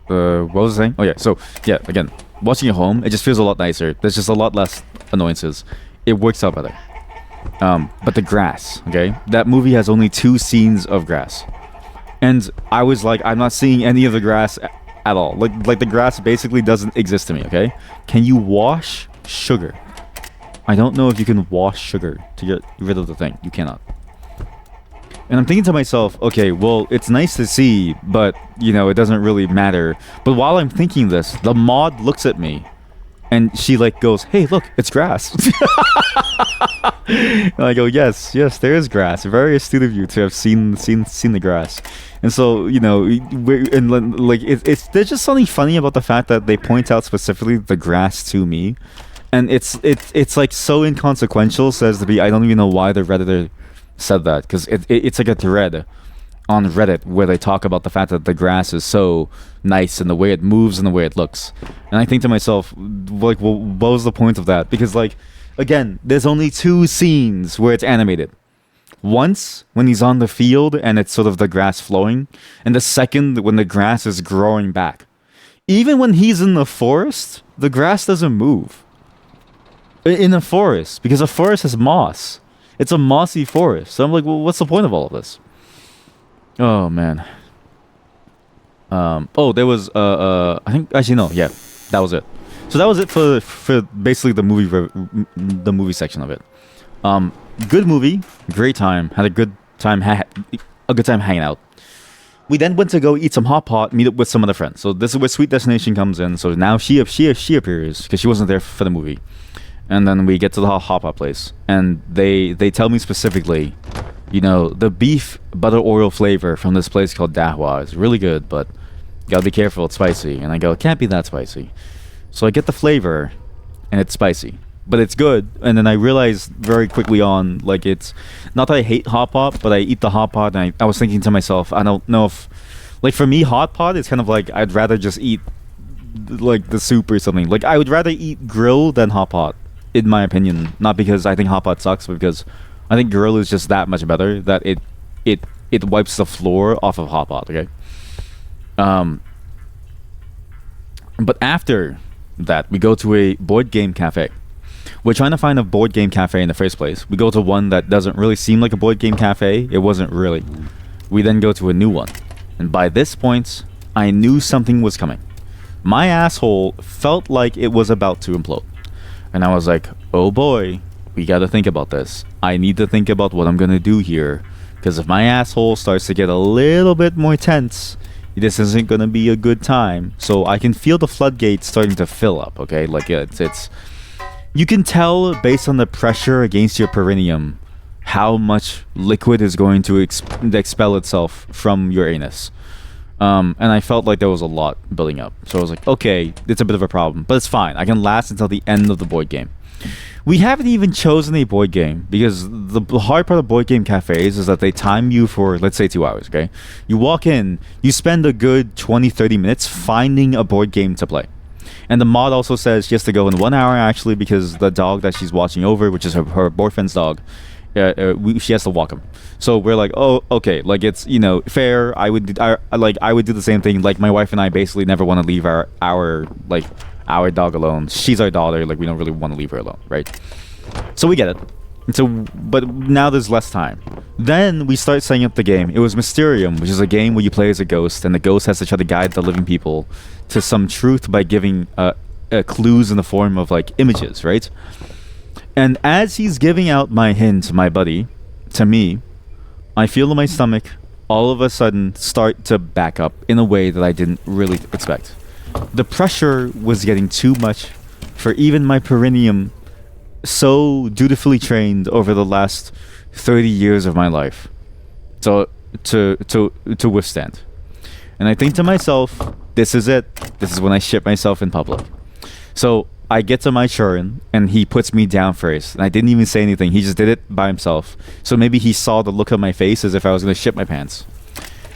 What was I saying? Oh yeah, so yeah, again, watching at home, it just feels a lot nicer. There's just a lot less annoyances. It works out better. But the grass, okay? That movie has only 2 scenes of grass. And I was like, I'm not seeing any of the grass at all. Like the grass basically doesn't exist to me, okay? Can you wash sugar? I don't know if you can wash sugar to get rid of the thing. You cannot. And I'm thinking to myself, okay, well, it's nice to see, but, you know, it doesn't really matter. But while I'm thinking this, the mod looks at me, and she, like, goes, hey, look, it's grass. And I go, yes, there is grass. Very astute of you to have seen the grass. And so, you know, there's just something funny about the fact that they point out specifically the grass to me. And it's like, so inconsequential, says to be, I don't even know why the Redditor said that, because it's like a thread on Reddit where they talk about the fact that the grass is so nice and the way it moves and the way it looks. And I think to myself, like, well, what was the point of that? Because, like, again, there's only 2 scenes where it's animated. Once when he's on the field and it's sort of the grass flowing, and the second when the grass is growing back. Even when he's in the forest, the grass doesn't move. In a forest, because a forest has moss. It's a mossy forest. So I'm like, well, what's the point of all of this? Oh, man. Oh, there was, I think, actually, no, yeah, that was it. So that was it for basically the movie section of it. Good movie, great time, had a good time hanging out. We then went to go eat some hot pot, meet up with some other friends. So this is where Sweet Destination comes in. So now she appears because she wasn't there for the movie. And then we get to the hot pot place, and they tell me specifically, you know, the beef butter oil flavor from this place called Dahua is really good, but gotta be careful, it's spicy. And I go, it can't be that spicy. So I get the flavor, and it's spicy, but it's good. And then I realized very quickly on, like, it's not that I hate hot pot, but I eat the hot pot, and I was thinking to myself, I don't know if, like, for me, hot pot is kind of like I'd rather just eat like the soup or something. Like, I would rather eat grill than hot pot, in my opinion. Not because I think hot pot sucks, but because I think grill is just that much better, that it it wipes the floor off of hot pot. Okay. Um, but after that, we go to a board game cafe. We're trying to find a board game cafe in the first place. We go to one that doesn't really seem like a board game cafe. It wasn't really. We then go to a new one. And by this point, I knew something was coming. My asshole felt like it was about to implode. And I was like, oh boy, we gotta think about this. I need to think about what I'm gonna do here. Because if my asshole starts to get a little bit more tense, this isn't gonna be a good time. So I can feel the floodgates starting to fill up, okay? Like it's you can tell based on the pressure against your perineum how much liquid is going to expel itself from your anus. And I felt like there was a lot building up. So I was like, okay, it's a bit of a problem, but it's fine. I can last until the end of the board game. We haven't even chosen a board game because the hard part of board game cafes is that they time you for, let's say, 2 hours, okay? You walk in, you spend a good 20-30 minutes finding a board game to play. And the mod also says she has to go in 1 hour, actually, because the dog that she's watching over, which is her boyfriend's dog, she has to walk him. So we're like, oh, okay, like it's, you know, fair. I would do the same thing. Like my wife and I basically never want to leave our dog alone. She's our daughter. Like we don't really want to leave her alone, right? So we get it. So, but now there's less time. Then we start setting up the game. It was Mysterium, which is a game where you play as a ghost, and the ghost has to try to guide the living people to some truth by giving clues in the form of like images, right? And as he's giving out my hint, my buddy, to me, I feel in my stomach all of a sudden start to back up in a way that I didn't really expect. The pressure was getting too much for even my perineum, so dutifully trained over the last 30 years of my life, to withstand. And I think to myself, this is it. This is when I shit myself in public. So I get to my turn, and he puts me down first. And I didn't even say anything. He just did it by himself. So maybe he saw the look on my face as if I was going to shit my pants.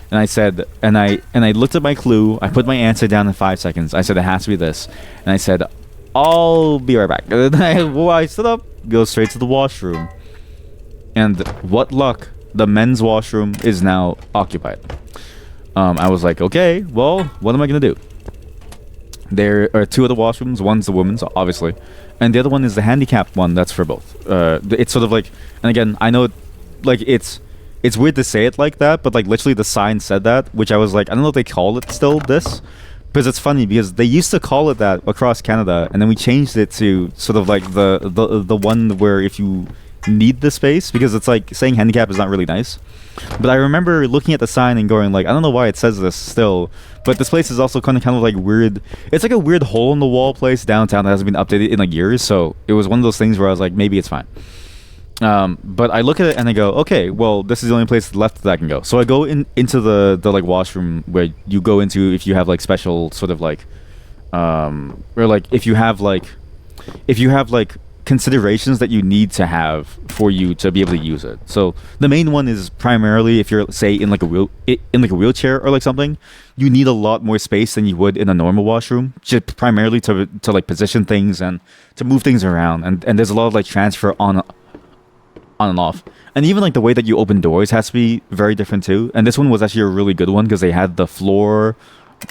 And I said, and I looked at my clue. I put my answer down in 5 seconds. I said, it has to be this. And I said, I'll be right back. And then I stood up, go straight to the washroom. And what luck, the men's washroom is now occupied. I was like, okay, well, what am I going to do? There are 2 other washrooms. One's the women's, obviously, and the other one is the handicapped one. That's for both. It's sort of like, and again, I know, like it's weird to say it like that, but like literally the sign said that, which I was like, I don't know if they call it still this, because it's funny because they used to call it that across Canada, and then we changed it to sort of like the one where if you need the space, because it's like saying handicap is not really nice. But I remember looking at the sign and going like, I don't know why it says this still, but this place is also kind of like weird. It's like a weird hole in the wall place downtown that hasn't been updated in like years, so it was one of those things where I was like, maybe it's fine. But I look at it and I go, okay, well, this is the only place left that I can go. So I go into the like washroom where you go into if you have like special sort of like or like if you have like considerations that you need to have for you to be able to use it. So the main one is primarily if you're say in like a wheelchair or like something, you need a lot more space than you would in a normal washroom, just primarily to like position things and to move things around, and there's a lot of like transfer on and off, and even like the way that you open doors has to be very different too. And this one was actually a really good one because they had the floor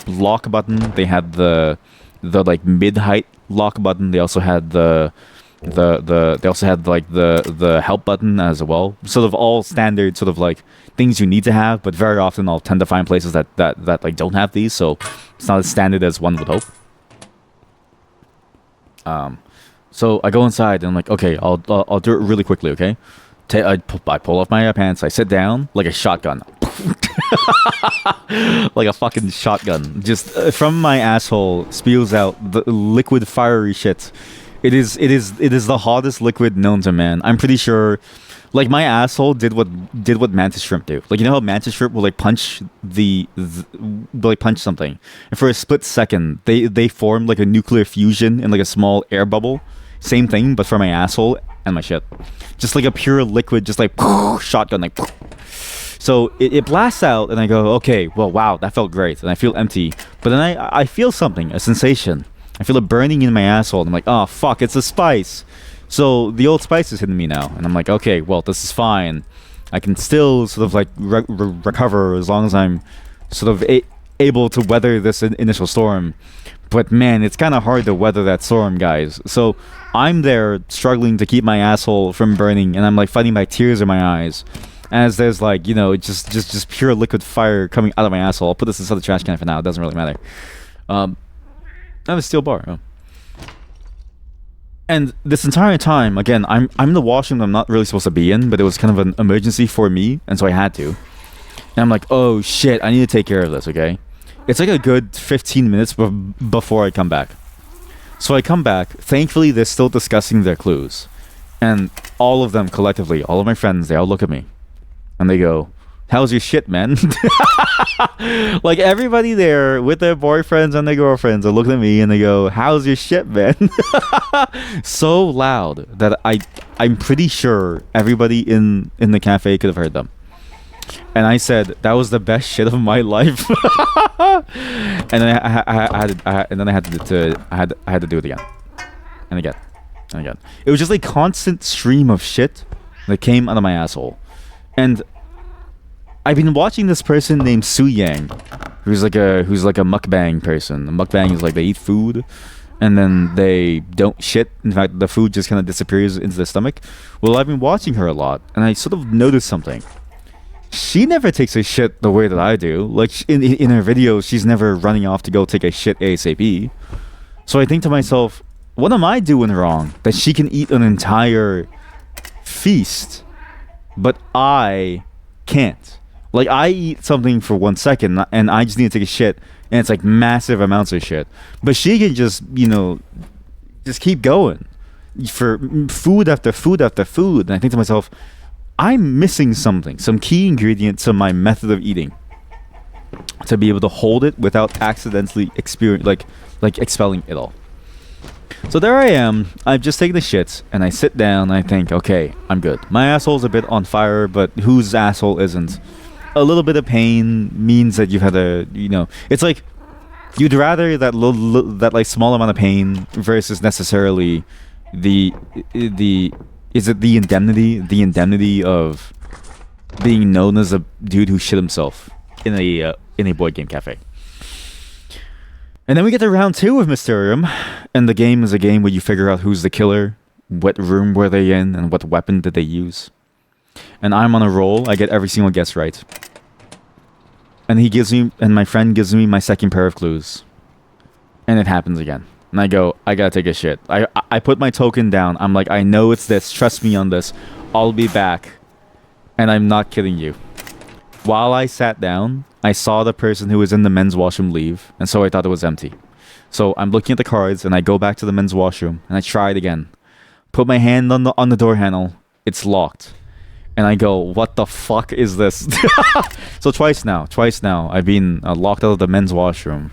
lock button, they had the like mid-height lock button, they also had the help button as well. Sort of all standard sort of like things you need to have, but very often I'll tend to find places that like don't have these, so it's not as standard as one would hope. So I go inside and I'm like, okay, I'll do it really quickly, okay? I pull off my pants, I sit down like a shotgun. Like a fucking shotgun. Just from my asshole spews out the liquid fiery shit. It is the hottest liquid known to man. I'm pretty sure, like my asshole did what mantis shrimp do. Like you know how mantis shrimp will like punch punch something, and for a split second they form like a nuclear fusion in like a small air bubble. Same thing, but for my asshole and my shit, just like a pure liquid, just like shotgun like. So it blasts out, and I go, okay, well, wow, that felt great, and I feel empty. But then I feel something, a sensation. I feel it burning in my asshole, and I'm like, oh, fuck, it's a spice. So the old spice is hitting me now, and I'm like, okay, well, this is fine. I can still sort of like recover as long as I'm sort of able to weather this initial storm. But man, it's kind of hard to weather that storm, guys. So I'm there struggling to keep my asshole from burning, and I'm like fighting my tears in my eyes as there's like, you know, just pure liquid fire coming out of my asshole. I'll put this inside the trash can for now. It doesn't really matter. I have a steel bar. Oh. And this entire time, again, I'm in the washroom I'm not really supposed to be in, but it was kind of an emergency for me, and so I had to. And I'm like, oh shit, I need to take care of this, okay? It's like a good 15 minutes before I come back. So I come back. Thankfully, they're still discussing their clues. And all of them collectively, all of my friends, they all look at me. And they go, how's your shit, man? Like everybody there with their boyfriends and their girlfriends are looking at me and they go, how's your shit, man? So loud that I'm pretty sure everybody in the cafe could have heard them. And I said that was the best shit of my life. And then I had to do it again and again and again. It was just a constant stream of shit that came out of my asshole. And I've been watching this person named Su Yang, who's like a mukbang person. A mukbang is like they eat food and then they don't shit. In fact, the food just kind of disappears into the stomach. Well, I've been watching her a lot, and I sort of noticed something. She never takes a shit the way that I do. Like in her videos, she's never running off to go take a shit ASAP. So I think to myself, what am I doing wrong that she can eat an entire feast, but I can't? Like I eat something for 1 second and I just need to take a shit, and it's like massive amounts of shit. But she can just, you know, just keep going for food after food after food. And I think to myself, I'm missing something, some key ingredient to my method of eating, to be able to hold it without accidentally expelling it all. So there I am. I've just taken the shits, and I sit down. And I think, okay, I'm good. My asshole's a bit on fire, but whose asshole isn't? A little bit of pain means that you've had a, you know, it's like you'd rather that that like small amount of pain versus necessarily the is it the indemnity of being known as a dude who shit himself in a board game cafe. And then we get to round 2 of Mysterium, and the game is a game where you figure out who's the killer, what room were they in, and what weapon did they use. And I'm on a roll. I get every single guess right. And my friend gives me my second pair of clues. And it happens again. And I go, I gotta take a shit. I put my token down. I'm like, I know it's this. Trust me on this. I'll be back. And I'm not kidding you. While I sat down, I saw the person who was in the men's washroom leave. And so I thought it was empty. So I'm looking at the cards, and I go back to the men's washroom. And I try it again. Put my hand on the door handle. It's locked. And I go, what the fuck is this? So twice now, I've been locked out of the men's washroom.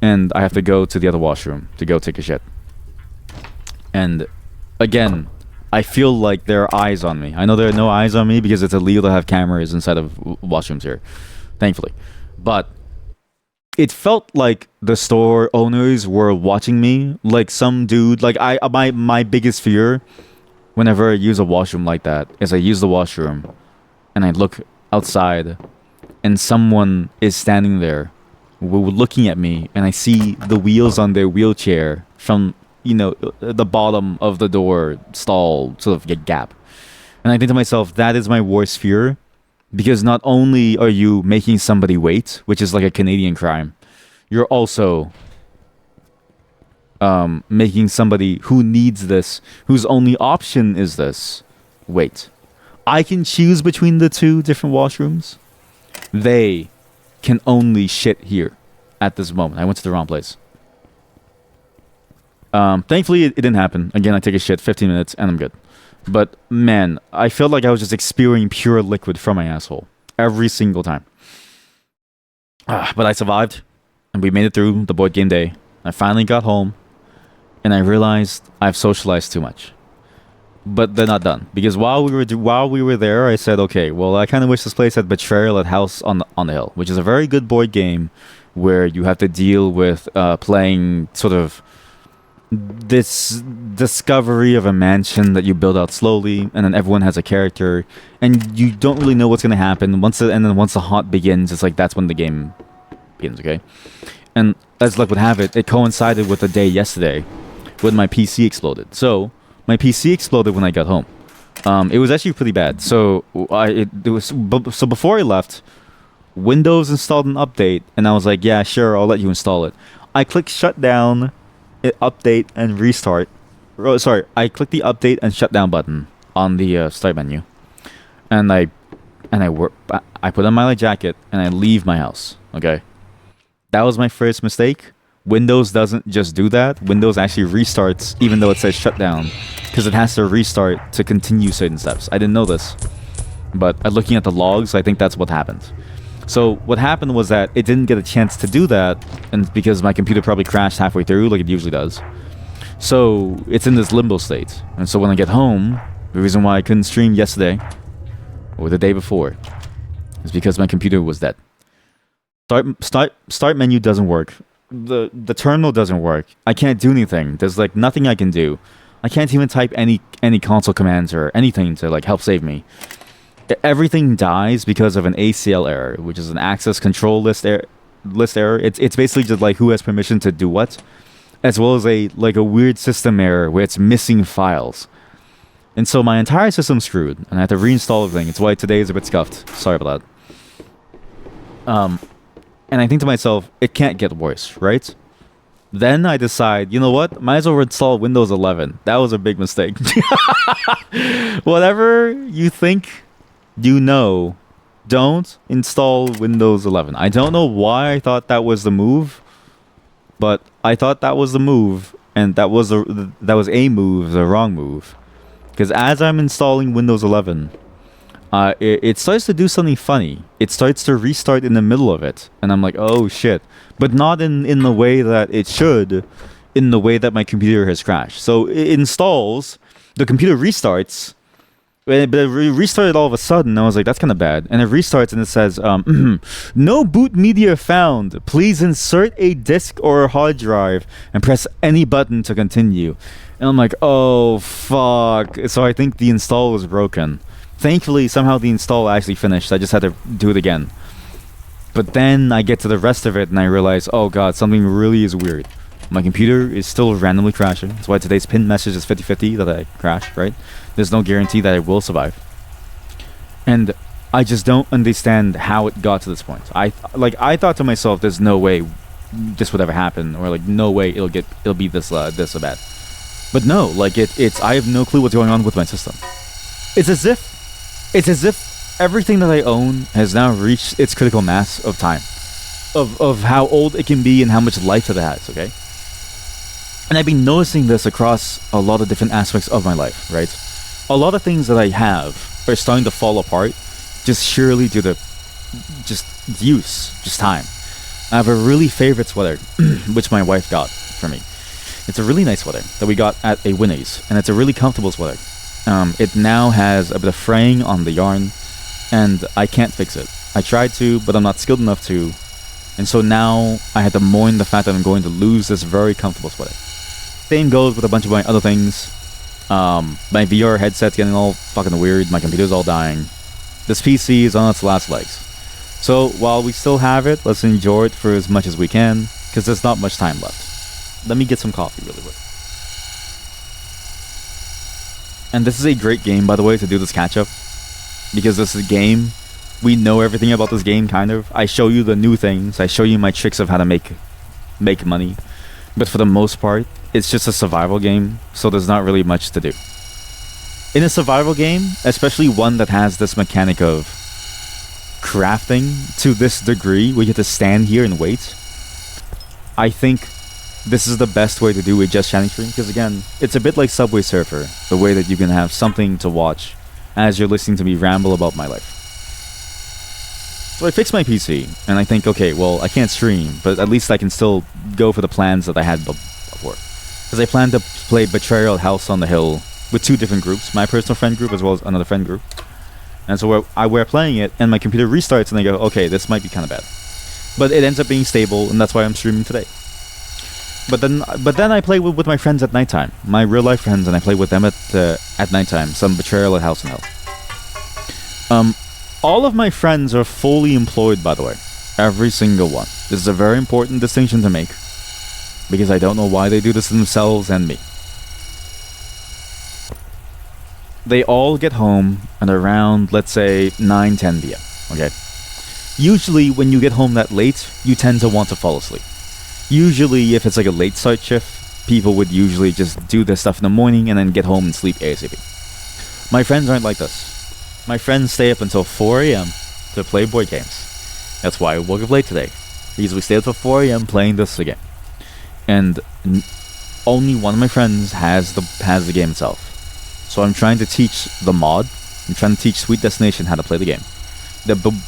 And I have to go to the other washroom to go take a shit. And again, I feel like there are eyes on me. I know there are no eyes on me because it's illegal to have cameras inside of washrooms here, thankfully. But it felt like the store owners were watching me, like some dude. Like my biggest fear whenever I use a washroom like that is I use the washroom and I look outside and someone is standing there looking at me, and I see the wheels on their wheelchair from, you know, the bottom of the door stall sort of gap. And I think to myself, that is my worst fear, because not only are you making somebody wait, which is like a Canadian crime, you're also making somebody who needs this, whose only option is this, wait. I can choose between the 2 different washrooms. They can only shit here at this moment. I went to the wrong place. Thankfully, it didn't happen. Again, I take a shit, 15 minutes, and I'm good. But, man, I felt like I was just experiencing pure liquid from my asshole. Every single time. But I survived, and we made it through the board game day. I finally got home, and I realized I've socialized too much. But they're not done, because while we were there, I said, okay, well, I kind of wish this place had Betrayal at House on the Hill, which is a very good board game where you have to deal with playing sort of this discovery of a mansion that you build out slowly, and then everyone has a character, and you don't really know what's gonna happen. And then once the haunt begins, it's like that's when the game begins. Okay, and as luck would have it, it coincided with the day yesterday when my PC exploded. So my PC exploded when I got home. It was actually pretty bad. So so before I left, Windows installed an update, and I was like, yeah, sure, I'll let you install it. I clicked shutdown, update, and restart. Oh, sorry, I clicked the update and shutdown button on the start menu, and I put on my light jacket and I leave my house. Okay, that was my first mistake. Windows doesn't just do that. Windows actually restarts even though it says shutdown, because it has to restart to continue certain steps. I didn't know this, but looking at the logs, I think that's what happened. So what happened was that it didn't get a chance to do that, and because my computer probably crashed halfway through like it usually does. So it's in this limbo state. And so when I get home, the reason why I couldn't stream yesterday or the day before is because my computer was dead. Start menu doesn't work. The terminal doesn't work. I can't do anything. There's like nothing I can do. I can't even type any console commands or anything to like help save me. Everything dies because of an ACL error, which is an access control list error. It's basically just like who has permission to do what, as well as a weird system error where it's missing files. And so my entire system's screwed, and I have to reinstall everything. It's why today is a bit scuffed. Sorry about that. And I think to myself, it can't get worse, right? Then I decide, you know what? Might as well install Windows 11. That was a big mistake. Whatever you think you know, don't install Windows 11. I don't know why I thought that was the move, but I thought that was the move, and that was a move, the wrong move. Because as I'm installing Windows 11, it starts to do something funny. It starts to restart in the middle of it, and I'm like, oh shit. But not in the way that it should, in the way that my computer has crashed. So it installs, the computer restarts, but it restarted all of a sudden. I was like, that's kind of bad. And it restarts and it says, no boot media found. Please insert a disk or a hard drive and press any button to continue. And I'm like, oh fuck. So I think the install was broken. Thankfully, somehow the install actually finished. I just had to do it again. But then I get to the rest of it and I realize, oh god, something really is weird. My computer is still randomly crashing. That's why today's pin message is 50-50 that I crashed, right? There's no guarantee that it will survive. And I just don't understand how it got to this point. I thought to myself, there's no way this would ever happen, or like no way it'll be this bad. But no, like it's I have no clue what's going on with my system. It's as if everything that I own has now reached its critical mass of time, of how old it can be and how much life it has. Okay. And I've been noticing this across a lot of different aspects of my life, right? A lot of things that I have are starting to fall apart just surely due to just time. I have a really favorite sweater, which my wife got for me. It's a really nice sweater that we got at a Winnie's, and it's a really comfortable sweater. It now has a bit of fraying on the yarn, and I can't fix it. I tried to, but I'm not skilled enough to, and so now I had to mourn the fact that I'm going to lose this very comfortable sweater. Same goes with a bunch of my other things. My VR headset's getting all fucking weird. My computer's all dying. This PC is on its last legs. So while we still have it, let's enjoy it for as much as we can, because there's not much time left. Let me get some coffee really quick. And this is a great game, by the way, to do this catch-up, because this is a game. We know everything about this game, kind of. I show you the new things. I show you my tricks of how to make money. But for the most part, it's just a survival game, so there's not really much to do. In a survival game, especially one that has this mechanic of crafting to this degree, where you have to stand here and wait, I think this is the best way to do a just chatting stream, because again, it's a bit like Subway Surfer, the way that you can have something to watch as you're listening to me ramble about my life. So I fixed my PC, and I think, okay, well, I can't stream, but at least I can still go for the plans that I had before. Because I plan to play Betrayal House on the Hill with two different groups, my personal friend group as well as another friend group. And so we're playing it, and my computer restarts, and I go, okay, this might be kind of bad. But it ends up being stable, and that's why I'm streaming today. But then I play with my friends at nighttime, my real life friends, and I play with them at nighttime. Some Betrayal at House and Hell. All of my friends are fully employed, by the way. Every single one. This is a very important distinction to make, because I don't know why they do this to themselves and me. They all get home at around, let's say, 9-10 p.m. Okay? Usually, when you get home that late, you tend to want to fall asleep. Usually, if it's like a late start shift, people would usually just do this stuff in the morning and then get home and sleep ASAP. My friends aren't like this. My friends stay up until 4 a.m. to play board games. That's why I woke up late today. Because we stayed up till 4 a.m. playing this again. And only one of my friends has the game itself. So I'm trying to teach the mod. I'm trying to teach Sweet Destination how to play the game.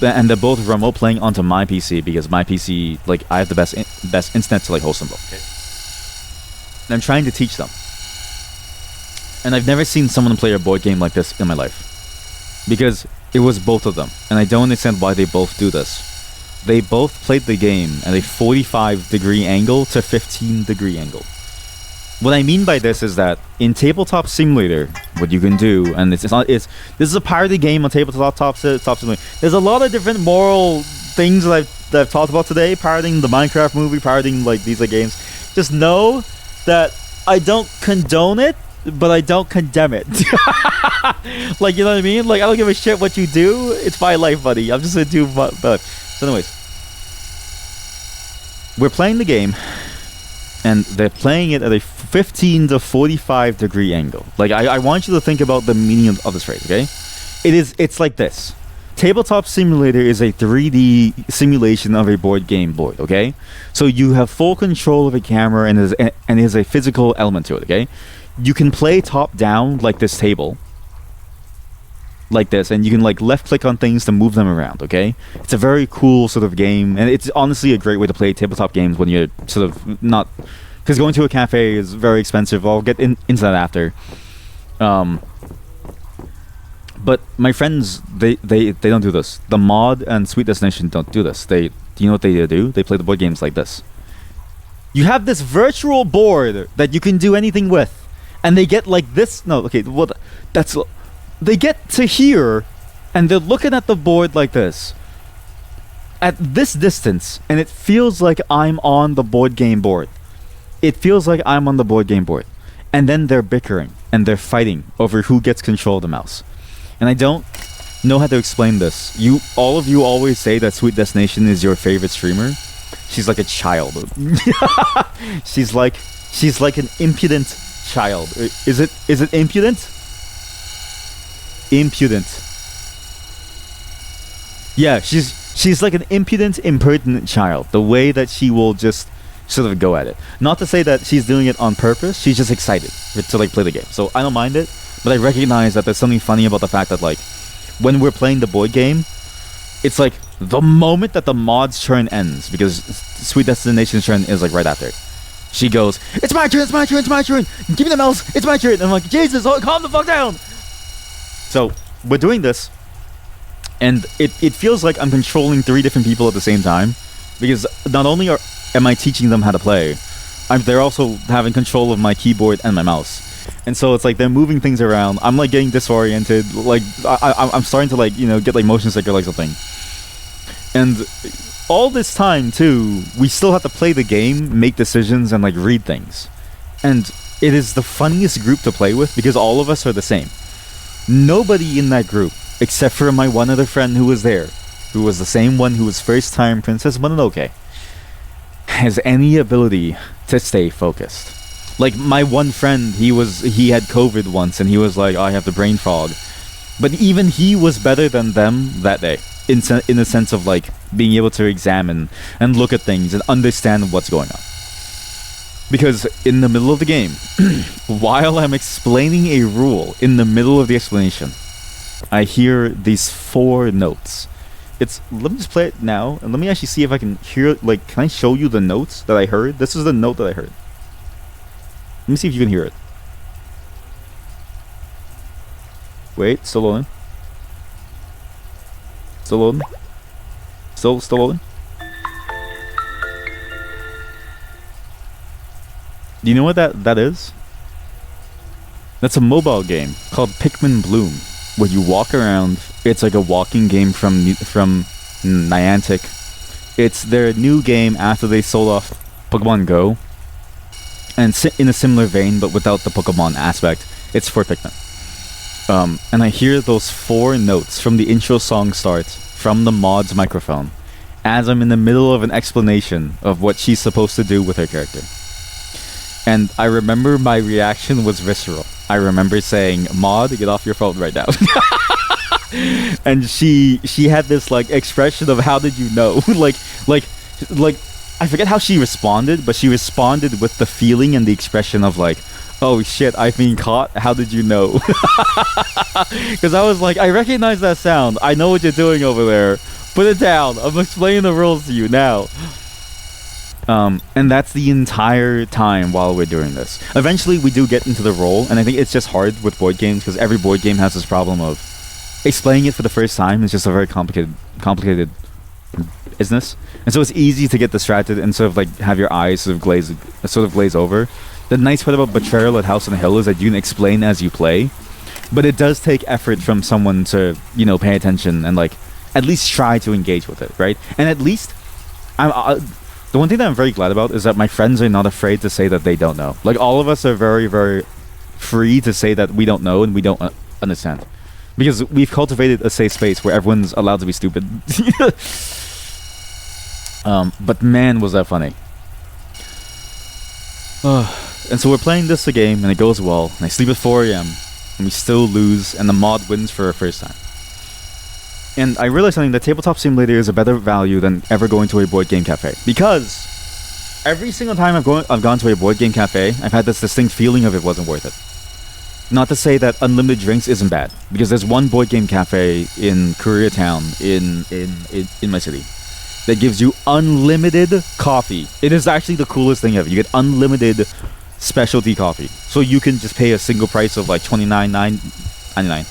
And they're both remote playing onto my PC, because my PC, like, I have the best internet to like host them both. Okay. And I'm trying to teach them. And I've never seen someone play a board game like this in my life, because it was both of them, and I don't understand why they both do this. They both played the game at a 45-degree angle to 15-degree angle. What I mean by this is that in Tabletop Simulator, what you can do, and this is a parody game on Tabletop Simulator. There's a lot of different moral things that I've talked about today, parodying the Minecraft movie, parodying like these games. Just know that I don't condone it, but I don't condemn it. Like, you know what I mean? Like, I don't give a shit what you do. It's my life, buddy. I'm just gonna do but. So anyways, we're playing the game, and they're playing it at a 15 to 45 degree angle. Like, I want you to think about the meaning of this phrase, okay? It's like this. Tabletop Simulator is a 3D simulation of a board game board, okay? So you have full control of a camera, and there's a physical element to it, okay? You can play top down like this table, like this, and you can like left click on things to move them around, okay? It's a very cool sort of game, and it's honestly a great way to play tabletop games when you're sort of not, because going to a cafe is very expensive. I'll get into that after. But my friends, they don't do this. The mod and Sweet Destination don't do this. Do you know what they do? They play the board games like this. You have this virtual board that you can do anything with, and they get like this. No, okay, well, they get to here, and they're looking at the board like this, at this distance, and it feels like I'm on the board game board. It feels like I'm on the board game board. And then they're bickering, and they're fighting over who gets control of the mouse. And I don't know how to explain this. All of you always say that Sweet Destination is your favorite streamer. She's like a child. She's like an impudent child. Is it impudent? Impudent. Yeah, she's like an impudent, impertinent child. The way that she will just sort of go at it. Not to say that she's doing it on purpose. She's just excited to like play the game. So I don't mind it, but I recognize that there's something funny about the fact that like when we're playing the board game, it's like the moment that the mod's turn ends, because Sweet Destination's turn is like right after. She goes, "It's my turn, it's my turn, it's my turn. Give me the mouse, it's my turn." And I'm like, Jesus, calm the fuck down. So we're doing this, and it feels like I'm controlling 3 different people at the same time, because not only am I teaching them how to play, they're also having control of my keyboard and my mouse. And so it's like they're moving things around. I'm like getting disoriented. Like I'm starting to like, you know, get like motion sick or like something. And all this time too, we still have to play the game, make decisions, and like read things. And it is the funniest group to play with, because all of us are the same. Nobody in that group, except for my one other friend who was there, who was the same one who was first time Princess Mononoke, has any ability to stay focused. Like my one friend, he had COVID once, and he was like, "I have the brain fog," but even he was better than them that day, in the sense of like being able to examine and look at things and understand what's going on. Because in the middle of the game, while I'm explaining a rule, in the middle of the explanation, I hear these 4 notes. Let me just play it now, and let me actually see if I can hear, like, can I show you the notes that I heard? This is the note that I heard. Let me see if you can hear it. Wait, still loading. Still loading. Still loading. Do you know what that is? That's a mobile game called Pikmin Bloom, where you walk around. It's like a walking game from Niantic. It's their new game after they sold off Pokemon Go, and in a similar vein, but without the Pokemon aspect. It's for Pikmin. And I hear those 4 notes from the intro song start from the mod's microphone as I'm in the middle of an explanation of what she's supposed to do with her character. And I remember my reaction was visceral. I remember saying, "Mod, get off your phone right now." And she had this like expression of, "How did you know?" like I forget how she responded, but she responded with the feeling and the expression of like, "Oh shit, I've been caught. How did you know?" Because I was like, "I recognize that sound. I know what you're doing over there. Put it down. I'm explaining the rules to you now." And that's the entire time while we're doing this. Eventually, we do get into the role, and I think it's just hard with board games because every board game has this problem of explaining it for the first time. It's just a very complicated business, and so it's easy to get distracted and sort of like have your eyes sort of glaze over. The nice part about Betrayal at House on the Hill is that you can explain as you play, but it does take effort from someone to, you know, pay attention and like at least try to engage with it, right? And at least the one thing that I'm very glad about is that my friends are not afraid to say that they don't know. Like, all of us are very, very free to say that we don't know and we don't understand. Because we've cultivated a safe space where everyone's allowed to be stupid. But man, was that funny. And so we're playing this game and it goes well. And I sleep at 4 a.m. and we still lose and the mod wins for a first time. And I realized something, that Tabletop Simulator is a better value than ever going to a board game cafe. Because every single time I've gone to a board game cafe, I've had this distinct feeling of it wasn't worth it. Not to say that unlimited drinks isn't bad, because there's one board game cafe in Koreatown in my city that gives you unlimited coffee. It is actually the coolest thing ever. You get unlimited specialty coffee. So you can just pay a single price of like $29.99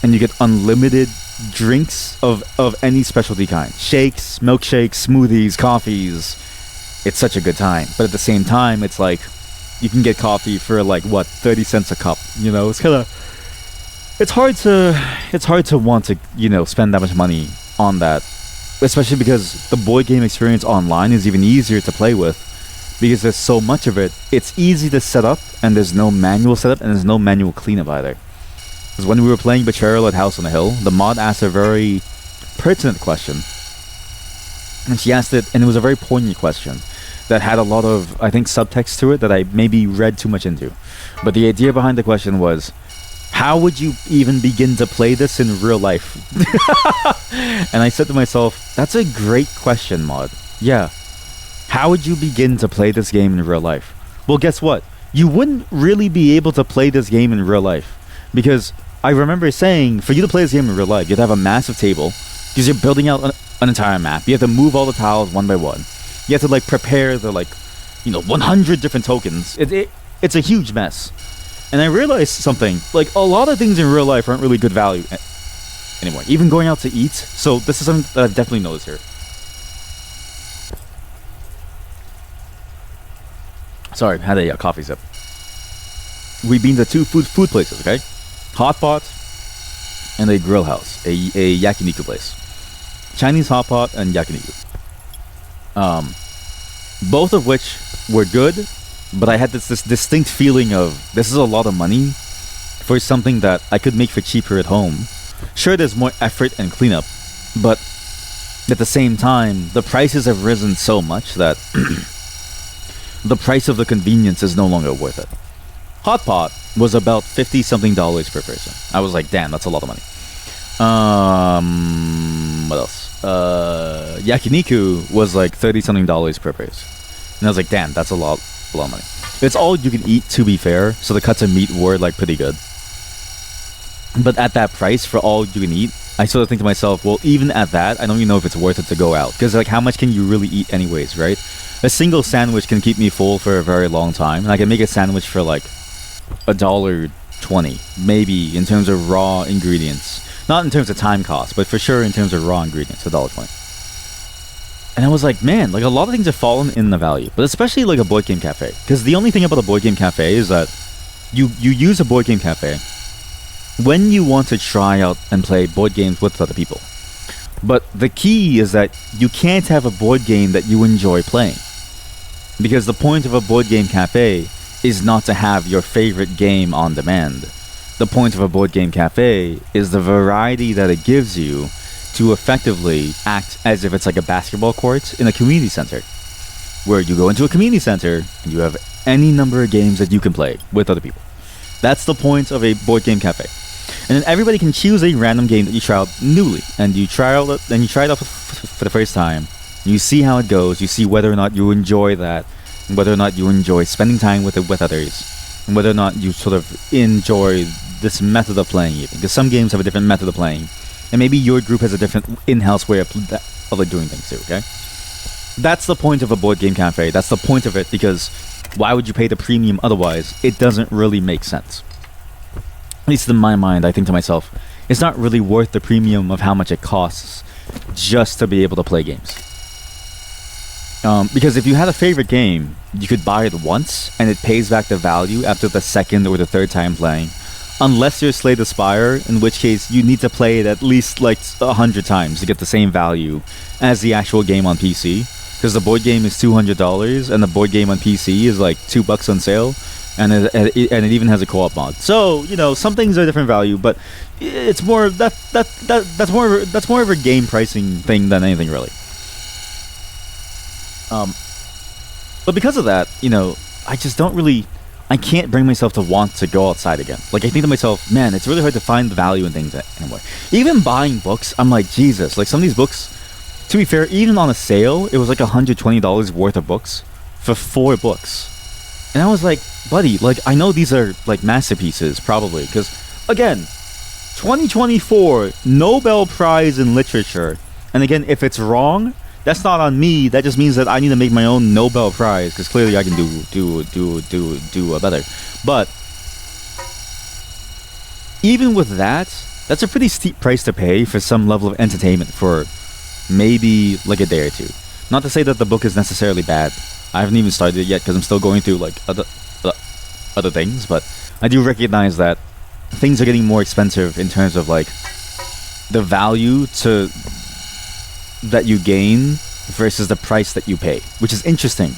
and you get unlimited drinks of any specialty kind. Shakes, milkshakes, smoothies, coffees. It's such a good time. But at the same time, it's like you can get coffee for like what, 30 cents a cup. You know, it's hard to want to, you know, spend that much money on that. Especially because the board game experience online is even easier to play with because there's so much of it. It's easy to set up and there's no manual setup and there's no manual cleanup either. Because when we were playing Betrayal at House on the Hill, the mod asked a very pertinent question. And she asked it, and it was a very poignant question that had a lot of, I think, subtext to it that I maybe read too much into. But the idea behind the question was, how would you even begin to play this in real life? And I said to myself, that's a great question, mod. Yeah. How would you begin to play this game in real life? Well, guess what? You wouldn't really be able to play this game in real life. Because I remember saying, for you to play this game in real life, you have to have a massive table. Because you're building out an entire map. You have to move all the tiles one by one. You have to, like, prepare the, like, you know, 100 different tokens. It's a huge mess. And I realized something. Like, a lot of things in real life aren't really good value anymore. Even going out to eat. So this is something that I've definitely noticed here. Sorry, had a coffee sip. We've been to 2 food places, okay? Hot Pot and a grill house. A yakiniku place. Chinese hot pot and yakiniku. Both of which were good, but I had this distinct feeling of, this is a lot of money for something that I could make for cheaper at home. Sure, there's more effort and cleanup, but at the same time, the prices have risen so much that the price of the convenience is no longer worth it. Hot Pot was about $50-something per person. I was like, damn, that's a lot of money. What else? Yakiniku was like $30-something per person. And I was like, damn, that's a lot of money. It's all you can eat, to be fair, so the cuts of meat were like pretty good. But at that price for all you can eat, I sort of think to myself, well, even at that, I don't even know if it's worth it to go out. Because like, how much can you really eat anyways, right? A single sandwich can keep me full for a very long time. And I can make a sandwich for like $1.20, maybe, in terms of raw ingredients. Not in terms of time cost, but for sure in terms of raw ingredients, $1.20. And I was like, man, like a lot of things have fallen in the value, but especially like a board game cafe. Because the only thing about a board game cafe is that you use a board game cafe when you want to try out and play board games with other people. But the key is that you can't have a board game that you enjoy playing. Because the point of a board game cafe is not to have your favorite game on demand. The point of a board game cafe is the variety that it gives you to effectively act as if it's like a basketball court in a community center, where you go into a community center and you have any number of games that you can play with other people. That's the point of a board game cafe. And then everybody can choose a random game that you try out newly, and you try it out for the first time. You see how it goes. You see whether or not you enjoy that, and whether or not you enjoy spending time with others, and whether or not you sort of enjoy this method of playing. Even because some games have a different method of playing, and maybe your group has a different in-house way of doing things too. Okay, that's the point of a board game cafe. That's the point of it, because why would you pay the premium otherwise? It doesn't really make sense. At least in my mind, I think to myself, it's not really worth the premium of how much it costs just to be able to play games. Because if you had a favorite game, you could buy it once, and it pays back the value after the second or the third time playing. Unless you're Slay the Spire, in which case you need to play it at least like 100 times to get the same value as the actual game on PC. Because the board game is $200, and the board game on PC is like $2 on sale. And it even has a co-op mod. So some things are different value, but it's more that's more of a game pricing thing than anything really. But because of that, I just don't really, I can't bring myself to want to go outside again. Like, I think to myself, man, it's really hard to find the value in things anymore. Even buying books, I'm like, Jesus, like some of these books, to be fair, even on a sale, it was like $120 worth of books for 4 books. And I was like, buddy, like, I know these are like masterpieces, probably, because again, 2024 Nobel Prize in Literature. And again, if it's wrong, that's not on me. That just means that I need to make my own Nobel Prize, because clearly I can do better. But even with that, that's a pretty steep price to pay for some level of entertainment for maybe like a day or two. Not to say that the book is necessarily bad. I haven't even started it yet because I'm still going through like other things, but I do recognize that things are getting more expensive in terms of like the value that you gain versus the price that you pay, which is interesting.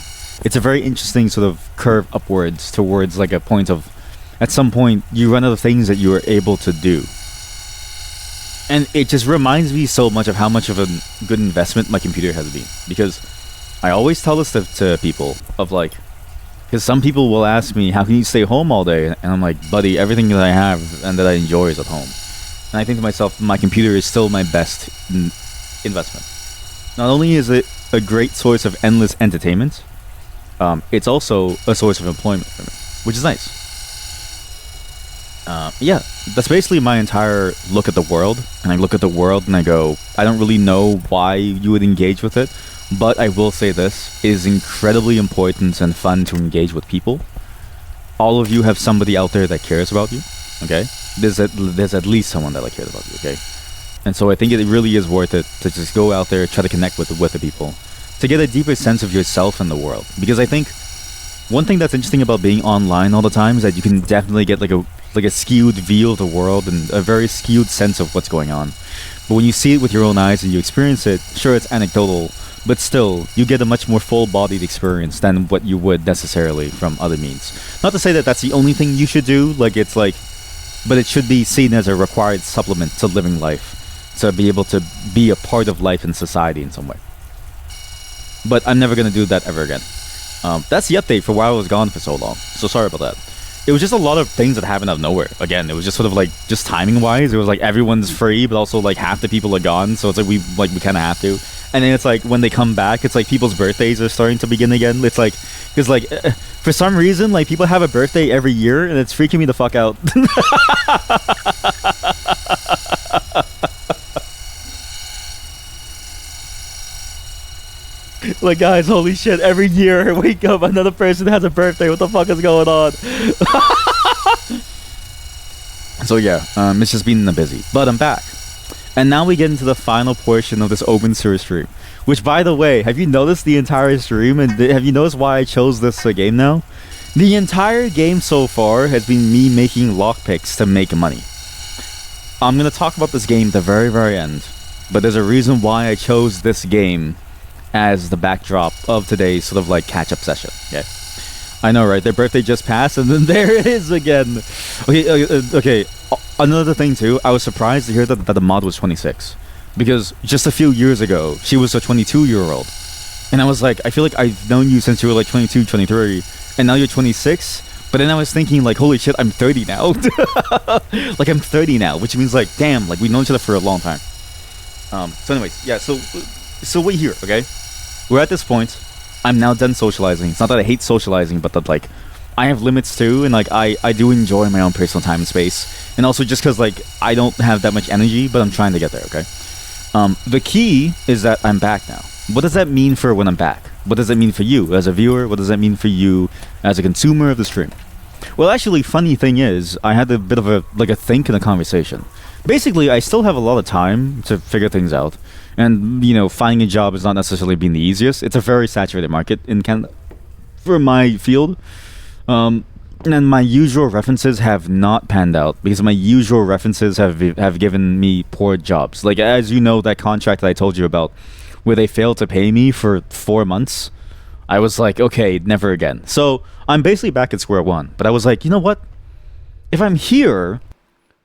It's a very interesting sort of curve upwards towards like a point of, at some point you run out of things that you are able to do. And it just reminds me so much of how much of a good investment my computer has been, because I always tell this to people of like, because some people will ask me, how can you stay home all day? And I'm like, buddy, everything that I have and that I enjoy is at home. And I think to myself, my computer is still my best investment. Not only is it a great source of endless entertainment, it's also a source of employment for me, which is nice. Yeah, that's basically my entire look at the world. And I look at the world and I go, I don't really know why you would engage with it, but I will say this, it is incredibly important and fun to engage with people. All of you have somebody out there that cares about you, okay? There's at least someone that cares about you, okay? And so I think it really is worth it to just go out there, try to connect with the people, to get a deeper sense of yourself in the world. Because I think one thing that's interesting about being online all the time is that you can definitely get like a skewed view of the world and a very skewed sense of what's going on. But when you see it with your own eyes and you experience it, sure, it's anecdotal, but still, you get a much more full-bodied experience than what you would necessarily from other means. Not to say that that's the only thing you should do, but it should be seen as a required supplement to living life, to be able to be a part of life and society in some way. But I'm never going to do that ever again. That's the update for why I was gone for so long. So sorry about that. It was just a lot of things that happened out of nowhere. Again, it was just sort of like, just timing-wise, it was like everyone's free, but also like half the people are gone, so it's like we kind of have to. And then it's like when they come back, it's like people's birthdays are starting to begin again. It's like, because like for some reason, like people have a birthday every year, and it's freaking me the fuck out. Like, guys, holy shit, every year I wake up, another person has a birthday. What the fuck is going on? So yeah, it's just been busy, but I'm back. And now we get into the final portion of this Obenseuer stream, Which, by the way, have you noticed the entire stream and have you noticed why I chose this game now? The entire game so far has been me making lockpicks to make money. I'm gonna talk about this game at the very, very end, but there's a reason why I chose this game as the backdrop of today's sort of like catch-up session. Okay, I know, right? Their birthday just passed, and then there it is again. Okay. Another thing too, I was surprised to hear that the mod was 26, because just a few years ago she was a 22-year-old, and I was like, I feel like I've known you since you were like 22, 23, and now you're 26. But then I was thinking, like, holy shit, I'm 30 now. Like, I'm 30 now, which means, like, damn, like, we've known each other for a long time. So anyways, yeah, so we're here, okay? We're at this point. I'm now done socializing. It's not that I hate socializing, but that, like, I have limits too, and, like, I do enjoy my own personal time and space. And also just because, like, I don't have that much energy, but I'm trying to get there, okay? The key is that I'm back now. What does that mean for when I'm back? What does that mean for you as a viewer? What does that mean for you as a consumer of the stream? Well, actually, funny thing is, I had a bit of a think and a conversation. Basically, I still have a lot of time to figure things out. And, you know, finding a job has not necessarily been the easiest. It's a very saturated market in Canada for my field. And my usual references have not panned out because my usual references have given me poor jobs. Like, as you know, that contract that I told you about, where they failed to pay me for 4 months, I was like, okay, never again. So I'm basically back at square one. But I was like, you know what? If I'm here,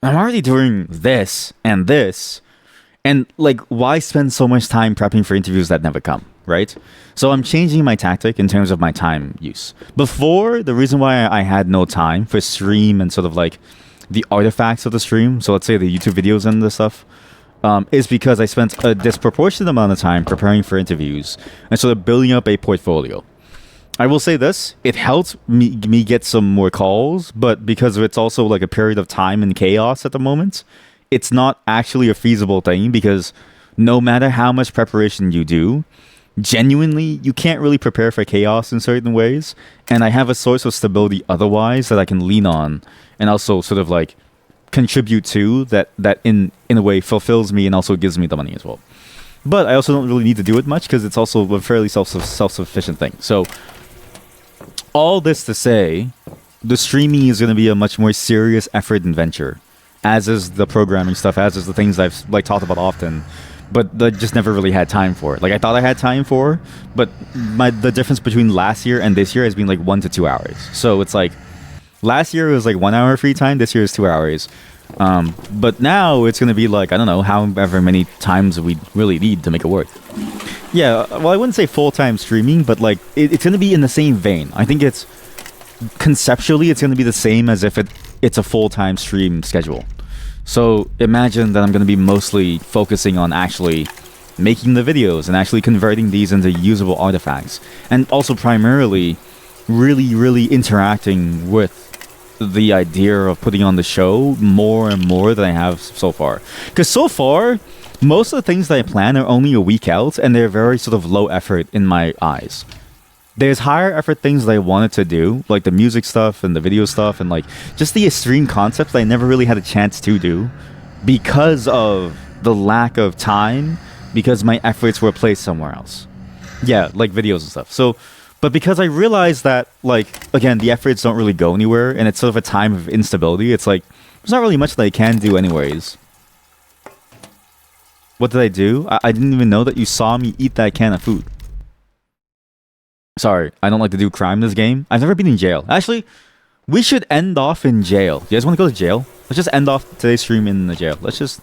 I'm already doing this, and like, why spend so much time prepping for interviews that never come, right? So I'm changing my tactic in terms of my time use. Before, the reason why I had no time for stream and sort of like the artifacts of the stream, so let's say the YouTube videos and the stuff, is because I spent a disproportionate amount of time preparing for interviews and sort of building up a portfolio. I will say this, it helped me get some more calls, but because it's also like a period of time and chaos at the moment, it's not actually a feasible thing because no matter how much preparation you do, genuinely, you can't really prepare for chaos in certain ways. And I have a source of stability otherwise that I can lean on and also sort of like contribute to that in a way fulfills me and also gives me the money as well. But I also don't really need to do it much because it's also a fairly self-sufficient thing. So all this to say, the streaming is going to be a much more serious effort and venture, as is the programming stuff, as is the things I've like talked about often, but I just never really had time for it. Like, I thought I had time for, but the difference between last year and this year has been like 1 to 2 hours. So it's like last year it was like 1 hour free time, this year is 2 hours. But now it's going to be like, I don't know, however many times we really need to make it work. Yeah, well, I wouldn't say full-time streaming, but like it's going to be in the same vein. I think it's conceptually it's going to be the same as if it's a full-time stream schedule. So imagine that I'm going to be mostly focusing on actually making the videos and actually converting these into usable artifacts, and also primarily really interacting with the idea of putting on the show more and more than I have so far. Because so far, most of the things that I plan are only a week out, and they're very sort of low effort in my eyes. There's higher effort things that I wanted to do, like the music stuff and the video stuff and like just the extreme concepts that I never really had a chance to do because of the lack of time, because my efforts were placed somewhere else. Yeah, like videos and stuff. So, but because I realized that, like, again, the efforts don't really go anywhere and it's sort of a time of instability, it's like, there's not really much that I can do anyways. What did I do? I didn't even know that you saw me eat that can of food. Sorry, I don't like to do crime in this game. I've never been in jail. Actually, we should end off in jail. You guys want to go to jail? Let's just end off today's stream in the jail. Let's just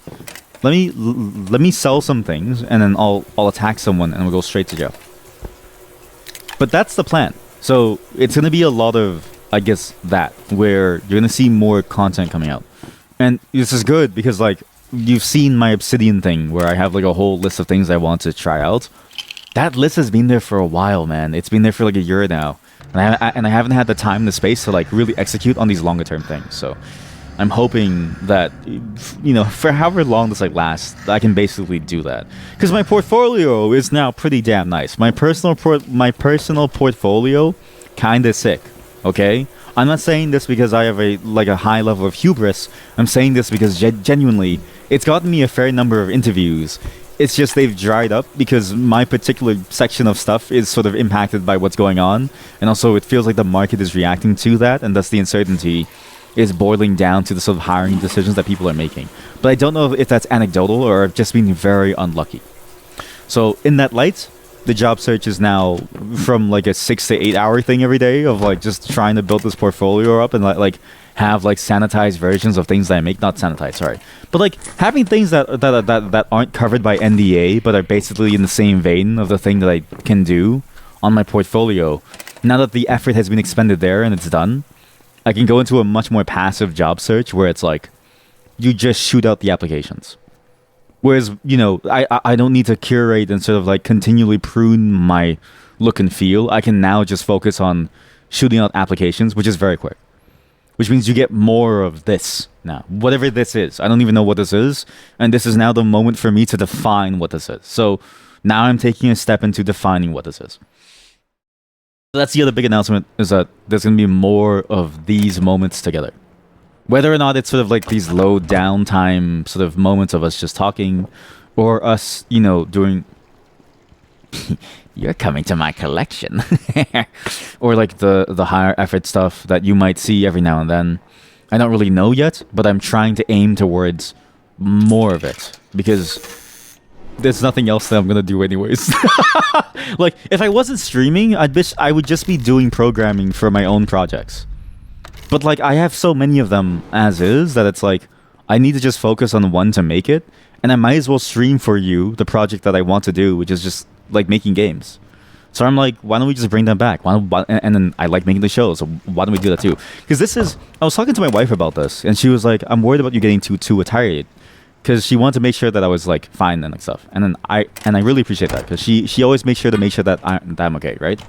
let me sell some things and then I'll attack someone and we'll go straight to jail. But that's the plan. So it's gonna be a lot of, I guess, that where you're gonna see more content coming out. And this is good because like you've seen my Obsidian thing where I have like a whole list of things I want to try out. That list has been there for a while, man. It's been there for like a year now. And I haven't had the time and the space to like really execute on these longer term things. So I'm hoping that, you know, for however long this like lasts, I can basically do that. Because my portfolio is now pretty damn nice. My personal portfolio kind of sick, okay? I'm not saying this because I have a high level of hubris. I'm saying this because genuinely, it's gotten me a fair number of interviews It's just they've dried up because my particular section of stuff is sort of impacted by what's going on, and also it feels like the market is reacting to that, and thus the uncertainty is boiling down to the sort of hiring decisions that people are making. But I don't know if that's anecdotal or I've just been very unlucky. So in that light, the job search is now from like a 6 to 8 hour thing every day of like just trying to build this portfolio up and like have like sanitized versions of things that I make. Not sanitized, sorry, but like having things that aren't covered by NDA but are basically in the same vein of the thing that I can do on my portfolio. Now that the effort has been expended there and it's done, I can go into a much more passive job search where it's like you just shoot out the applications. Whereas, you know, I don't need to curate and sort of like continually prune my look and feel. I can now just focus on shooting out applications, which is very quick. Which means you get more of this now. Whatever this is. I don't even know what this is. And this is now the moment for me to define what this is. So now I'm taking a step into defining what this is. That's the other big announcement, is that there's going to be more of these moments together. Whether or not it's sort of like these low downtime sort of moments of us just talking, or us, you know, doing... You're coming to my collection. Or like the higher effort stuff that you might see every now and then. I don't really know yet, but I'm trying to aim towards more of it. Because there's nothing else that I'm gonna do anyways. Like, if I wasn't streaming, I would just be doing programming for my own projects. But like, I have so many of them as is that it's like, I need to just focus on one to make it, and I might as well stream for you the project that I want to do, which is just like making games. So I'm like, why don't we just bring them back? And then I like making the show, so why don't we do that too? Because I was talking to my wife about this, and she was like, I'm worried about you getting too tired. Because she wanted to make sure that I was like fine and like stuff, and then I really appreciate that, because she always makes sure to make sure that I'm okay, right?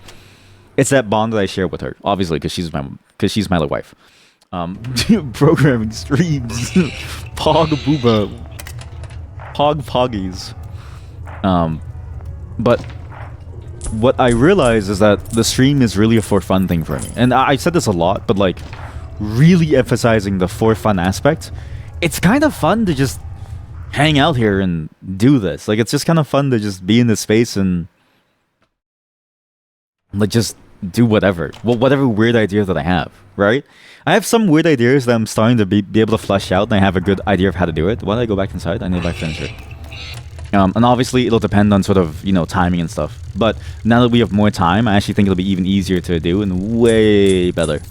It's that bond that I share with her, obviously, because she's my like, wife. Programming streams, Pog Booba, Pog Poggies. But what I realize is that the stream is really a for fun thing for me, and I said this a lot, but like really emphasizing the for fun aspect. It's kind of fun to just hang out here and do this. Like, it's just kind of fun to just be in this space and like just do whatever weird idea that I have, right? I have some weird ideas that I'm starting to be able to flesh out, and I have a good idea of how to do it. Why don't I go back inside? I need to finish it. And obviously it'll depend on sort of, you know, timing and stuff. But now that we have more time, I actually think it'll be even easier to do and way better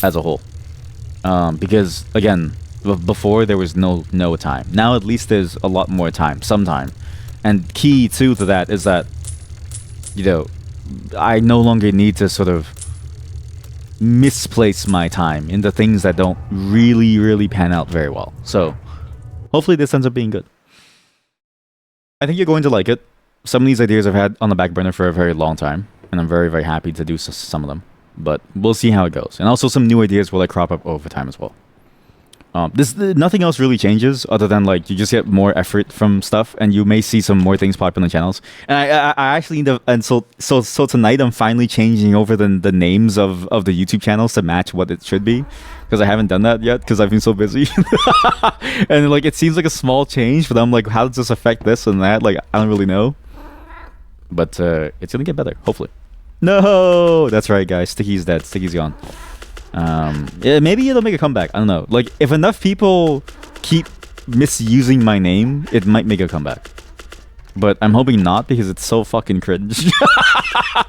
as a whole. Because again, before there was no time. Now at least there's a lot more time, some time. And key too to that is that, you know, I no longer need to sort of misplace my time into things that don't really pan out very well. So hopefully this ends up being good. I think you're going to like it. Some of these ideas I've had on the back burner for a very long time, and I'm very happy to do some of them. But we'll see how it goes. And also some new ideas will like crop up over time as well. Nothing else really changes other than like you just get more effort from stuff, and you may see some more things pop up on the channels. And I actually need to, and so tonight I'm finally changing over the names of the YouTube channels to match what it should be, because I haven't done that yet because I've been so busy. And like it seems like a small change, but I'm like, how does this affect this and that? Like, I don't really know. But it's gonna get better, hopefully. No, that's right, guys. Sticky's dead. Sticky's gone. Yeah, maybe it'll make a comeback. I don't know. Like, if enough people keep misusing my name, it might make a comeback. But I'm hoping not, because it's so fucking cringe.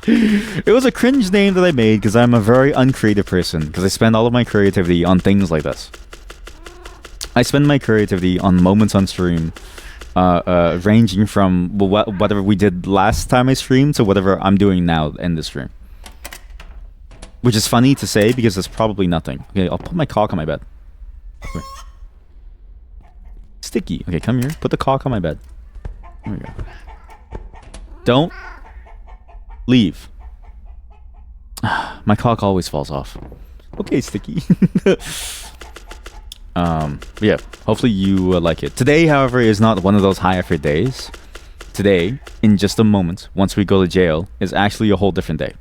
It was a cringe name that I made because I'm a very uncreative person, because I spend all of my creativity on things like this. I spend my creativity on moments on stream, ranging from whatever we did last time I streamed to whatever I'm doing now in this stream. Which is funny to say because it's probably nothing. Okay, I'll put my cock on my bed. Sticky. Okay, come here. Put the cock on my bed. There we go. Don't leave. My cock always falls off. Okay, Sticky. But yeah, hopefully you like it. Today, however, is not one of those high effort days. Today, in just a moment, once we go to jail, is actually a whole different day.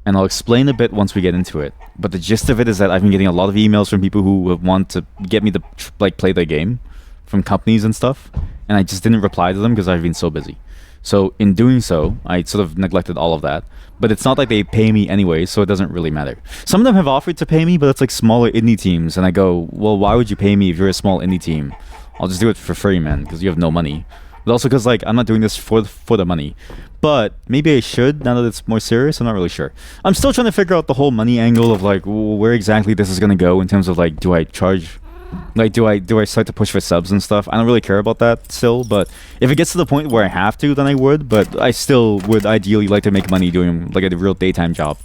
And I'll explain a bit once we get into it. But the gist of it is that I've been getting a lot of emails from people who want to get me to like play the game, from companies and stuff. and I just didn't reply to them because I've been so busy. So in doing so, I sort of neglected all of that. But it's not like they pay me anyway, so it doesn't really matter. Some of them have offered to pay me, but it's like smaller indie teams, and I go, well, why would you pay me if you're a small indie team? I'll just do it for free, man, because you have no money. But also because like I'm not doing this for the money. But maybe I should now that it's more serious. I'm not really sure. I'm still trying to figure out the whole money angle of like where exactly this is gonna go in terms of like, do I charge? Like, do I start to push for subs and stuff? I don't really care about that still, but if it gets to the point where I have to, then I would. But I still would ideally like to make money doing like a real daytime job.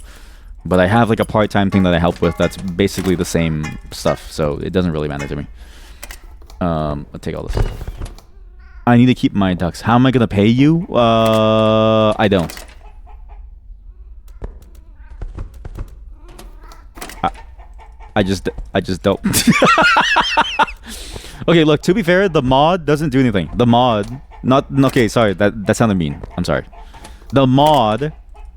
But I have like a part-time thing that I help with that's basically the same stuff, so it doesn't really matter to me. I'll take all this. I need to keep my ducks. How am I gonna pay you? I don't. I just don't. Okay, look, to be fair, the mod doesn't do anything. The mod, not, okay, sorry, that sounded mean. I'm sorry. The mod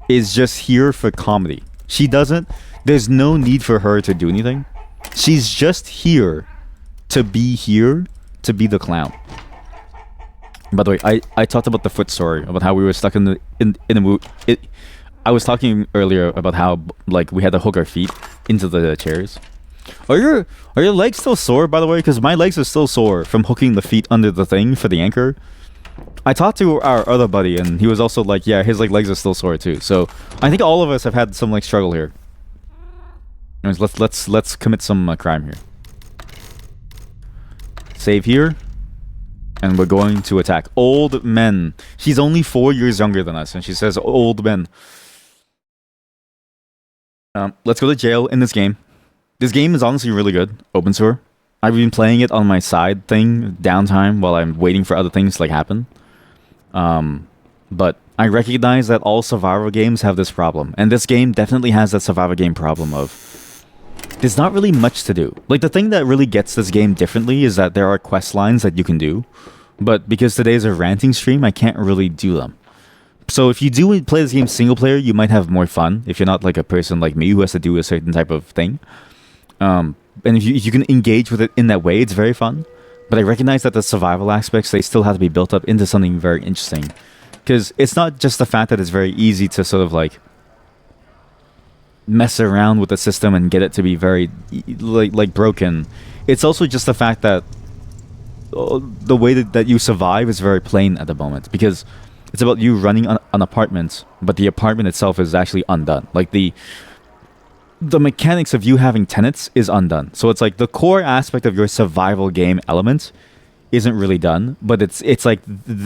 is just here for comedy. She doesn't, there's no need for her to do anything. She's just here to be the clown. By the way, I talked about the foot story, about how we were stuck in the movie. I was talking earlier about how like we had to hook our feet into the chairs. Are your legs still sore, by the way? Because my legs are still sore from hooking the feet under the thing for the anchor. I talked to our other buddy, and he was also like, yeah, his like legs are still sore too. So I think all of us have had some like struggle here. Anyways, let's commit some crime here. Save here. And we're going to attack old men. She's only 4 years younger than us, and she says old men. Let's go to jail in this game. This game is honestly really good. Obenseuer. I've been playing it on my side thing, downtime, while I'm waiting for other things to like happen. But I recognize that all survival games have this problem, and this game definitely has that survival game problem of there's not really much to do. Like, the thing that really gets this game differently is that there are quest lines that you can do, but because today's a ranting stream, I can't really do them. So if you do play this game single player, you might have more fun if you're not like a person like me who has to do a certain type of thing. And if you can engage with it in that way, it's very fun. But I recognize that the survival aspects, they still have to be built up into something very interesting. Because it's not just the fact that it's very easy to sort of like mess around with the system and get it to be very like broken. It's also just the fact that the way that you survive is very plain at the moment, because it's about you running an apartment, but the apartment itself is actually undone. Like the mechanics of you having tenants is undone. So it's like the core aspect of your survival game element isn't really done, but it's like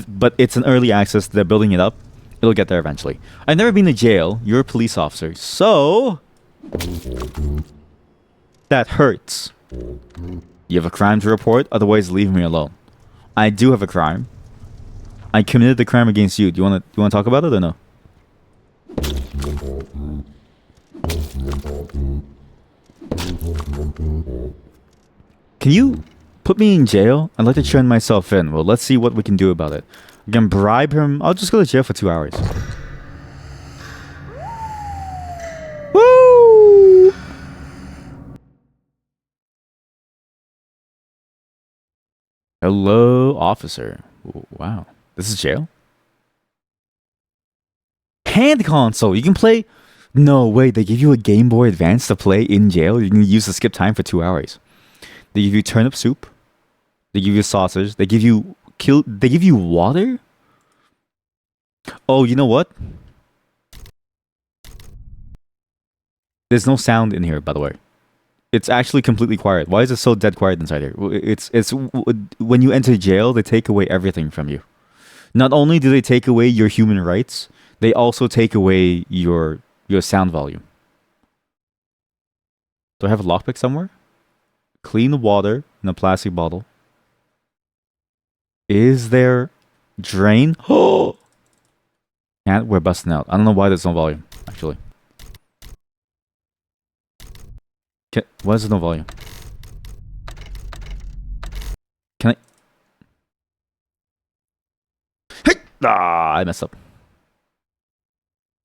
but it's an early access. They're building it up. It'll get there eventually. I've never been to jail. You're a police officer, so that hurts. You have a crime to report, otherwise leave me alone. I do have a crime. I committed the crime against you. Do you want to talk about it or no? Can you put me in jail? I'd like to turn myself in. Well, let's see what we can do about it. I can bribe him. I'll just go to jail for 2 hours. Woo! Hello, officer. Wow. This is jail? Hand console. You can play... No, wait. They give you a Game Boy Advance to play in jail? You can use to skip time for 2 hours. They give you turnip soup. They give you sausage. They give you... They give you water? Oh, you know what? There's no sound in here, by the way. It's actually completely quiet. Why is it so dead quiet inside here? It's when you enter jail, they take away everything from you. Not only do they take away your human rights, they also take away your sound volume. Do I have a lockpick somewhere? Clean water in a plastic bottle. Is there drain? Oh! Can't, we're busting out. I don't know why there's no volume, actually. Why is there no volume? Can I... Hey! Ah, I messed up.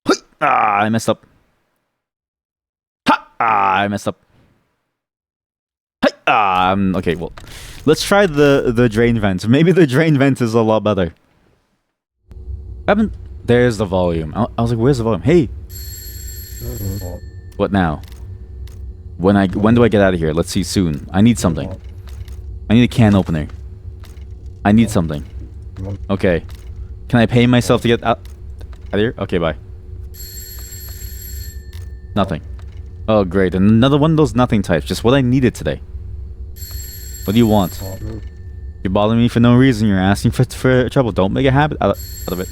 Hey! Ah, I messed up. Ha! Ah, I messed up. Hey! Okay, well, let's try the drain vent. Maybe the drain vent is a lot better. There's the volume. I was like, where's the volume? Hey! What now? When do I get out of here? Let's see soon. I need something. I need a can opener. I need something. Okay. Can I pay myself to get out of here? Okay, bye. Nothing. Oh, great. Another one of those nothing types. Just what I needed today. What do you want? You're bothering me for no reason. You're asking for trouble. Don't make a habit out of it.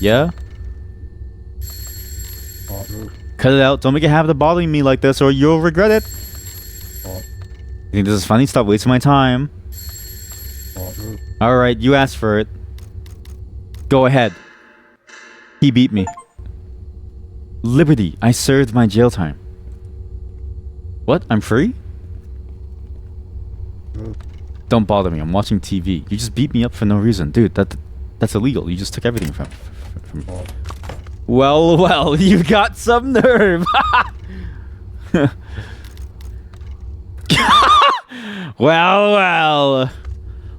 Yeah? Cut it out. Don't make a habit of bothering me like this or you'll regret it. You think this is funny? Stop wasting my time. Alright, you asked for it. Go ahead. He beat me. Liberty. I served my jail time. What? I'm free? Don't bother me. I'm watching TV. You just beat me up for no reason. Dude, that's illegal. You just took everything from Well, you got some nerve. Well.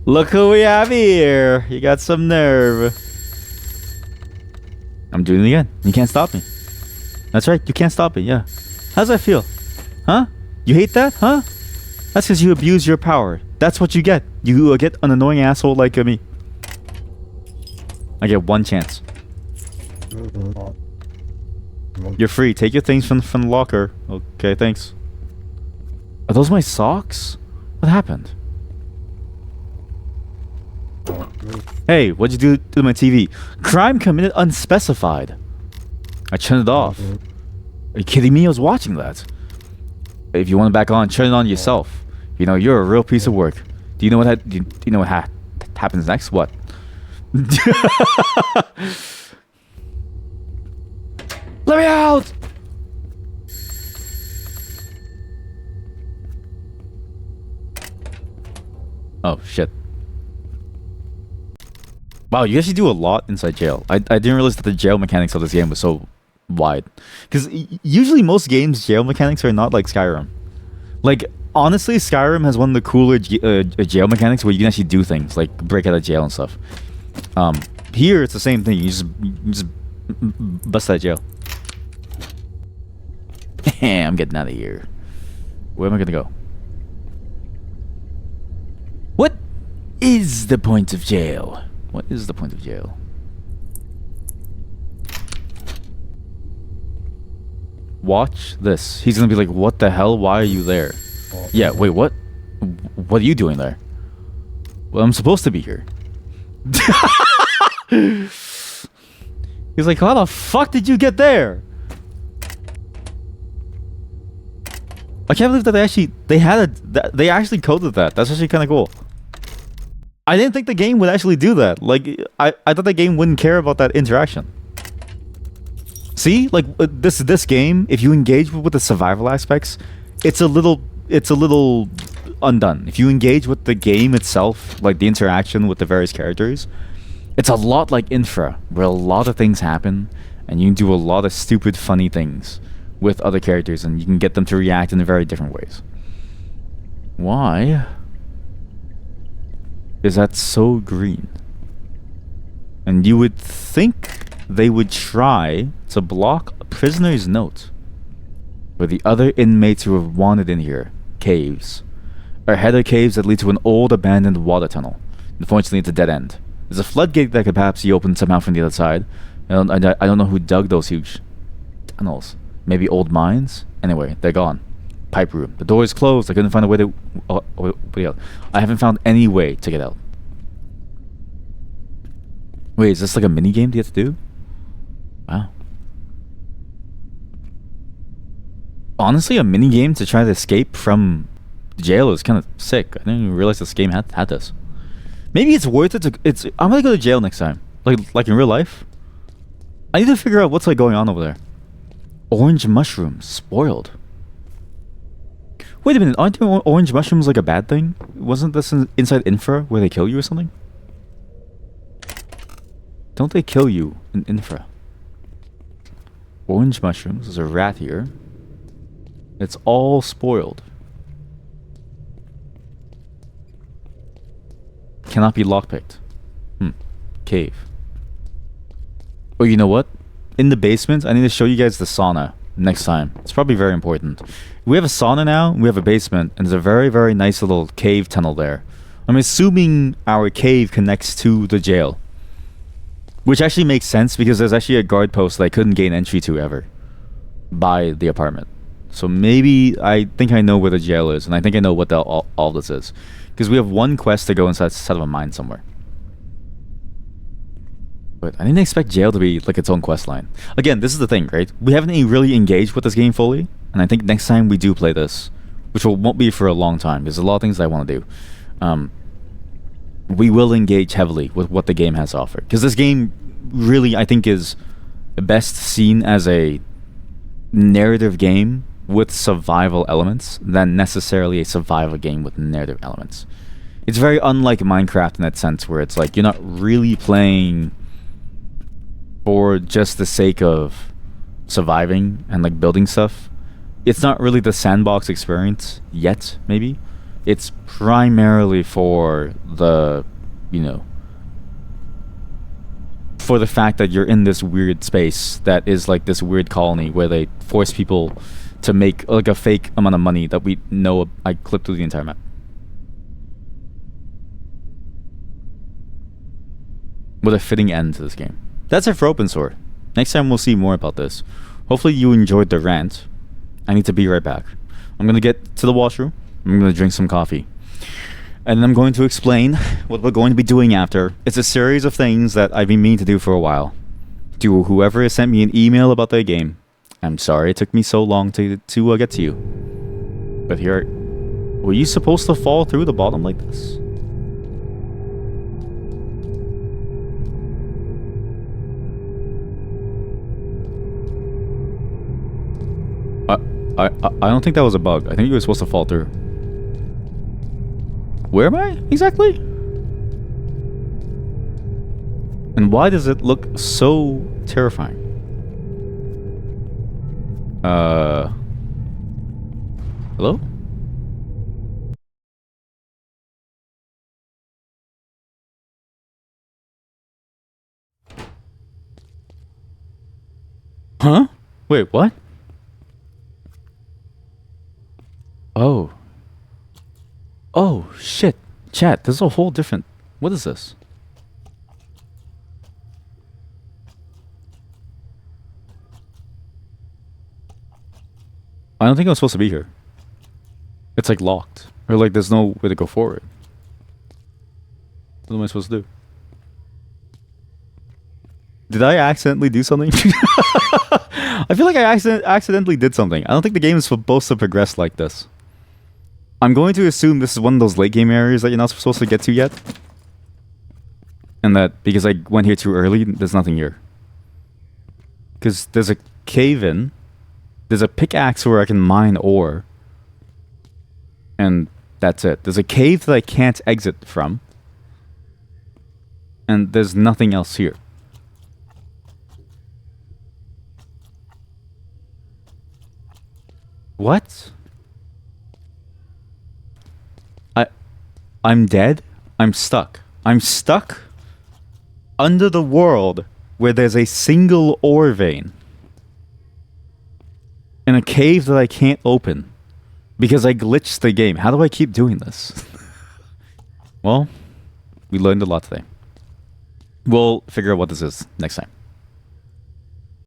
Look who we have here. You got some nerve. I'm doing it again. You can't stop me. That's right. You can't stop me. Yeah. How's that feel? Huh? You hate that? Huh? That's because you abuse your power. That's what you get. You get an annoying asshole like me. I get one chance. You're free. Take your things from the locker. Okay, thanks. Are those my socks? What happened? Hey, what'd you do to my TV? Crime committed unspecified. I turned it off. Are you kidding me? I was watching that. If you want it back on, turn it on yourself. You know, you're a real piece of work. Do you know what do you know what happens next? What? Let me out! Oh, shit. Wow, you actually do a lot inside jail. I didn't realize that the jail mechanics of this game was so wide. Because usually most games, jail mechanics are not like Skyrim. Like, honestly, Skyrim has one of the cooler jail mechanics where you can actually do things, like break out of jail and stuff. Here, it's the same thing. You just bust out of jail. I'm getting out of here. Where am I gonna go? What is the point of jail? What is the point of jail? Watch this. He's gonna be like, what the hell? Why are you there? Yeah, wait, what? What are you doing there? Well, I'm supposed to be here. He's like, how the fuck did you get there? I can't believe that they actually coded that. That's actually kind of cool. I didn't think the game would actually do that. Like, I thought the game wouldn't care about that interaction. See, like this game, if you engage with the survival aspects, it's a little undone. If you engage with the game itself, like the interaction with the various characters, it's a lot like Infra, where a lot of things happen, and you can do a lot of stupid, funny things with other characters, and you can get them to react in very different ways. Why is that so green? And you would think they would try to block a prisoner's note where the other inmates who have wandered in here. Caves. Are header caves that lead to an old abandoned water tunnel. Unfortunately, it's a dead end. There's a floodgate that could perhaps be opened somehow from the other side. I don't know who dug those huge tunnels. Maybe old mines? Anyway, they're gone. Pipe room. The door is closed. I couldn't find a way to... I haven't found any way to get out. Wait, is this like a mini game do you have to do? Wow. Honestly, a mini game to try to escape from jail is kind of sick. I didn't even realize this game had this. Maybe it's worth it to... I'm gonna go to jail next time. Like in real life. I need to figure out what's like going on over there. Orange mushrooms. Spoiled. Wait a minute. Aren't orange mushrooms like a bad thing? Wasn't this inside Infra where they kill you or something? Don't they kill you in Infra? Orange mushrooms. There's a rat here. It's all spoiled. cannot be lockpicked. Cave. Oh, you know what? In the basement, I need to show you guys the sauna next time. It's probably very important. We have a sauna now, we have a basement, and there's a very, very nice little cave tunnel there. I'm assuming our cave connects to the jail. Which actually makes sense because there's actually a guard post that I couldn't gain entry to ever by the apartment. So maybe I think I know where the jail is, and I think I know what all this is. Because we have one quest to go inside of a mine somewhere. But I didn't expect jail to be like its own quest line. Again, this is the thing, right? We haven't really engaged with this game fully, and I think next time we do play this, which won't be for a long time, there's a lot of things I want to do. We will engage heavily with what the game has to offer. Because this game really, I think, is best seen as a narrative game with survival elements than necessarily a survival game with narrative elements. It's very unlike Minecraft in that sense, where it's like you're not really playing for just the sake of surviving and like building stuff. It's not really the sandbox experience yet, maybe. It's primarily for the, for the fact that you're in this weird space that is like this weird colony where they force people to make like a fake amount of money that we know. I clipped through the entire map. With a fitting end to this game. That's it for Obenseuer. Next time we'll see more about this. Hopefully you enjoyed the rant. I need to be right back. I'm gonna get to the washroom. I'm gonna drink some coffee. And then I'm going to explain what we're going to be doing after. It's a series of things that I've been meaning to do for a while. To whoever has sent me an email about the game, I'm sorry it took me so long to get to you. But here, were you supposed to fall through the bottom like this? I don't think that was a bug. I think you were supposed to fall through. Where am I exactly? And why does it look so terrifying? Hello? Huh? Wait, what? Oh. Oh, shit. Chat, this is a whole different... What is this? I don't think I'm supposed to be here. It's like locked. Or like there's no way to go forward. What am I supposed to do? Did I accidentally do something? I feel like I accidentally did something. I don't think the game is supposed to progress like this. I'm going to assume this is one of those late game areas that you're not supposed to get to yet. And that because I went here too early, there's nothing here. Because there's a cave-in. There's a pickaxe where I can mine ore. And that's it. There's a cave that I can't exit from. And there's nothing else here. What? I'm dead? I'm stuck. I'm stuck under the world where there's a single ore vein. In a cave that I can't open. Because I glitched the game. How do I keep doing this? Well, we learned a lot today. We'll figure out what this is next time.